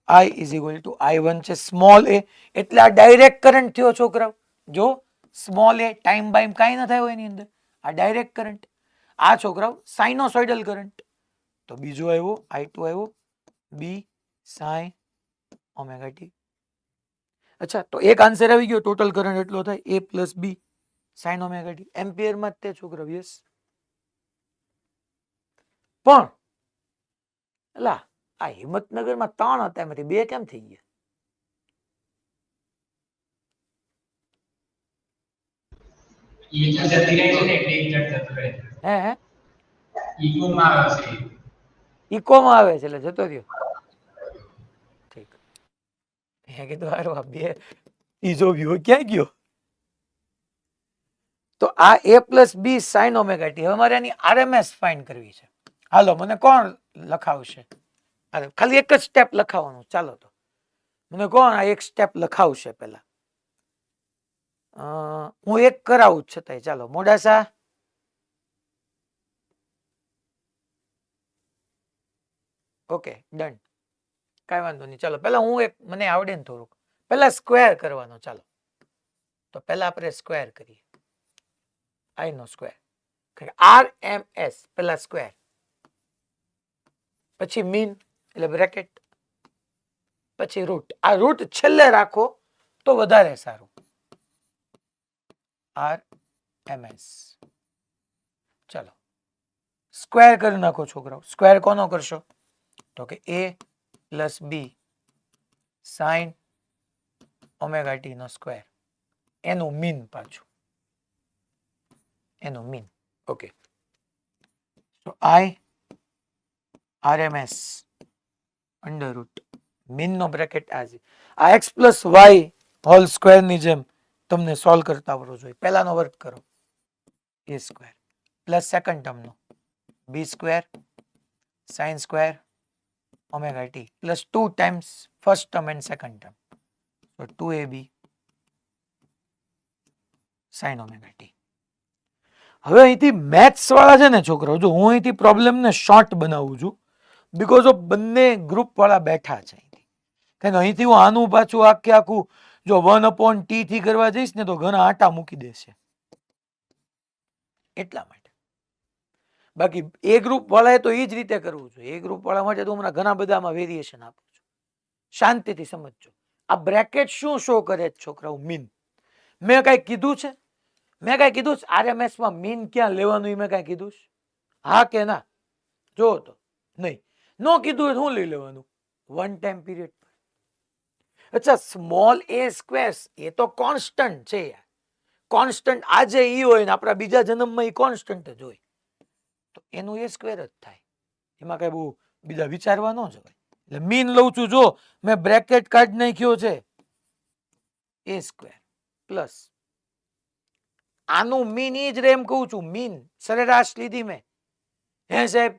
I is equal to I1 છે સ્મોલ a, એટલે આ ડાયરેક્ટ કરંટ થયો છોકરાઓ. જો સ્મોલ a ટાઈમ બાઈમ કાંઈ ન થયો એની અંદર, આ ડાયરેક્ટ કરંટ. આ છોકરાઓ સાઇનોસોઇડલ કરંટ. તો બીજો આવ્યો I2 આવ્યો B sin ઓમેગા t. અચ્છા, તો એક આન્સર આવી ગયો, ટોટલ કરંટ એટલો થાય A plus B sin omega t. Ampere માં તે છોકરા. યસ. પણ એલા આ હિંમતનગર માં 3 હતા, એમાંથી 2 કેમ થઈ ગયા? ઈ જતી રહી છે ને એટલે એક જટ જતો રહે. હે ઈકો માં આવે છે. ઇકો માં આવે છે એટલે જતો રહ્યો. ઠીક. મેં કીધું હારું આ 2 ત્રીજો વ્યૂ ક્યાં ગયો? તો આ A plus B sin omega t. હવે મારે આની RMS ફાઇન્ડ કરવી છે. હાલો, મને કોણ લખાવશે? અરે ખાલી એક જ સ્ટેપ લખાવવાનું. ચાલો તો મને કોણ આ એક સ્ટેપ લખાવશે પહેલા? હું એક કરાવું છતાંય. ચાલો મોડાસા. ઓકે ડન, કાંઈ વાંધો નહીં. ચાલો પહેલા હું એક, મને આવડે ને થોડુંક, પહેલા સ્ક્વેર કરવાનો. ચાલો તો પહેલા આપણે સ્ક્વેર કરીએ. I નો સ્ક્વેર, RMS પહેલા સ્ક્વેર, પછી મીન એટલે બ્રેકેટ, પછી રૂટ. આ રૂટ છેલ્લે રાખો તો વધારે સારું. RMS. ચલો સ્ક્વેર કરી નાખો છોકરાઓ. સ્ક્વેર કોનો કરશો? તો કે A plus B sin omega t નો સ્ક્વેર, એનું મીન પાછું, એનું મીન. ઓકે, તો I RMS under root mean નો બ્રેકેટ આ x plus y whole square ની જેમ તમને સોલ્વ કરતા આવડવું જોઈએ. પહેલાનો વર્ક કરો, A સ્ક્વેર પ્લસ સેકન્ડ ટર્મનો B square sin square omega t plus 2 times first term and second term. તો 2AB sin ઓમેગા t. હવે અહીંથી મેથ્સ વાળા છે ને છોકરાઓ, જો હું અહીંથી પ્રોબ્લેમને શોર્ટ બનાવું છું બીકોઝ ઓફ બંને ગ્રુપ વાળા બેઠા છે અહીંથી. કારણ કે અહીંથી હું આનું પાછું આખું જો 1/t થી કરવા જઈશ ને તો ઘણા આટા મૂકી દેશે, એટલા માટે. બાકી એ ગ્રુપ વાળાએ તો એ જ રીતે કરવું જોઈએ. એ ગ્રુપ વાળા માટે તો હમણાં ઘણા બધામાં વેરિએશન આપું છું. શાંતિથી સમજજો. આ બ્રેકેટ શું શો કરે છે છોકરાઓ? મીન. મેં કઈ કીધું છે? મેં કઈ કીધું છે RMS માં મીન ક્યાં લેવાનું? એ મેં કઈ કીધું છે? હા કે ના? જો તો નહીં. નો કીધું શું લઈ લેવાનું? One time period. અચ્છા, સ્મોલ a સ્ક્વેર એ તો કોન્સ્ટન્ટ છે યાર. કોન્સ્ટન્ટ આજે ઈ હોય ને આપણા બીજા જન્મમાં ઈ કોન્સ્ટન્ટ જ હોય, તો એનું a સ્ક્વેર જ થાય. એમાં કઈ બહુ બીજા વિચારવા ન જવાય. એટલે મીન લઉં છું. જો મેં બ્રેકેટ કાઢી નાખ્યો છે, a સ્ક્વેર પ્લસ આનું મીન ઈ જ રે એમ કહું છું. મીન સરેરાશ લીધી મેં. હે સાહેબ?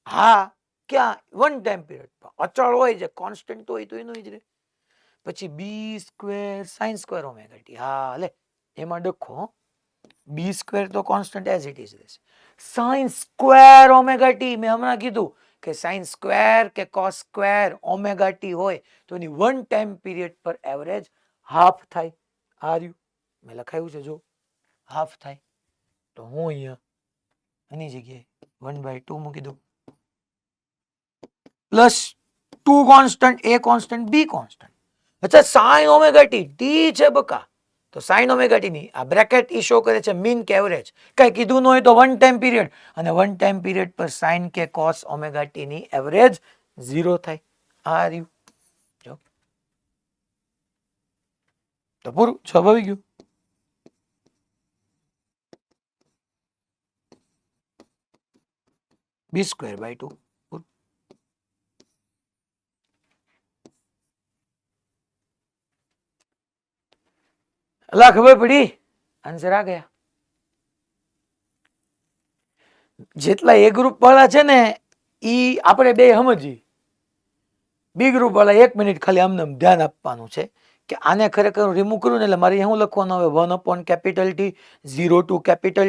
હા. ક્યાં? One time period. અચળ હોય છે, કોન્સ્ટન્ટ હોય તો એનું જ રે. પછી B square sin square omega t. હા લે, એમાં ડખો બી સ્ક્વેર તો કોન્સ્ટન્ટ એઝ ઇટ ઇઝ રહેશે. સાઇન સ્ક્વેર ઓમેગા ટી મેં હમણાં કીધું કે સાઇન સ્ક્વેર કે કોસ સ્ક્વેર ઓમેગા ટી હોય તો એની વન ટાઈમ પીરિયડ પર એવરેજ હાફ થાય. આ રહ્યું મેં લખાયું છે જો હાફ થાય. તો હું અહીંયા એની જગ્યાએ 1/2 મૂકી દઉં પ્લસ 2 કોન્સ્ટન્ટ એ કોન્સ્ટન્ટ બી કોન્સ્ટન્ટ. અચ્છા સાઇન ઓમેગા ટી ટી છે બકા તો સાઇન ઓમેગા ટી ની આ બ્રેકેટ ઈ શો કરે છે મીન કે એવરેજ. કઈ કીધું ન હોય તો વન ટાઈમ પીરિયડ અને વન ટાઈમ પીરિયડ પર સાઇન કે કોસ ઓમેગા ટી ની એવરેજ 0 થાય. આ રહ્યું જો તો પૂરું જવાબ આવી ગયું. b²/2 અલા ખબર પડી આન્સર આ ગયા. જેટલા એ ગ્રુપ વાળા છે ને ઈ આપણે બે સમજી. બી ગ્રુપ વાળા 1 મિનિટ ખાલી આમને ધ્યાન આપવાનું છે કે આને ખરેખર રિમૂવ કરવું ને એટલે મારે શું લખવાનું હવે 1/T 0 to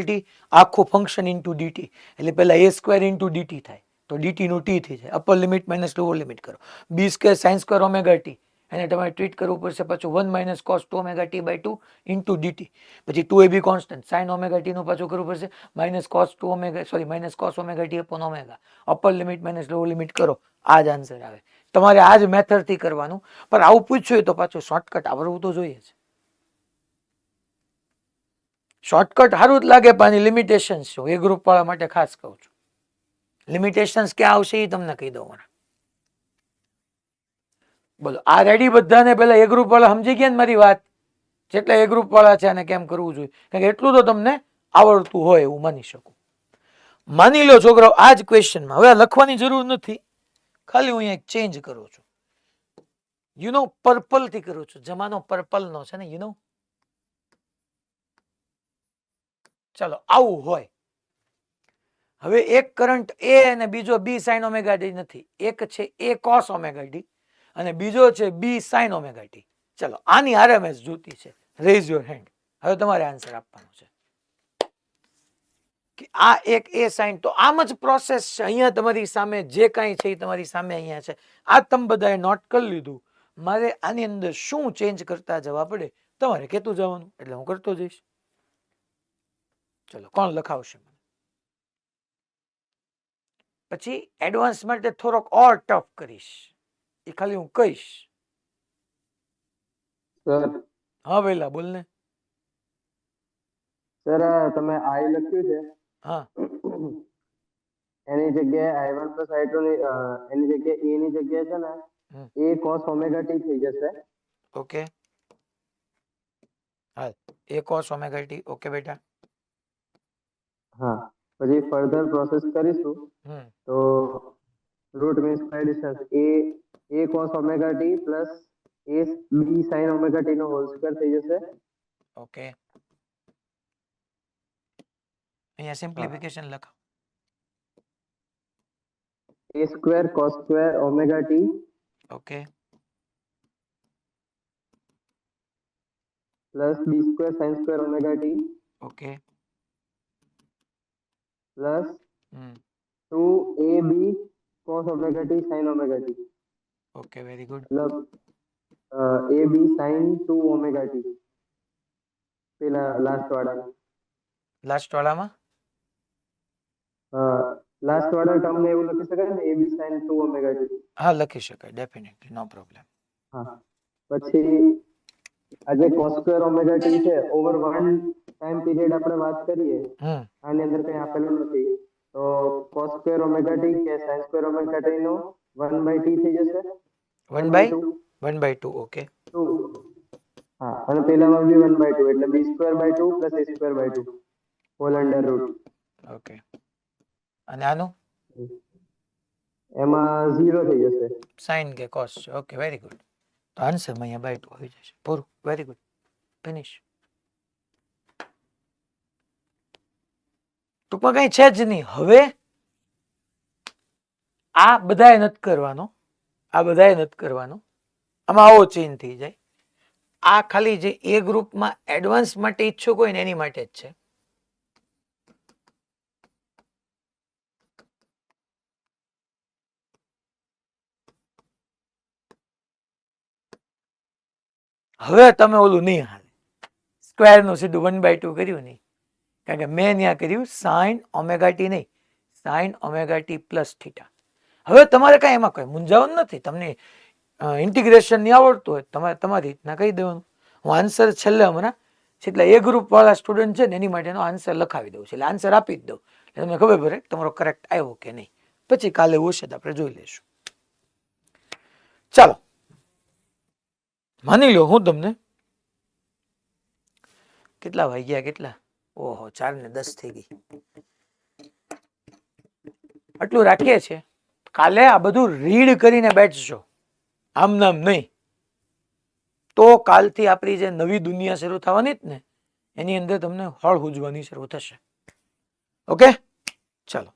T આખું ફંક્શન ઇન્ટુ dt એટલે પહેલા a² ઇન્ટુ dt થાય તો dt નું t થઈ જાય. Upper limit minus lower limit કરો. b² sin² ઓમેગા t એને તમારે ટ્રીટ કરવું પડશે પાછું 1 - cos 2 omega t/2 into dt. પછી 2ab constant sin omega t નું પાછું કરવું પડશે -cos omega t upon omega. Upper limit minus lower limit કરો આ જ આન્સર આવે. તમારે આ જ મેથડ થી કરવાનું પણ આવું પૂછ્યું તો પાછું શોર્ટકટ આવડવું તો જોઈએ જ. શોર્ટકટ સારું જ લાગે પણ આની લિમિટેશન્સ છે. એ ગ્રુપ વાળા માટે ખાસ કહું છું. લિમિટેશન્સ ક્યાં આવશે એ તમને કહી દઉં મને. બોલો આ રેડી બધાને પેલા એ ગ્રુપ વાળા સમજી ગયા ને મારી વાત. જેટલા એ ગ્રુપ વાળા છે અને કેમ કરવું જોઈએ કારણ કે એટલું તો તમને આવડતું હોય એવું માની શકું. માની લો છોકરાઓ આ જ ક્વેશ્ચનમાં હવે લખવાની જરૂર નથી ખાલી હું અહીંયા ચેન્જ કરું છું. પર્પલ થી કરું છું. જમાનો પર્પલ નો છે ને ચાલો આવું હોય. હવે એક કરંટ એ અને બીજો બી સાઇન ઓમેગા ટી નથી. એક છે એ કોસ ઓમેગા ટી અને બીજો છે બી સાઇન ઓમેગા ટી. ચલો આની આરએમએસ જોતી છે. Rays your hand. હવે તમારે આન્સર આપવાનો છે કે આ એક એ સાઇન તો આમ જ પ્રોસેસ છે. અહીંયા તમારી સામે જે કાંઈ છે એ તમારી સામે અહીંયા છે. આ તમે બધાએ નોટ કરી લીધું. મારે આની અંદર શું ચેન્જ કરતા જવા પડે તમારે કહેતું જવાનું એટલે હું કરતો જઈશ. ચલો કોણ લખાવશે મને? પછી એડવાન્સ માટે થોડોક ઓર ટફ કરીશ એ ખાલી હું કહીશ. સર હા વેલા બોલ ને. સર તમે I લખ્યું છે હા એની જગ્યાએ I1 plus I2 એની જગ્યાએ A ની જગ્યાએ છે ને A cos ઓમેગા t થઈ જશે. ઓકે હા A cos omega t. Okay બેટા. હા પછી ફર્ધર પ્રોસેસ કરીશું તો root means by distance A cos omega t plus A B sin omega t નો હોલ સ્ક્વેર થઈ જશે. ઓકે અહીંયા સિમ્પ્લિફિકેશન લખાવ. A² cos square omega t okay plus B² sin square omega t okay plus 2ab cos omega t sin omega t okay very good. મતલબ ab sin 2 omega t પેલા last વાળા last વાળામાં last વાળા term ને એવું લખી શકાય ને ab sin 2 omega t. હા લખી શકાય ડેફિનેટલી નો પ્રોબ્લેમ. હા પછી આ જે cos સ્ક્વેર ઓમેગા t છે ઓવર વન ટાઈમ પીરિયડ આપણે વાત કરીએ આની અંદર કઈ આપેલું નથી તો cos સ્ક્વેર ઓમેગા t કે sin સ્ક્વેર ઓમેગા t નો 1/t થઈ જશે. 1/2 ઓકે 2 હા અને પેલામાં બી 1/2 એટલે b²/2 plus a²/2 whole under root. Okay અને આનું એમાં 0 થઈ જશે. સાઇન કે કોસ છે. Okay very good. તો આન્સરમાં અહીંયા બાય 2 આવી જશે. પૂરું વેરી ગુડ ફિનિશ. ટૂંકમાં કઈ છે જ નહીં. હવે આ બધાએ નથી કરવાનો. આ બધાએ નથી કરવાનો. આમાં આવો ચેન્જ થઈ જાય આ ખાલી જે એ ગ્રુપમાં એડવાન્સ માટે ઈચ્છુક હોય ને એની માટે જ છે. હવે તમે ઓલું નહીં હાલે, સ્ક્વેરનું સીધું 1/2 કર્યું નહીં, કારણ કે મેં ત્યાં કર્યું sin ઓમેગા ટી નહીં, sin omega T plus theta. હવે તમારે કાંઈ એમાં કોઈ મૂંઝાવણ નથી. તમને ઇન્ટિગ્રેશન નહીં આવડતું હોય તમારે તમારી રીતના કહી દેવાનું. હું આન્સર છેલ્લે હમણાં જેટલા એ ગ્રુપ વાળા સ્ટુડન્ટ છે ને એની માટેનો આન્સર લખાવી દઉં છું, એટલે આન્સર આપી જ દઉં એટલે તમને ખબર પડે કે તમારો કરેક્ટ આવ્યો કે નહીં. પછી કાલે એવું હશે તો આપણે જોઈ લઈશું. ચાલો માની લો હું તમને કેટલા વાગ્યા, કેટલા, ઓહો 4:10 થઈ ગઈ. આટલું રાખીએ છીએ. કાલે આ બધું રીડ કરીને બેઠશો, આમ નામ નહીં. તો કાલથી આપણી જે નવી દુનિયા શરૂ થવાની જ ને એની અંદર તમને હળ હુજવાની શરૂ થશે. ઓકે ચાલો.